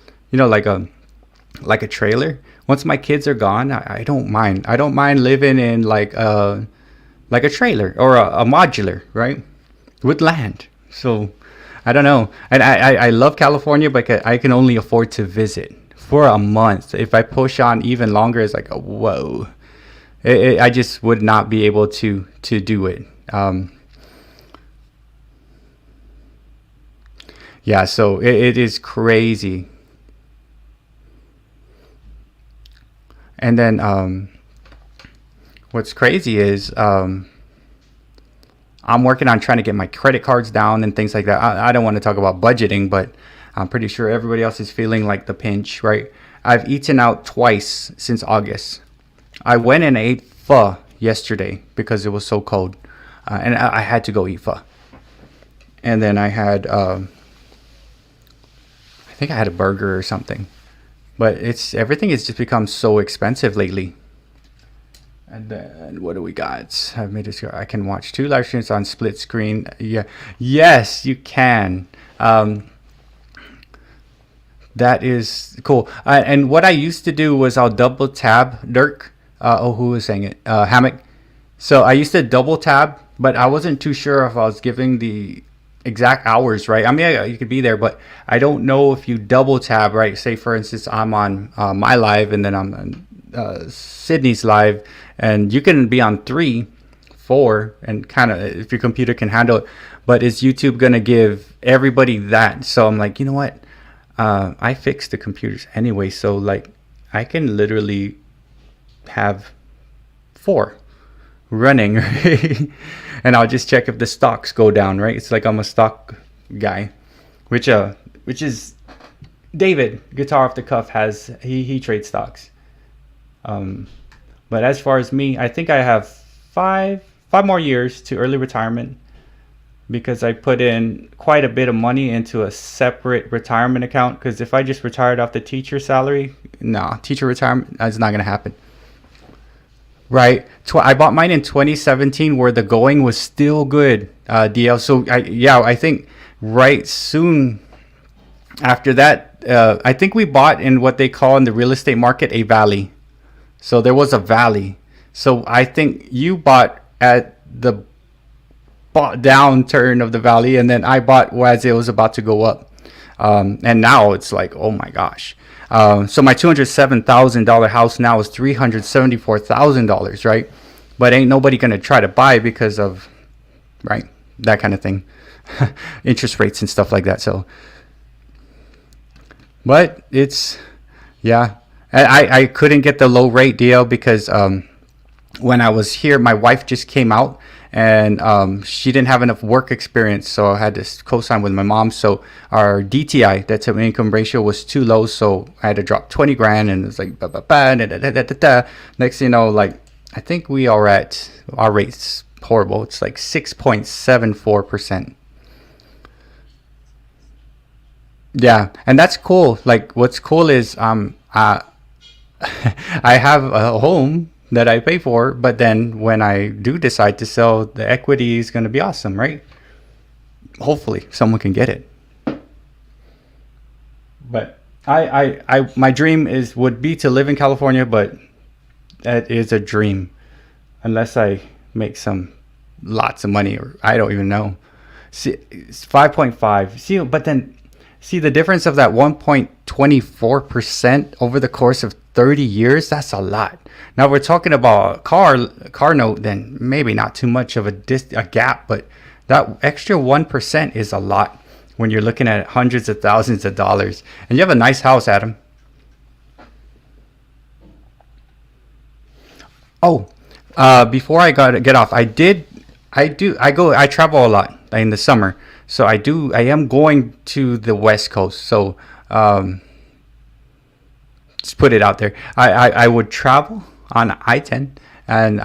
like a trailer. Once my kids are gone, I don't mind. I don't mind living in like a trailer or a modular, right? With land. So I don't know. And I love California, but I can only afford to visit for a month. If I push on even longer, it's like, whoa. I just would not be able to do it. Yeah, so it is crazy. And then what's crazy is I'm working on trying to get my credit cards down and things like that. I don't want to talk about budgeting, but I'm pretty sure everybody else is feeling like the pinch, right? I've eaten out twice since August. I went and ate pho yesterday because it was so cold. And I had to go eat pho. And then I had, I think I had a burger or something. But everything has just become so expensive lately. And then what do we got? I've made it so I can watch 2 live streams on split screen. Yeah, yes, you can. That is cool. And what I used to do was I'll double tab Dirk. Who was saying it? Hammock. So I used to double tab, but I wasn't too sure if I was giving the exact hours, right? I mean, you could be there, but I don't know if you double tab, right? Say, for instance, I'm on my live and then I'm on Sydney's live, and you can be on 3, 4, and kind of if your computer can handle it. But is YouTube gonna give everybody that? So I'm like, you know what? I fixed the computers anyway, so like I can literally have 4 running, right? And I'll just check if the stocks go down, right? It's like I'm a stock guy, which is David, guitar off the cuff, has he trades stocks. But as far as me, I think I have 5 more years to early retirement because I put in quite a bit of money into a separate retirement account. Because if I just retired off the teacher salary, teacher retirement, that's not gonna happen. Right. I bought mine in 2017 where the going was still good, DL. So I think right soon after that, I think we bought in what they call in the real estate market a valley. So there was a valley. So I think you bought at the downturn of the valley, and then I bought as it was about to go up. And now it's like, oh my gosh. So my $207,000 house now is $374,000, right? But ain't nobody gonna try to buy because of, right, that kind of thing, interest rates and stuff like that. So, but it's, yeah, I couldn't get the low rate deal because when I was here, my wife just came out. And she didn't have enough work experience, so I had to co-sign with my mom. So our DTI, debt to income ratio, was too low, so I had to drop 20 grand, and it's like next thing you know, like I think we are at, our rate's horrible. It's like 6.74%. Yeah, and that's cool. Like what's cool is I have a home that I pay for. But then when I do decide to sell, the equity is going to be awesome, right? Hopefully someone can get it. But my dream would be to live in California, but that is a dream unless I make lots of money, or I don't even know. See, it's 5.5. See, but then see the difference of that 1.24% over the course of 30 years. That's a lot. Now we're talking about a car note, then maybe not too much of a gap, but that extra 1% is a lot when you're looking at hundreds of thousands of dollars. And you have a nice house, Adam. Oh, before I get off, I travel a lot in the summer. So I am going to the West Coast. So just put it out there. I would travel on I-10, and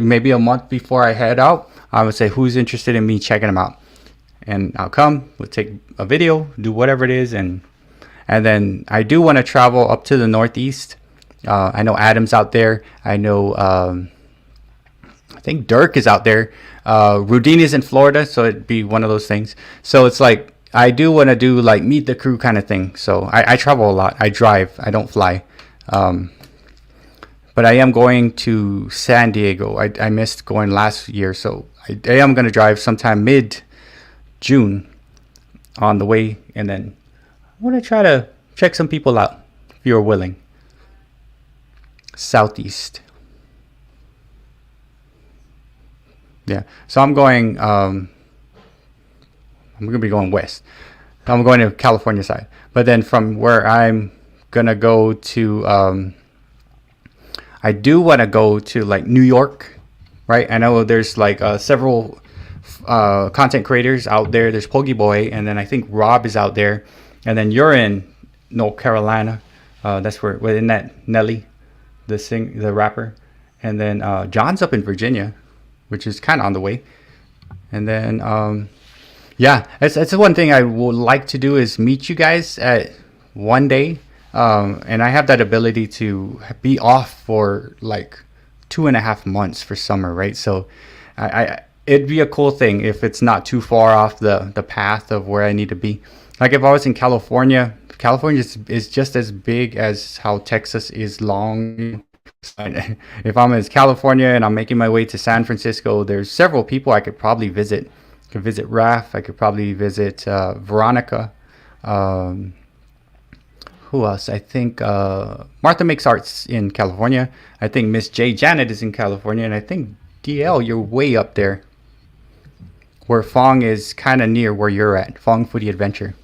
maybe a month before I head out, I would say, who's interested in me checking them out? And I'll come, we'll take a video, do whatever it is. And then I do want to travel up to the Northeast. I know Adam's out there. I know, I think Dirk is out there. Rudine is in Florida, so it'd be one of those things. So it's like, I do want to do like meet the crew kind of thing. So I travel a lot. I drive. I don't fly. But I am going to San Diego. I missed going last year, so I am going to drive sometime mid-June on the way. And then I want to try to check some people out, if you're willing. Southeast. Yeah, so I'm going, I'm going to be going west. I'm going to California side. But then from where I'm going to go to, I do want to go to like New York, right? I know there's like several content creators out there. There's Poggy Boy, and then I think Rob is out there. And then you're in North Carolina. That's where, isn't that Nelly, the rapper? And then John's up in Virginia, which is kind of on the way. And then, yeah, that's one thing I would like to do is meet you guys at one day. And I have that ability to be off for like 2.5 months for summer, right? So it'd be a cool thing if it's not too far off the path of where I need to be. Like if I was in California is just as big as how Texas is long. If I'm in California and I'm making my way to San Francisco, there's several people I could probably visit. I could visit Raph. I could probably visit Veronica. Who else? I think Martha Makes Arts in California. I think Miss J. Janet is in California. And I think DL, you're way up there. Where Fong is kind of near where you're at. Fong Foodie Adventure.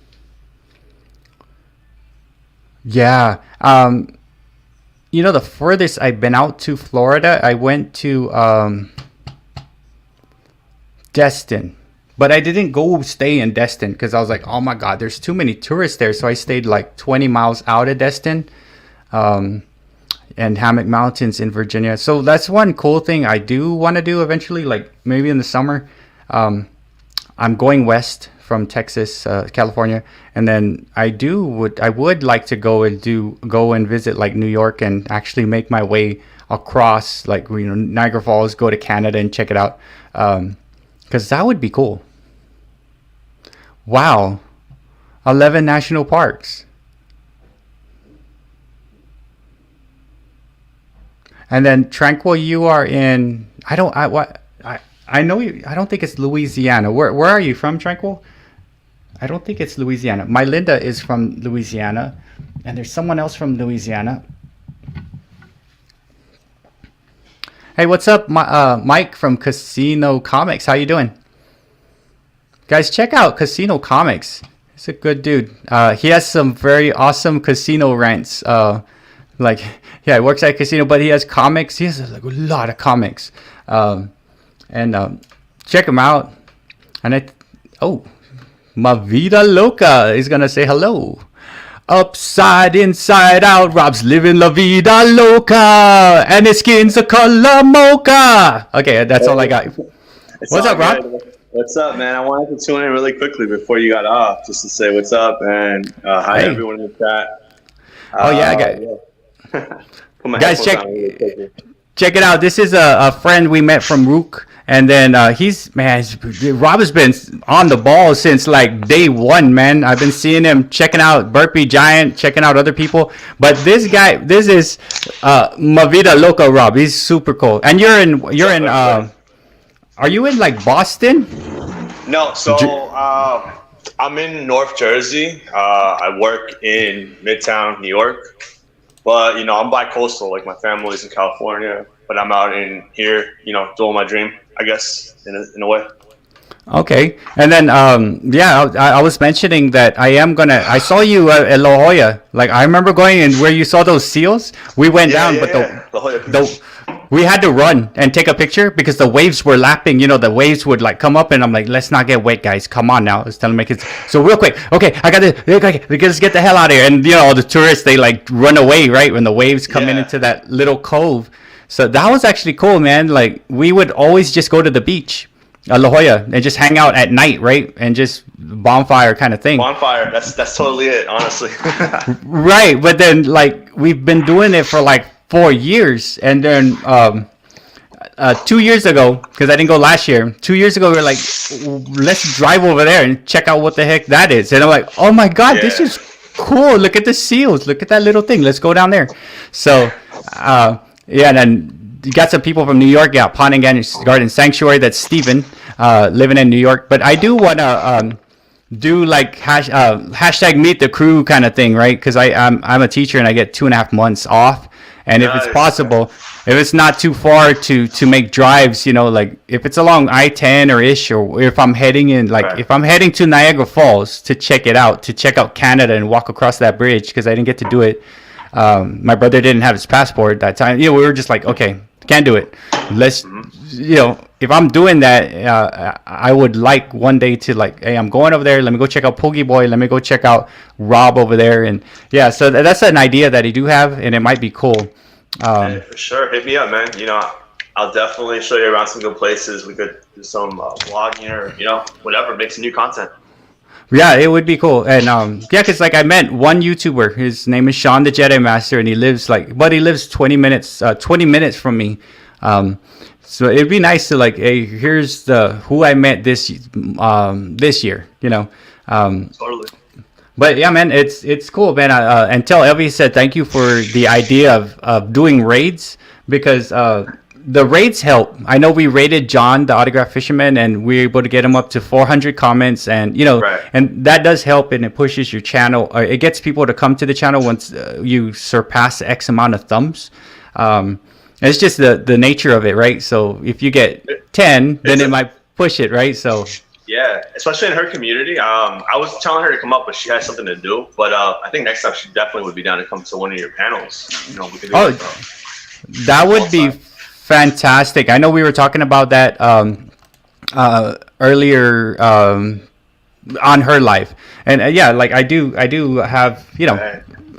Yeah. You know, the furthest I've been out to Florida, I went to Destin. But I didn't go stay in Destin because I was like, oh my God, there's too many tourists there. So I stayed like 20 miles out of Destin and Hammock Mountains in Virginia. So that's one cool thing I do want to do eventually, like maybe in the summer. I'm going west from Texas, California. And then I would like to go and visit like New York and actually make my way across like, you know, Niagara Falls, go to Canada and check it out. Because that would be cool. Wow. 11 national parks. And then Tranquil, you are in, I know you, I don't think it's Louisiana. Where are you from, Tranquil? I don't think it's Louisiana. My Linda is from Louisiana. And there's someone else from Louisiana. Hey, what's up, Mike from Casino Comics? How you doing? Guys, check out Casino Comics. He's a good dude. He has some very awesome casino rants. Like, yeah, he works at a casino, but he has comics. He has like a lot of comics. And check him out. And Ma Vida Loca is gonna say hello. Upside, inside out, Rob's living La Vida Loca, and his skin's a color mocha. Okay, that's all I got. What's up, Rob? Good. What's up, man? I wanted to tune in really quickly before you got off, just to say what's up and hi everyone in the chat. I got. Put my guys, check. on really check it out. This is a friend we met from Rook. And then Rob has been on the ball since like day one, man. I've been seeing him checking out Burpee Giant, checking out other people. But this guy, this is Ma Vida Loca Rob. He's super cool. And are you in like Boston? No, so I'm in North Jersey. I work in Midtown, New York. But, I'm bi-coastal. Like, my family's in California. But I'm out in here, doing my dream, I guess, in a way. Okay. And then, I was mentioning that I saw you at La Jolla. Like, I remember going and where you saw those seals. We went down, but we had to run and take a picture because the waves were lapping. The waves would like come up, and I'm like, let's not get wet, guys. Come on now. Let's tell them make it. So real quick, okay, let's get the hell out of here. And all the tourists, they like run away right when the waves come into that little cove. So that was actually cool, man. Like we would always just go to the beach, La Jolla, and just hang out at night, right? And just bonfire kind of thing. Bonfire. That's totally it, honestly. Right, but then like we've been doing it for like 4 years, and then 2 years ago, because I didn't go last year, 2 years ago we were like, let's drive over there and check out what the heck that is. And I'm like, oh my god, this is cool. Look at the seals. Look at that little thing. Let's go down there. So and then you got some people from New York. Pond and Garden Sanctuary. That's Steven, living in New York. But I do want to do like hashtag meet the crew kind of thing, right? Because I'm a teacher and I get 2.5 months off. And if it's possible, if it's not too far to make drives, like if it's along I-10 or ish, or if I'm heading in, like if I'm heading to Niagara Falls to check it out, to check out Canada and walk across that bridge, because I didn't get to do it. My brother didn't have his passport that time. We were just like, okay, can't do it. Let's, if I'm doing that, I would like one day to like, hey, I'm going over there. Let me go check out Poogie Boy. Let me go check out Rob over there. And so that's an idea that I do have, and it might be cool. Hey, for sure. Hit me up, man. I'll definitely show you around some good places. We could do some vlogging or, whatever, make some new content. Yeah, it would be cool. And because like I met one YouTuber, his name is Sean the Jedi Master, and he lives 20 minutes from me. So it'd be nice to like, hey, here's who I met this year, Totally. But yeah, man, it's cool, man. And tell Elvie said thank you for the idea of doing raids, because the raids help. I know we raided John, the autograph fisherman, and we were able to get him up to 400 comments, and and that does help, and it pushes your channel. It gets people to come to the channel once you surpass X amount of thumbs. It's just the nature of it, right? So if you get 10, then it might push it, right? So yeah, especially in her community. I was telling her to come up, but she has something to do. But I think next time she definitely would be down to come to one of your panels. We could do that would be fantastic. I know we were talking about that earlier on her live, and like I do have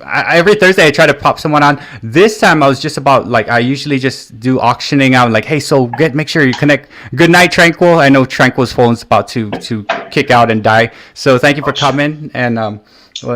every Thursday I try to pop someone on. This time I was just about like, I usually just do auctioning out, like, hey, so make sure you connect. Good night, Tranquil. I know Tranquil's phone's about to kick out and die, so thank you for coming, and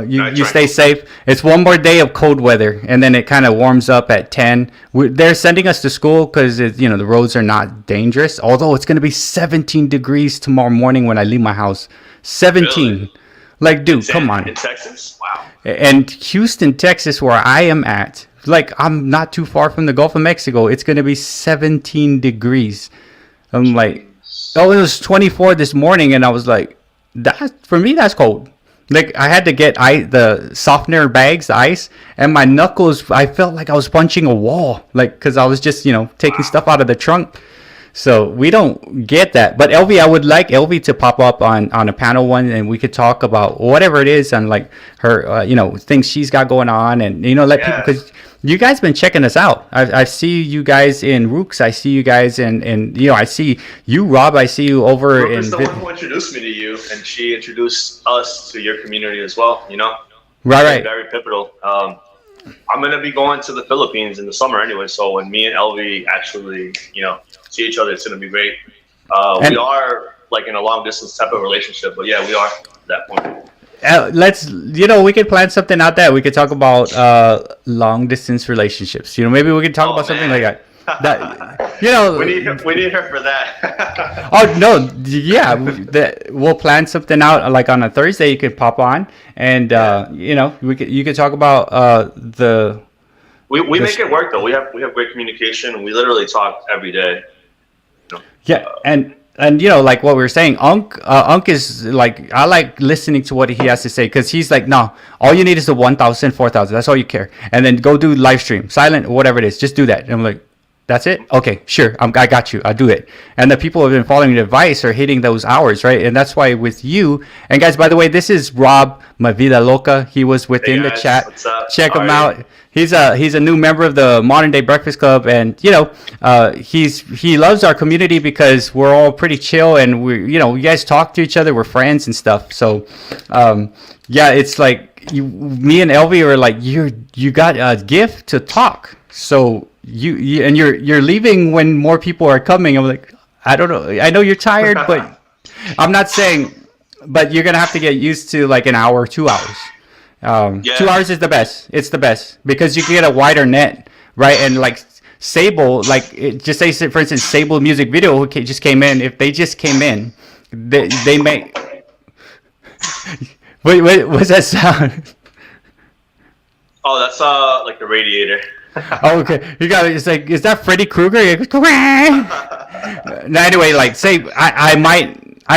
you stay safe. It's one more day of cold weather, and then it kind of warms up at 10. They're sending us to school because the roads are not dangerous, although it's going to be 17 degrees tomorrow morning when I leave my house. 17. Really? Like, dude, come on. In Texas? Wow. And Houston, Texas, where I am at, like, I'm not too far from the Gulf of Mexico. It's going to be 17 degrees. I'm like, it was 24 this morning, and I was like, for me, that's cold. Like, I had to get the softener bags, the ice, and my knuckles, I felt like I was punching a wall, like, because I was just, taking stuff out of the trunk. So we don't get that. But Elvie, I would like Elvie to pop up on a panel one, and we could talk about whatever it is, and like her, things she's got going on, and people, because you guys been checking us out. I see you guys in Rooks. I see you guys in I see you, Rob. I see you over in. The one who introduced me to you, and she introduced us to your community as well. Right. Very pivotal. I'm gonna be going to the Philippines in the summer anyway. So when me and Elvie actually, see each other, it's gonna be great. We are like in a long distance type of relationship, but yeah, we are at that point. Let's we could plan something out there. We could talk about long distance relationships. Maybe we could talk about something like that. That, you know, we need her for that. oh no, yeah, we'll plan something out like on a Thursday. You could pop on, and you know, you could talk about the. We make it work though. We have great communication. We literally talk every day. You know? Yeah, and you know, like what we were saying, Unk is like, I like listening to what he has to say, because he's like, no, all you need is the 1,000, 4,000. That's all you care, and then go do live stream, silent, whatever it is, just do that. And I'm like, that's it? Okay, sure. I got you. I'll do it. And the people who have been following the advice are hitting those hours, right? And that's why with you, and guys, by the way, this is Rob, My Vida Loca. He was within the chat. What's up? Check him out. He's a new member of the Modern Day Breakfast Club, and you know, he loves our community because we're all pretty chill, and you guys talk to each other. We're friends and stuff. So, yeah, it's like me and Elvie are like, you got a gift to talk. So you're leaving when more people are coming. I'm like, I don't know. I know you're tired, but I'm not saying, but you're gonna have to get used to like an hour, 2 hours. 2 hours is the best. It's the best because you can get a wider net, right? And like Sable, like just say for instance, Sable music video who just came in. If they just came in, they may. Wait, what's that sound? Oh, that's like the radiator. Oh, okay. You got it. It's like, is that Freddy Krueger? No, anyway, like say I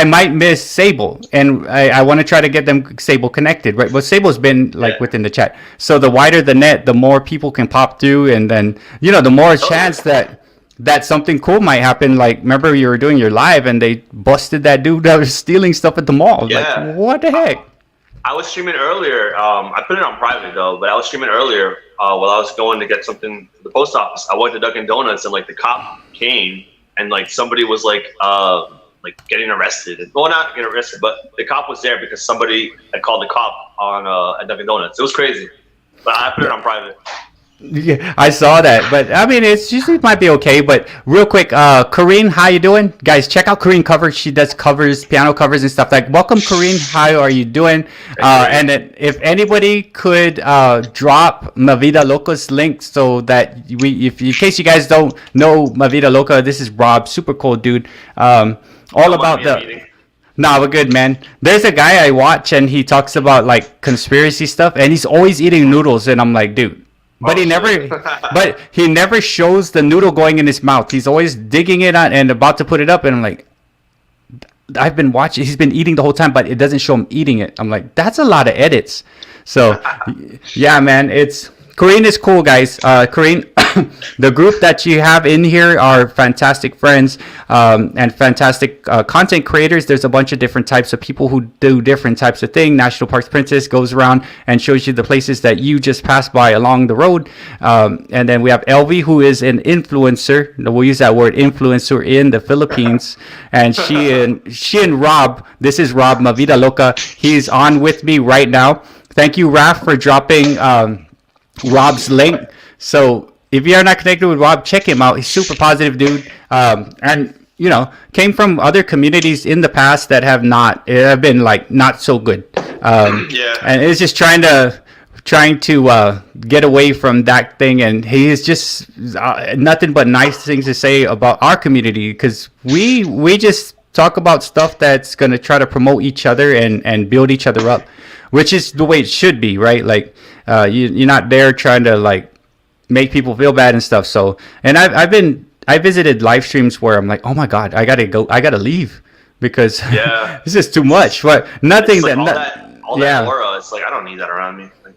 might miss Sable, and I want to try to get them Sable connected, right? But Sable's been like within the chat. So the wider the net, the more people can pop through, and then the more chance that something cool might happen. Like remember you were doing your live, and they busted that dude that was stealing stuff at the mall. Yeah. Like what the heck? I was streaming earlier. I put it on private though, but I was streaming earlier while I was going to get something to the post office. I went to Dunkin' Donuts, and like the cop came, and like somebody was like getting arrested. Well, not getting arrested, but the cop was there because somebody had called the cop on at Dunkin' Donuts. It was crazy, but I put it on private. Yeah, I saw that, but I mean, it's usually might be okay. But real quick, Corrine, how you doing, guys? Check out Corrine covers. She does covers, piano covers, and stuff. Like, welcome, Corrine. How are you doing? And then if anybody could drop Ma Vida Loca's link so that if in case you guys don't know Ma Vida Loca, this is Rob, super cool dude. All about the. Nah, we're good, man. There's a guy I watch, and he talks about like conspiracy stuff, and he's always eating noodles, and I'm like, dude. But he never shows the noodle going in his mouth. He's always digging it out and about to put it up, and I'm like, I've been watching. He's been eating the whole time, but it doesn't show him eating it. I'm like, that's a lot of edits. So, yeah, man, Corrine is cool, guys. Corrine, the group that you have in here are fantastic friends and fantastic content creators. There's a bunch of different types of people who do different types of things. National Parks Princess goes around and shows you the places that you just passed by along the road. And then we have Elvie, who is an influencer. We'll use that word, influencer, in the Philippines. And she and Rob, this is Rob, Ma Vida Loca. He's on with me right now. Thank you, Raf, for dropping Rob's link. So if you are not connected with Rob, check him out. He's super positive dude, and came from other communities in the past that have been like not so good. And it's just trying to get away from that thing, and he is just nothing but nice things to say about our community, because we just talk about stuff that's going to try to promote each other and build each other up, which is the way it should be, right? Like you're not there trying to like make people feel bad and stuff. So, and I visited live streams where I'm like, oh my god, I gotta leave because this is too much. But nothing like that aura. It's like I don't need that around me. Like,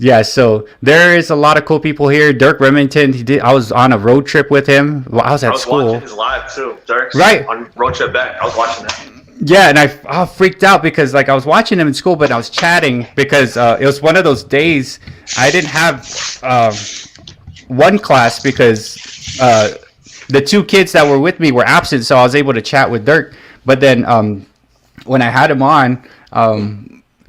Yeah, so there is a lot of cool people here. Dirk Remington, I was on a road trip with him while I was at school. I was watching his live too. Dirk's right on road trip back. I was watching that. Yeah, and I freaked out because like I was watching him in school, but I was chatting because it was one of those days I didn't have one class because the two kids that were with me were absent, so I was able to chat with Dirk. But then when I had him on,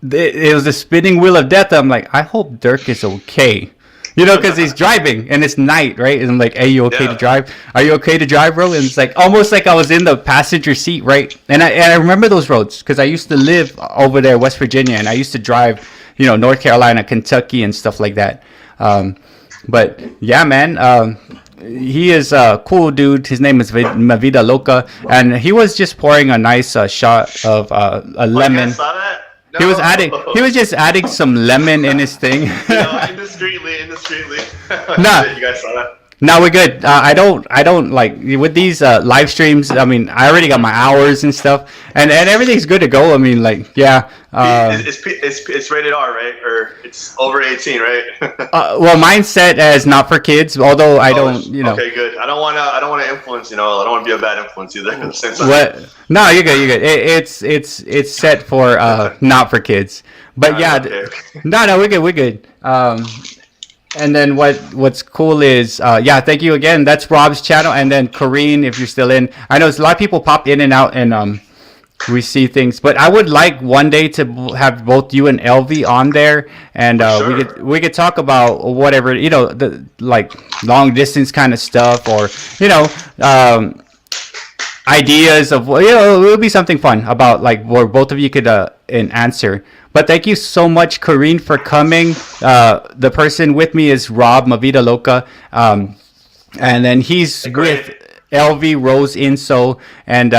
it was a spinning wheel of death. I'm like, I hope Dirk is okay. Because he's driving and it's night, right? And I'm like, hey, you okay to drive? Are you okay to drive, bro? And it's like almost like I was in the passenger seat, right? And I remember those roads because I used to live over there, West Virginia, and I used to drive, North Carolina, Kentucky, and stuff like that. But yeah, man, he is a cool dude. His name is Mavida Loca, and he was just pouring a nice shot of a lemon. I saw that? No. He was just adding some lemon in his thing. Indiscreetly. Nah. You guys saw that? No, we're good. I don't like with these live streams. I mean, I already got my hours and stuff, and everything's good to go. I mean, like, yeah. It's rated R, right? Or it's over 18, right? Well, mine's set as not for kids. Although I don't, Okay, good. I don't want to influence. I don't want to be a bad influence either. At the same time. What? No, you're good. You're good. It's set for not for kids. But yeah, okay. No, we're good. We're good. And then what's cool is thank you again. That's Rob's channel, and then Kareen, if you're still in. I know a lot of people pop in and out, and we see things. But I would like one day to have both you and LV on there, and sure. we could talk about whatever, the like long distance kind of stuff, or ideas of it would be something fun about like where both of you could answer. But thank you so much, Kareen, for coming. The person with me is Rob Mavida Loca, and then he's with LV Rose Inso, and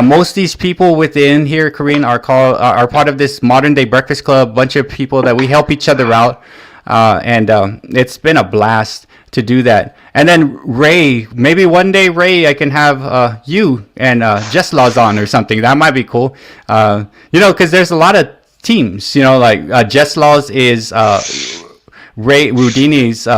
most of these people within here, Kareen, are part of this modern day breakfast club. Bunch of people that we help each other out, and it's been a blast to do that. And then Ray, maybe one day, Ray, I can have you and Just Laws on or something. That might be cool. Because there's a lot of teams, like Jess Laws is Ray Rudini's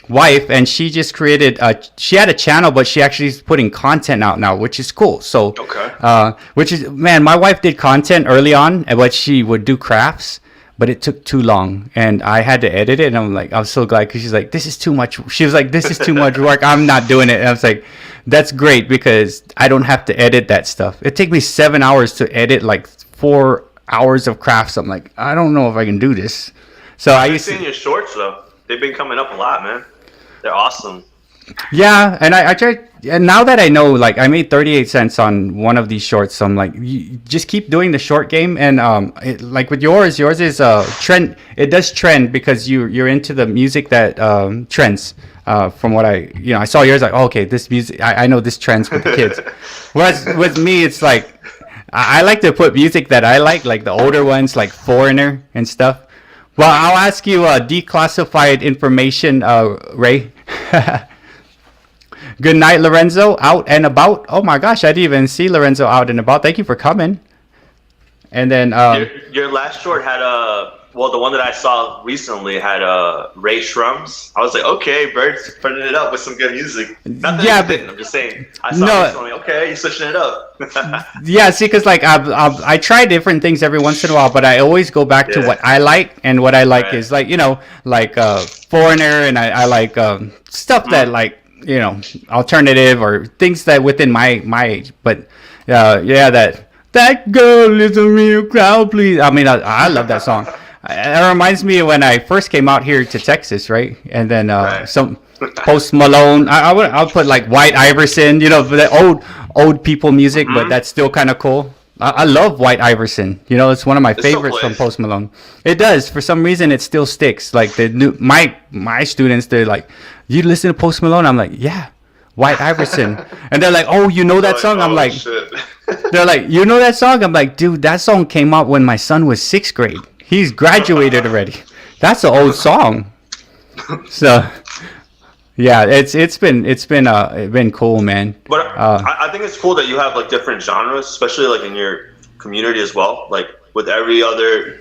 wife, and she just created she had a channel, but she actually is putting content out now, which is cool. So my wife did content early on, but she would do crafts, but it took too long, and I had to edit it, and I was so glad, because she's like, this is too much. She was like, this is too much work, I'm not doing it. And I was like, that's great, because I don't have to edit that stuff. It takes me 7 hours to edit like 4 hours of crafts. I'm like, I don't know if I can do this. So I've seen your shorts though. They've been coming up a lot, man. They're awesome. Yeah, and I tried, and now that I know, like, I made 38 cents on one of these shorts, so I'm like, you just keep doing the short game. And like with yours is trend. It does trend because you're into the music that trends. From what I saw yours, like, oh, okay, this music, I know this trends with the kids. Whereas with me, it's like, I like to put music that I like the older ones, like Foreigner and stuff. Well, I'll ask you declassified information, Ray. Good night, Lorenzo. Out and about. Oh my gosh, I didn't even see Lorenzo out and about. Thank you for coming. And then your last short had the one that I saw recently had Ray Shrums. I was like, okay, Bert's putting it up with some good music. I'm just saying. I saw recently, okay, you're switching it up. Yeah, see, because like I try different things every once in a while, but I always go back to what I like, and what I like is like Foreigner, and I like stuff that like alternative, or things that within my age. But that girl is a real crowd, please. I mean, I love that song. It reminds me of when I first came out here to Texas, right? And then some Post Malone. I'll put like White Iverson, the old people music, but that's still kind of cool. I love White Iverson. It's one of my favorites from Post Malone. It does. For some reason, it still sticks. Like my students, they're like, "You listen to Post Malone?" I'm like, "Yeah, White Iverson." And they're like, "Oh, you know that song?" I'm like, shit. They're like, "You know that song?" I'm like, "Dude, that song came out when my son was 6th grade. He's graduated already. That's an old song." So, yeah, it's been cool, man. But I think it's cool that you have like different genres, especially like in your community as well. Like with every other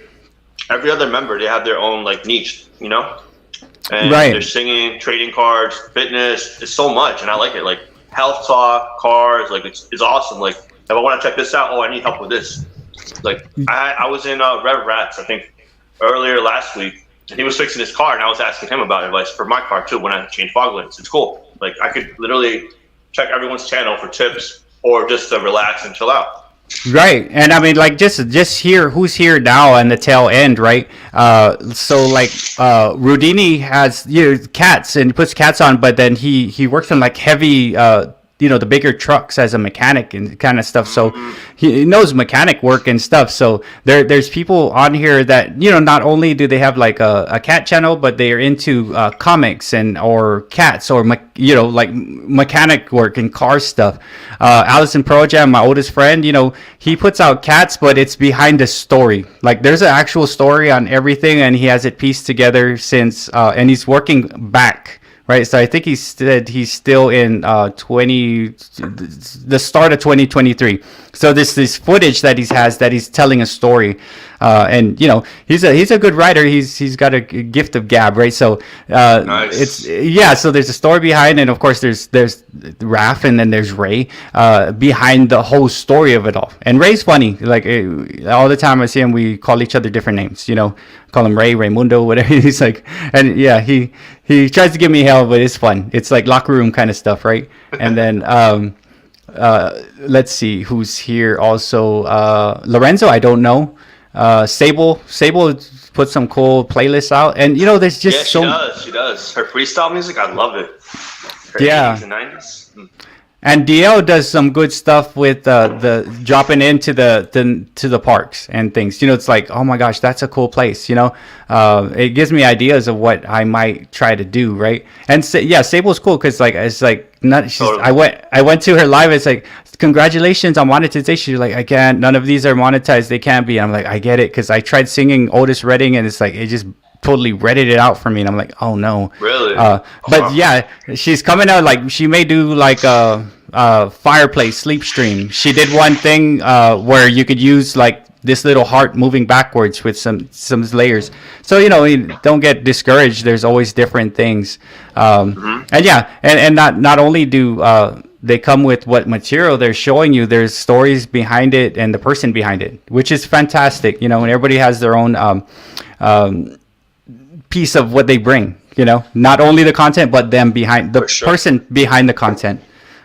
member, they have their own like niche, And they're singing, trading cards, fitness. It's so much, and I like it. Like health talk, cars. Like it's awesome. Like if I want to check this out, I need help with this. Like I was in Rev Rats, I think, earlier last week, and he was fixing his car, and I was asking him about advice for my car too when I change fog lamps. It's cool. Like I could literally check everyone's channel for tips or just to relax and chill out. Right, and I mean, like just here, who's here now and the tail end, right? So like Rudini has cats, and he puts cats on, but then he works on like heavy the bigger trucks as a mechanic and kind of stuff. So he knows mechanic work and stuff. So there's people on here that, not only do they have like a cat channel, but they are into comics or cats or like mechanic work and car stuff. Allison Projam, my oldest friend, he puts out cats, but it's behind the story. Like there's an actual story on everything, and he has it pieced together since and he's working back. Right, so I think he said he's still in the start of 2023. So this footage that he's telling a story, and he's a good writer. He's got a gift of gab, right? So Nice. So there's a story behind, and of course there's Raph, and then there's Ray behind the whole story of it all. And Ray's funny, like all the time I see him, we call each other different names. Call him Ray, Raymundo, whatever. He's like, and yeah, he tries to give me hell, but it's fun. It's like locker room kind of stuff, right? And then let's see who's here also. Lorenzo, I don't know. Sable put some cool playlists out, and there's just she does. Her freestyle music, I love it. Her 80s and 90s. And DL does some good stuff with the dropping into the parks and things. It's like, oh my gosh, that's a cool place. It gives me ideas of what I might try to do, right? And Sable's cool because it's like not. I went to her live. It's like, congratulations on monetization. She's like, I can't. None of these are monetized. They can't be. I'm like, I get it, because I tried singing Otis Redding, and it's like it just totally redded it out for me, and I'm like, oh no. Really? But yeah, she's coming out, like she may do like a fireplace sleep stream. She did one thing where you could use like this little heart moving backwards with some layers. So don't get discouraged. There's always different things. And yeah, and not only do they come with what material they're showing you, there's stories behind it and the person behind it, which is fantastic. And everybody has their own piece of what they bring, not only the content, but them behind the person behind the content.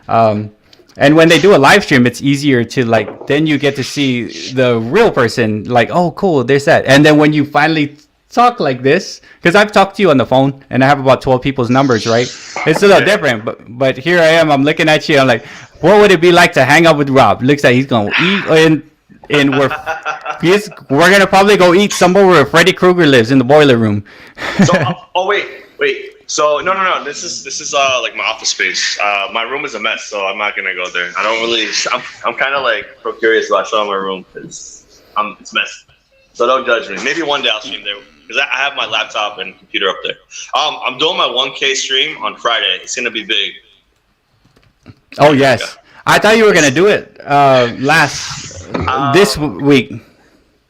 And when they do a live stream, it's easier to like, then you get to see the real person, like, oh cool, there's that. And then when you finally talk like this, because I've talked to you on the phone and I have about 12 people's numbers, right? It's a little different, but here I am, I'm looking at you, I'm like, what would it be like to hang out with Rob? Looks like he's gonna eat, and we're gonna probably go eat somewhere where Freddy Krueger lives, in the boiler room. So, wait. So no. This is like my office space. My room is a mess, so I'm not gonna go there. I don't really. I'm kind of like curious about showing my room because it's messy. So don't judge me. Maybe one day I'll stream there because I have my laptop and computer up there. I'm doing my 1K stream on Friday. It's gonna be big. Oh yes. Yeah. I thought you were gonna do it this week.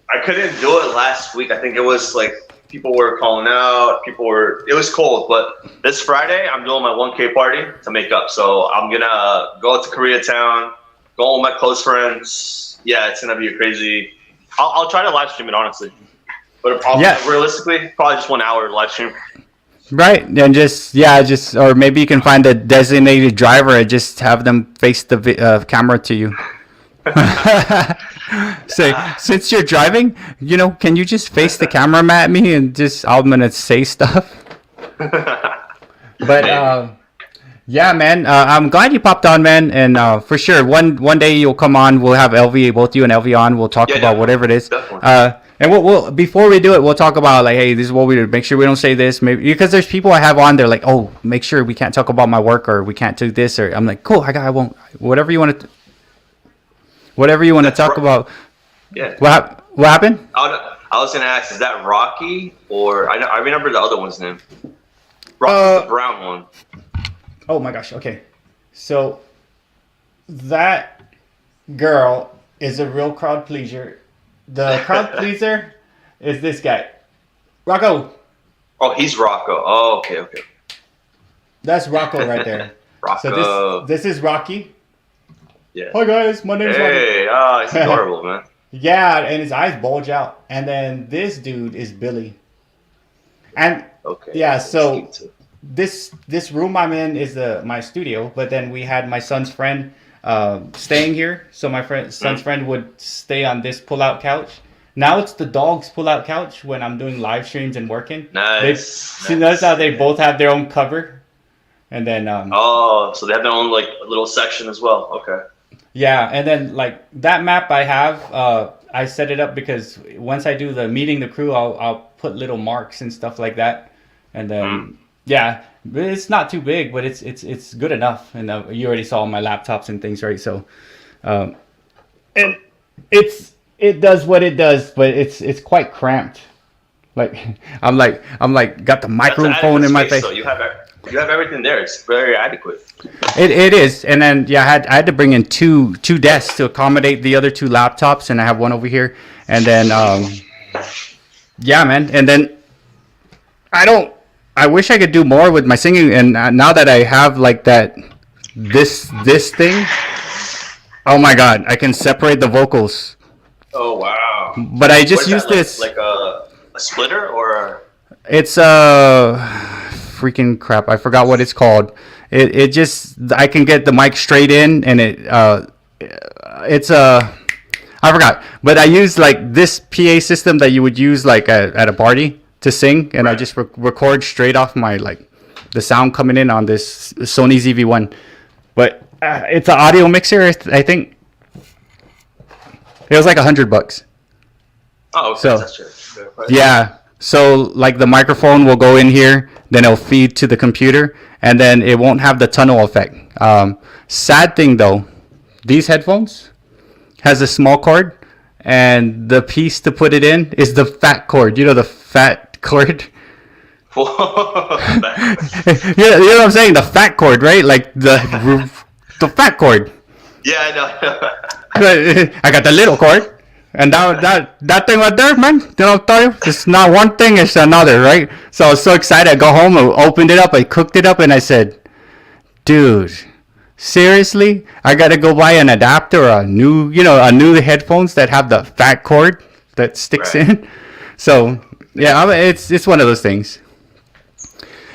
I couldn't do it last week. I think it was like people were calling out. It was cold, but this Friday I'm doing my 1K party to make up. So I'm gonna go to Koreatown, go with my close friends. Yeah, it's gonna be a crazy. I'll try to live stream it honestly, but realistically, probably just 1 hour live stream. Right, and or maybe you can find a designated driver and just have them face the camera to you. Say, since you're driving, can you just face the camera at me and I'm gonna say stuff. But yeah, man, I'm glad you popped on, man, and for sure one day you'll come on. We'll have LV, both you and LV on. We'll talk about whatever it is. And we'll before we do it, we'll talk about like, hey, this is what we do. Make sure we don't say this, maybe, because there's people I have on there like, oh, make sure we can't talk about my work, or we can't do this, or I'm like, cool, I won't. Whatever you want to talk about. Yeah. What happened? I was gonna ask, is that Rocky, or I remember the other one's name. Rocky's the brown one. Oh my gosh. Okay, so that girl is a real crowd pleaser. The crowd pleaser is this guy, Rocco. Oh, he's Rocco. Oh, okay. That's Rocco right there. Rocco. So this is Rocky. Yeah. Hi guys, my name's Rocky. Hey, he's adorable, man. Yeah, and his eyes bulge out. And then this dude is Billy. And so this room I'm in is my studio, but then we had my son's friend staying here. So my son's friend would stay on this pull-out couch. Now it's the dog's pull-out couch when I'm doing live streams and working. Nice. Notice how they both have their own cover. And then Oh, so they have their own like little section as well. Okay. yeah, and then like that map I have, I set it up because once I do the meeting the crew, I'll put little marks and stuff like that, and then yeah, it's not too big, but it's good enough. And you already saw my laptops and things, right? So, and it does what it does, but it's quite cramped. Like I'm like got the microphone in my face. So you have everything there. It's very adequate. It is, and then yeah, I had to bring in two desks to accommodate the other two laptops, and I have one over here, and then yeah, man, and then I wish I could do more with my singing, and now that I have like this thing, oh my god, I can separate the vocals. Oh wow! But I just use this like a splitter or it's a freaking crap. I forgot what it's called. It just I can get the mic straight in, and it's a I forgot. But I use like this PA system that you would use like at a party to sing, and I just record straight off my like the sound coming in on this Sony ZV-1. But it's an audio mixer. I think it was like $100. oh okay, So that's true. yeah. So like the microphone will go in here, then it'll feed to the computer, and then it won't have the tunnel effect. Sad thing though, these headphones has a small cord, and the piece to put it in is the fat cord. You know the fat cord? Yeah, You know what I'm saying? The fat cord, right? Like the fat cord. I know. I got the little cord. And that thing right there, man, you know what I'm telling you? It's not one thing, it's another, right? So I was so excited. I go home, I opened it up, I cooked it up, and I said, dude, seriously? I got to go buy an adapter or a new headphones that have the fat cord that sticks in. So, yeah, it's one of those things.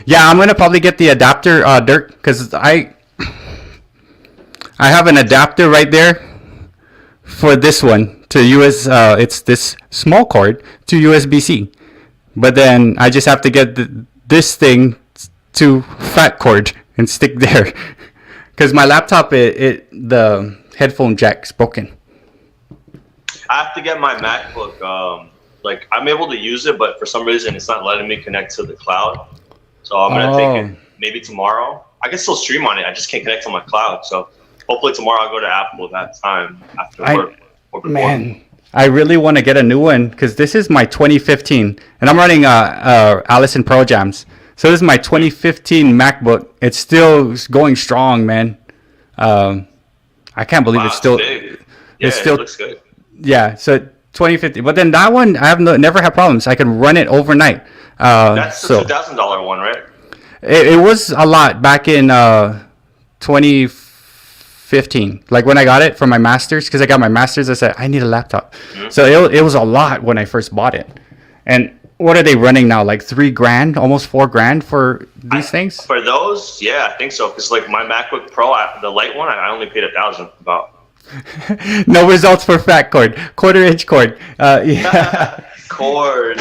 Yeah, I'm going to probably get the adapter, Dirk, because I have an adapter right there for this one to it's this small cord to USB-C, but then I just have to get this thing to fat cord and stick there because my laptop the headphone jack's broken. I have to get my MacBook. Like I'm able to use it, but for some reason it's not letting me connect to the cloud. So I'm gonna take it maybe tomorrow. I can still stream on it. I just can't connect to my cloud. So hopefully tomorrow I'll go to Apple that time after work. Man, I really want to get a new one because this is my 2015, and I'm running Allison Pro Jams. So this is my 2015 MacBook. It's still going strong, man. I can't believe it's still. Big. It's still. It looks good. Yeah, so 2015. But then that one, I have never had problems. I can run it overnight. That's the $2,000 one, right? It was a lot back in 2015. Like when I got it for my master's, because I got my master's, I said I need a laptop. So it was a lot when I first bought it. And what are they running now? Like $3,000, almost $4,000 for these things? For those, yeah, I think so. Because like my MacBook Pro, the light one, I only paid $1,000 about. No results for fat cord, quarter-inch cord. Yeah. Cord.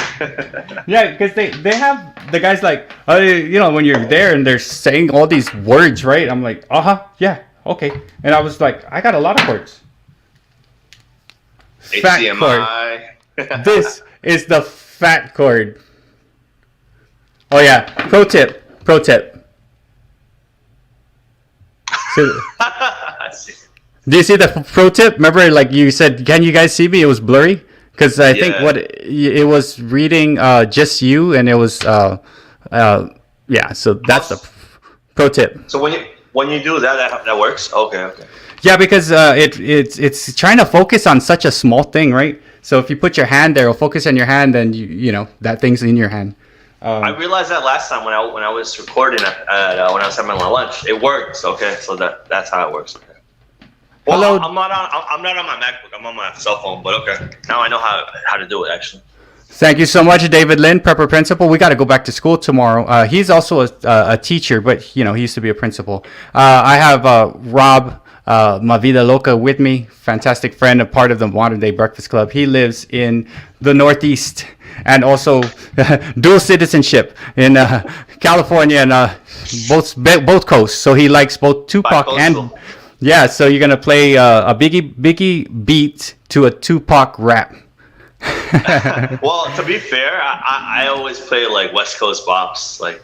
Yeah, because they have the guys like, when you're there and they're saying all these words, right? I'm like, yeah. Okay, and I was like, I got a lot of cords. Fat HDMI. cord. This is the fat cord. Oh yeah, pro tip. So, do you see the pro tip? Remember, like you said, can you guys see me? It was blurry because I think it was reading just you, and it was yeah. So that's the pro tip. So when you do that works. Okay. Yeah, because it's trying to focus on such a small thing, right? So if you put your hand there, it'll focus on your hand, and you know that thing's in your hand. I realized that last time when I was recording when I was having my lunch, it works. Okay, so that's how it works. Okay. Well, Hello. I'm not on my MacBook. I'm on my cell phone, but okay. Now I know how to do it actually. Thank you so much, David Lynn, Prepper Principal. We got to go back to school tomorrow. He's also a teacher, but he used to be a principal. I have Rob Ma Vida Loca with me. Fantastic friend, a part of the Modern Day Breakfast Club. He lives in the Northeast and also dual citizenship in California and both coasts. So he likes both Tupac and yeah. So you're gonna play a Biggie beat to a Tupac rap. Well, to be fair, I always play like West Coast bops, like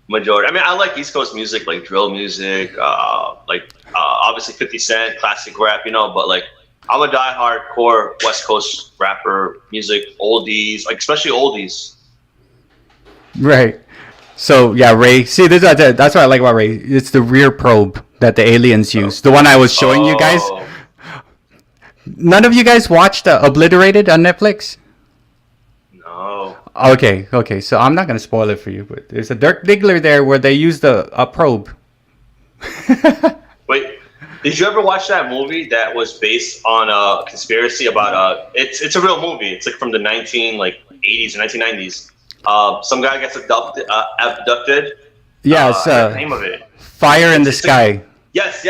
majority. I mean, I like East Coast music, like drill music, obviously 50 Cent, classic rap, you know. But like, I'm a diehard core West Coast rapper, music, oldies, like especially oldies. Right. So yeah, Ray. See, that's what I like about Ray. It's the rear probe that the aliens use. The one I was showing you guys. None of you guys watched Obliterated on Netflix? No. Okay. So I'm not gonna spoil it for you, but there's a Dirk Diggler there where they used a probe. Wait, did you ever watch that movie that was based on a conspiracy about it's a real movie. It's like from the 80s or 1990s. Some guy gets abducted. Yeah, it's the name of it. Fire in the Sky. Yes.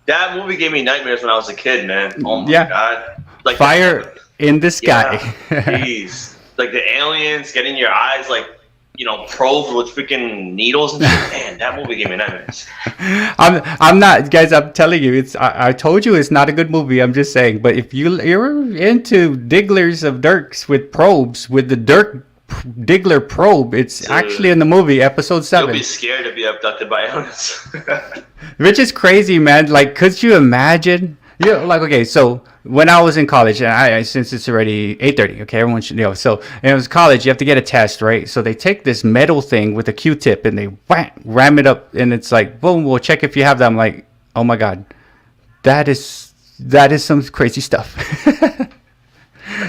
That movie gave me nightmares when I was a kid, man. Oh my god. Like Fire in the Sky. Yeah, jeez. Like the aliens getting your eyes like, you know, probed with freaking needles and shit. Man, that movie gave me nightmares. I'm not, guys. I'm telling you, I told you it's not a good movie. I'm just saying. But if you're into digglers of Dirks with probes, with the Dirk Diggler probe, it's actually in the movie, episode 7. You'll be scared to be abducted by aliens. Which is crazy, man. Like, could you imagine? Like, okay, so when I was in college, and I since it's already 8:30, okay, everyone should know. So it was college, you have to get a test, right? So they take this metal thing with a Q-tip and they ram it up, and it's like, boom, we'll check if you have that. I'm like, oh my god, that is some crazy stuff.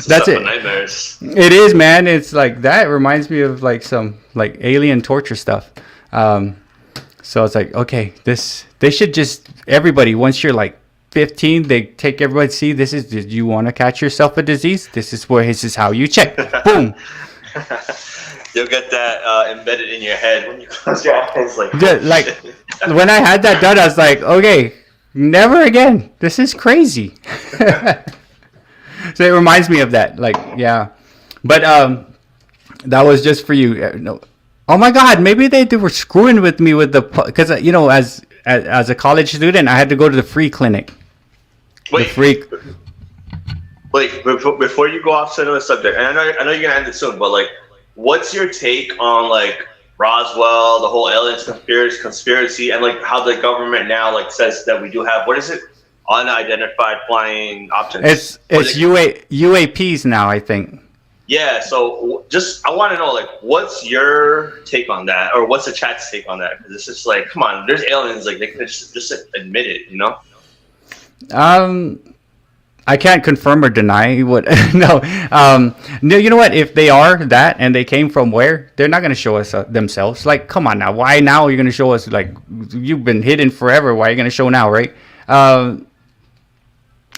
That's it. Nightmares. It is, man. It's like that reminds me of like some like alien torture stuff. So it's like, okay, they should just, everybody, once you're like 15, they take everybody, see, did you want to catch yourself a disease? This is how you check. Boom. You'll get that embedded in your head when you close your eyes. Like when I had that done, I was like, okay, never again. This is crazy. So it reminds me of that. Like, yeah. But that was just for you. No. Oh my God, maybe they were screwing with me with the, because you know, as a college student, I had to go to the free clinic. Wait, before you go off to another subject, and I know you're gonna end it soon, but like, what's your take on like Roswell, the whole aliens conspiracy, and like how the government now like says that we do have, what is it, unidentified flying objects? It's UAPs now, I think. Yeah, so just, I want to know, like, what's your take on that, or what's the chat's take on that? Because it's just like, come on, there's aliens, like, they can just admit it, you know? I can't confirm or deny what. No, no. You know what? If they are that and they came from where, they're not going to show us themselves. Like, come on now. Why now you're going to show us? Like, you've been hidden forever. Why are you going to show now, right?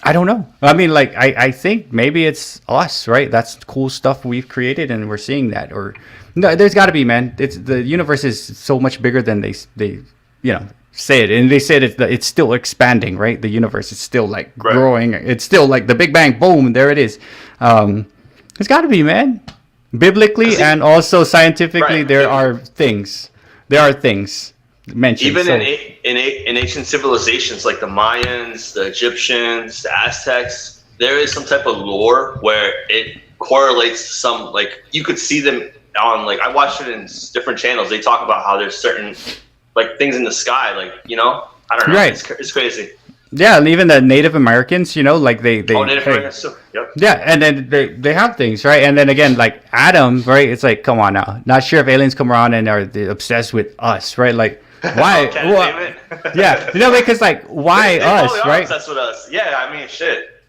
I don't know. I mean, like, I think maybe it's us, right? That's cool stuff we've created, and we're seeing that. Or no, there's got to be, man. The universe is so much bigger than they say it, and they said it's still expanding, right? The universe is still like growing. It's still like the Big Bang, boom, there it is. It's got to be, man. Biblically and also scientifically, there are things. There are things mentioned. Even in ancient civilizations like the Mayans, the Egyptians, the Aztecs, there is some type of lore where it correlates to some, like, you could see them on, like, I watched it in different channels. They talk about how there's certain, like, things in the sky, like, you know, I don't know. Right. It's crazy. Yeah, and even the Native Americans, you know, like they Native Americans too. Yep. Yeah, and then they have things, right? And then again, like Adam, right? It's like, come on now. Not sure if aliens come around and are obsessed with us, right? Like, why? Yeah, you know, because like, why us, right? Obsessed with us. Yeah, I mean, shit.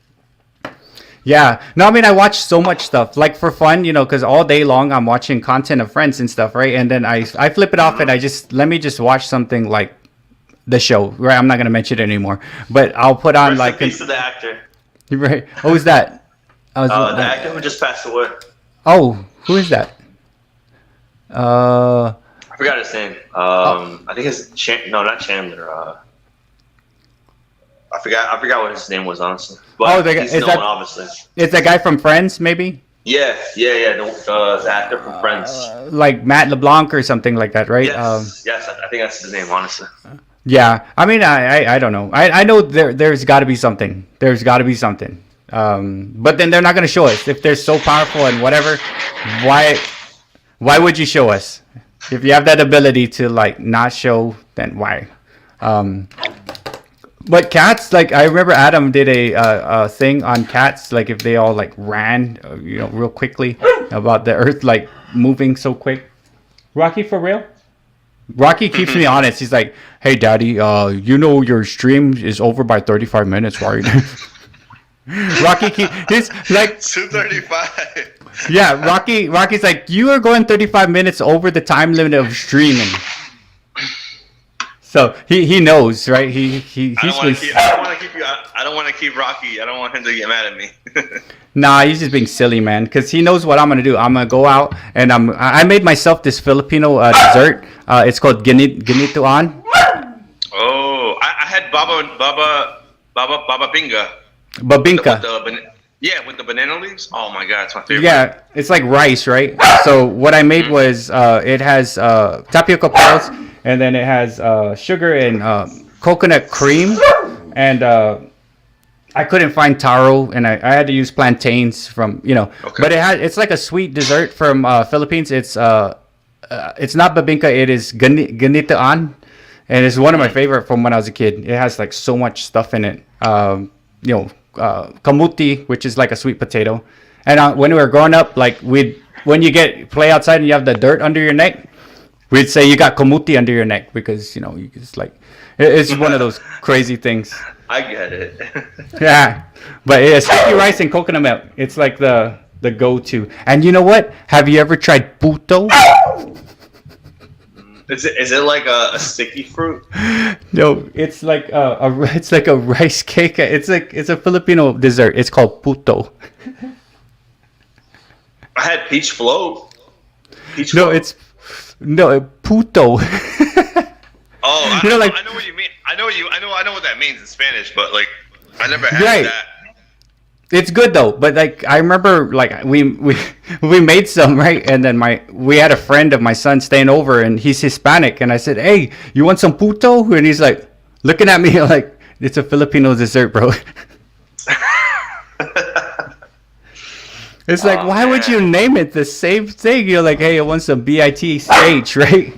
Yeah. No, I mean, I watch so much stuff, like for fun, you know, because all day long I'm watching content of friends and stuff, right? And then I flip it off and let me just watch something like the show, right? I'm not going to mention it anymore, but I'll put on Rest like... Rest in peace to the actor. Right. Oh, who's that? The actor who just passed away. Oh, who is that? I forgot his name. I think it's... No, not Chandler. I forgot what his name was, honestly. But he's known, obviously. It's that guy from Friends, maybe? Yeah. The actor from Friends. Like Matt LeBlanc or something like that, right? Yes, I think that's his name, honestly. Yeah, I mean, I don't know. I know there's got to be something. There's got to be something. But then they're not going to show us. If they're so powerful and whatever, why would you show us? If you have that ability to like not show, then why? But cats, like I remember Adam did a thing on cats, like if they all like ran, real quickly about the earth like moving so quick. Rocky, for real? Rocky keeps me honest. He's like, "Hey, Daddy, your stream is over by 35 minutes, right?" He's like 2:35. Yeah, Rocky's like, "You are going 35 minutes over the time limit of streaming." So he knows, right? I don't want to keep Rocky. I don't want him to get mad at me. Nah, he's just being silly, man. Because he knows what I'm gonna do. I'm gonna go out and I made myself this Filipino dessert. It's called ginituan. Oh, I had baba binga. Babinka. With the banana leaves. Oh my god, it's my favorite. Yeah, it's like rice, right? So what I made was it has tapioca pearls, and then it has sugar and coconut cream, and I couldn't find taro, and I had to use plantains from Okay. But it's like a sweet dessert from Philippines. It's not babinka. It is ganitaan, and it's one of my favorite from when I was a kid. It has like so much stuff in it. Kamuti, which is like a sweet potato. And when we were growing up, like when you play outside and you have the dirt under your neck, we'd say you got kamuti under your neck because you just like it's one of those crazy things. I get it. Yeah, but yeah, sticky rice and coconut milk. It's like the go-to. And you know what? Have you ever tried puto? Is it like a sticky fruit? No, it's like a rice cake. It's a Filipino dessert. It's called puto. I had peach float. No, puto. Oh, I know what you mean. I know what that means in Spanish, but like I never had that. It's good though, but like I remember, like we made some, right, and then we had a friend of my son staying over, and he's Hispanic, and I said, "Hey, you want some puto?" And he's like looking at me like it's a Filipino dessert, bro. It's like, why would you name it the same thing? You're like, "Hey, I want some BITCH," right?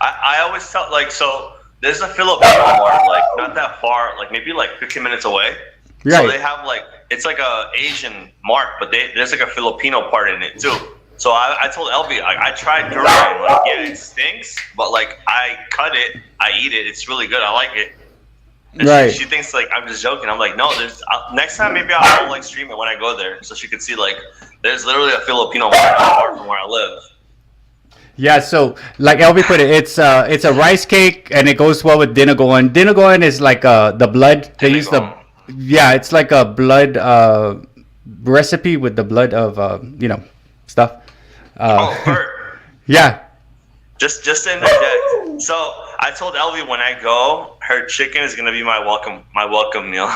I always felt like, so there's a Filipino mart like not that far, like maybe like 15 minutes away. Right. So they have like, it's like a Asian mart, but there's like a Filipino part in it too. So I told Elvie, like I tried durian, like yeah, it stinks, but like I cut it, I eat it, it's really good, I like it. And right. She thinks like I'm just joking. I'm like, no, next time maybe I'll like stream it when I go there, so she could see like there's literally a Filipino mart not far from where I live. Yeah, so like Elvie put it, it's a rice cake and it goes well with dinagoan. Dinagoan is like the blood. They use it's like a blood recipe with the blood of stuff. Bert. Yeah. Just to interject. So I told Elvie when I go, her chicken is gonna be my welcome meal.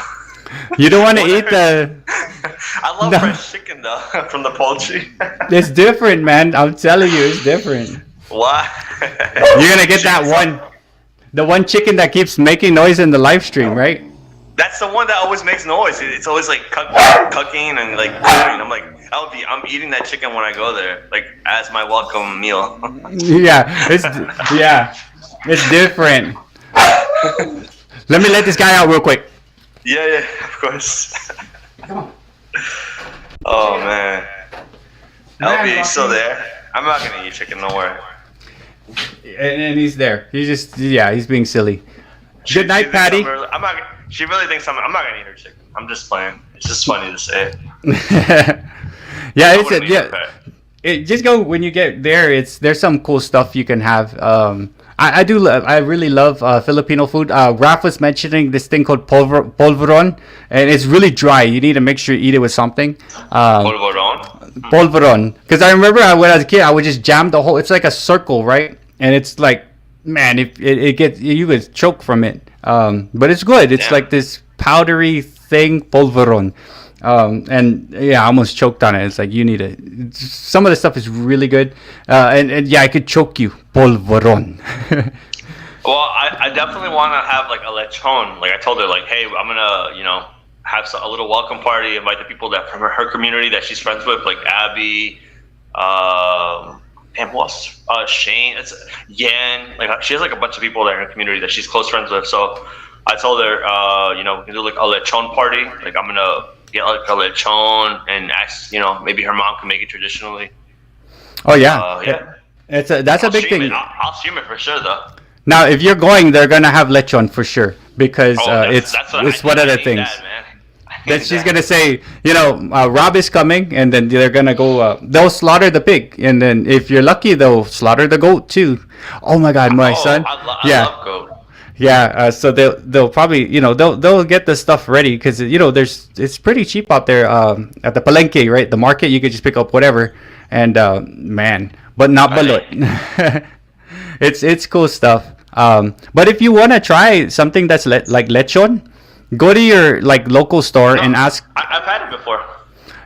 You don't want to eat I love fresh chicken though from the poultry. It's different, man. I'm telling you, it's different. Why? You're gonna get the one chicken that keeps making noise in the live stream, right? That's the one that always makes noise. It's always like cooking and like cooking. I'm like, Elvie, I'm eating that chicken when I go there, like as my welcome meal. It's different. Let me let this guy out real quick. Yeah, of course. Come on. Oh man. Elvie, you still there? I'm not gonna eat chicken, don't worry. And he's there. He's being silly. Good night, Patty. She really thinks I'm not gonna eat her chicken. I'm just playing. It's just funny to say. Just go when you get there. There's some cool stuff you can have. I really love Filipino food. Raph was mentioning this thing called polvoron, and it's really dry. You need to make sure you eat it with something. Polvoron. Because I remember when I was a kid, I would just jam the whole. It's like a circle, right? And it's like, man, if it gets, you could choke from it. But it's good. It's like this powdery thing, polvoron. And yeah, I almost choked on it. It's like you need it. Some of the stuff is really good. And yeah, I could choke you, polvoron. Well, I definitely want to have like a lechon. Like I told her, like, hey, I'm gonna, have a little welcome party, invite the people that from her community that she's friends with, like Abby, and what's Shane, it's Yan. Like she has like a bunch of people there in her community that she's close friends with. So I told her, we can do like a lechon party. Like I'm gonna get like a lechon and ask, maybe her mom can make it traditionally. Oh yeah, yeah. That's a big thing. I'll stream it for sure though. Now, if you're going, they're gonna have lechon for sure because it's one of the things. That she's gonna say, Rob is coming, and then they're gonna go. They'll slaughter the pig, and then if you're lucky, they'll slaughter the goat too. Oh my God, my son! I love goat. Yeah, so they'll probably they'll get the stuff ready because it's pretty cheap out there at the palenque, right? The market, you could just pick up whatever, and but not balut. It's cool stuff. But if you want to try something that's like lechon, go to your like local store and ask. I've had it before.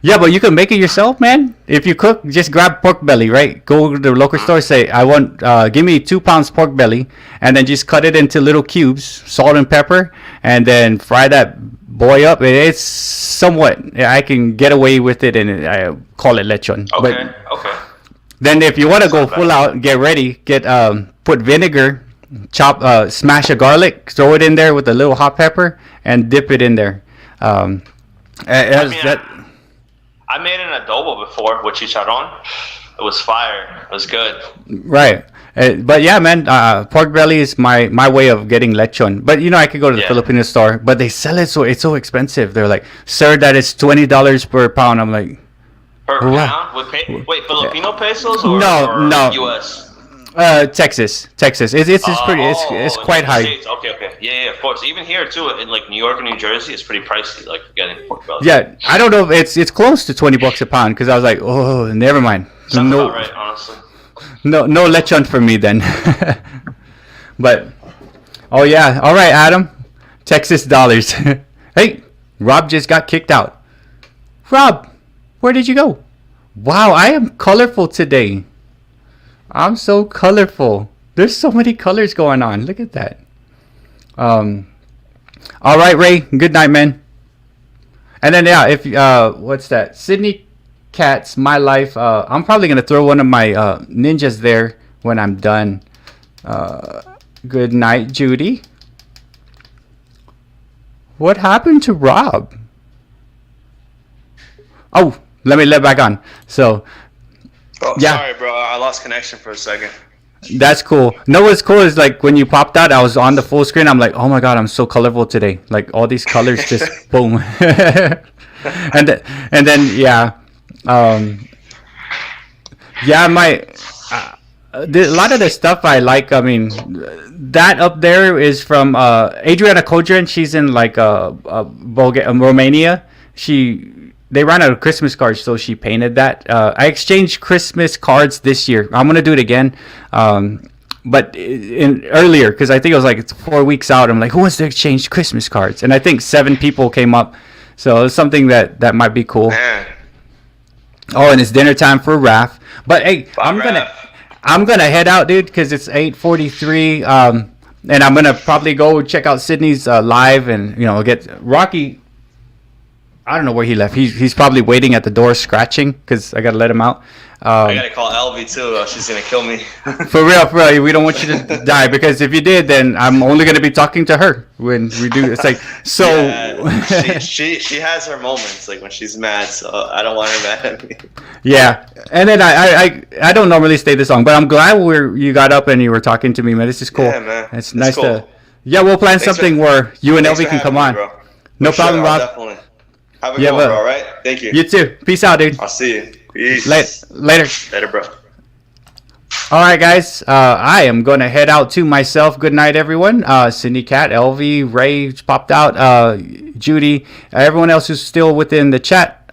Yeah, but you can make it yourself, man. If you cook, just grab pork belly, right? Go to the local store, say, I want, give me 2 pounds pork belly, and then just cut it into little cubes, salt and pepper, and then fry that boy up. It's somewhat, I can get away with it, and I call it lechon. Okay. Then if you want to go full out, get ready, put vinegar, smash a garlic, throw it in there with a little hot pepper, and dip it in there. I made an adobo before with chicharron. It was fire. It was good. Right. But yeah, man, pork belly is my way of getting lechon. But I could go to the Filipino store, but they sell it it's so expensive. They're like, sir, that is $20 per pound. I'm like, per pound? Wait, Filipino pesos or no. US? Texas. It's quite high. States. Okay. Yeah, of course. Even here too, in like New York and New Jersey, it's pretty pricey. Like getting pork belly. Yeah, I don't know if it's close to $20 a pound because I was like, oh, never mind. Sounds about right, honestly. No lechon for me then. But oh yeah, all right, Adam. Texas dollars. Hey, Rob just got kicked out. Rob, where did you go? Wow, I am colorful today. I'm so colorful. There's so many colors going on. Look at that. All right, Ray. Good night, man. And then if what's that? Sydney Cat's My Life. I'm probably gonna throw one of my ninjas there when I'm done. Good night, Judy. What happened to Rob? Oh, let me let back on. So. Oh, yeah. Sorry, bro. I lost connection for a second. That's cool. No, what's cool is like when you popped out, I was on the full screen. I'm like, oh my God, I'm so colorful today. Like all these colors just boom. and then yeah, a lot of the stuff I like. I mean, that up there is from Adriana Kodran. She's in like Romania. They ran out of Christmas cards, so she painted that. I exchanged Christmas cards this year. I'm gonna do it again, but earlier because I think it was like 4 weeks out. I'm like, who wants to exchange Christmas cards? And I think 7 people came up, so it's something that might be cool. Man. Oh, and it's dinner time for Raph. But hey, I'm gonna head out, dude, because it's 8:43. And I'm gonna probably go check out Sydney's live, and get Rocky. I don't know where he left. He's probably waiting at the door scratching because I got to let him out. I got to call Elvie too. She's going to kill me. For real. We don't want you to die because if you did, then I'm only going to be talking to her when we do. It's like, so. Yeah, she has her moments like when she's mad, so I don't want her mad at me. Yeah. And then I don't normally stay this long, but I'm glad you got up and you were talking to me, man. This is cool. Yeah, man. It's nice cool. Yeah, we'll plan something where you and Elvie can come on. Me, no problem, Rob. Definitely. Have a good one, bro, all right? Thank you. You too. Peace out, dude. I'll see you. Peace. Later. Later, bro. All right, guys. I am going to head out to myself. Good night, everyone. Cindy Cat, LV, Ray popped out, Judy, everyone else who's still within the chat.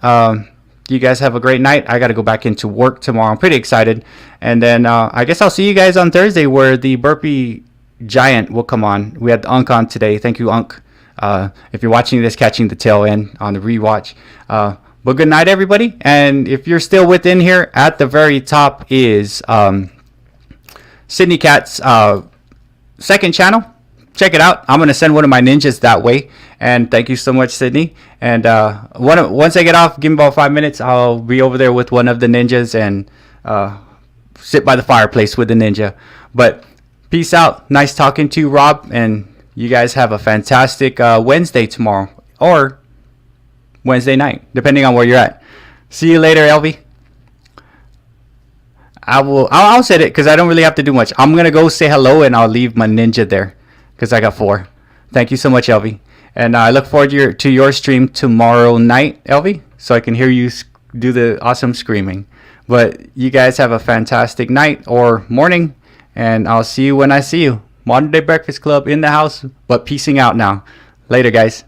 You guys have a great night. I got to go back into work tomorrow. I'm pretty excited. And then I guess I'll see you guys on Thursday where the burpee Giant will come on. We had the Unk on today. Thank you, Unk. If you're watching this, catching the tail end on the rewatch. But good night, everybody. And if you're still within here, at the very top is Sydney Cat's second channel. Check it out. I'm going to send one of my ninjas that way. And thank you so much, Sydney. And once I get off, give me about 5 minutes. I'll be over there with one of the ninjas and sit by the fireplace with the ninja. But peace out. Nice talking to you, Rob. And you guys have a fantastic Wednesday tomorrow. Or Wednesday night, depending on where you're at. See you later, LV. I'll set it because I don't really have to do much. I'm going to go say hello and I'll leave my ninja there because I got 4. Thank you so much, LV. And I look forward to your stream tomorrow night, LV, so I can hear you do the awesome screaming. But you guys have a fantastic night or morning, and I'll see you when I see you. Modern Day Breakfast Club in the house, but peacing out now. Later, guys.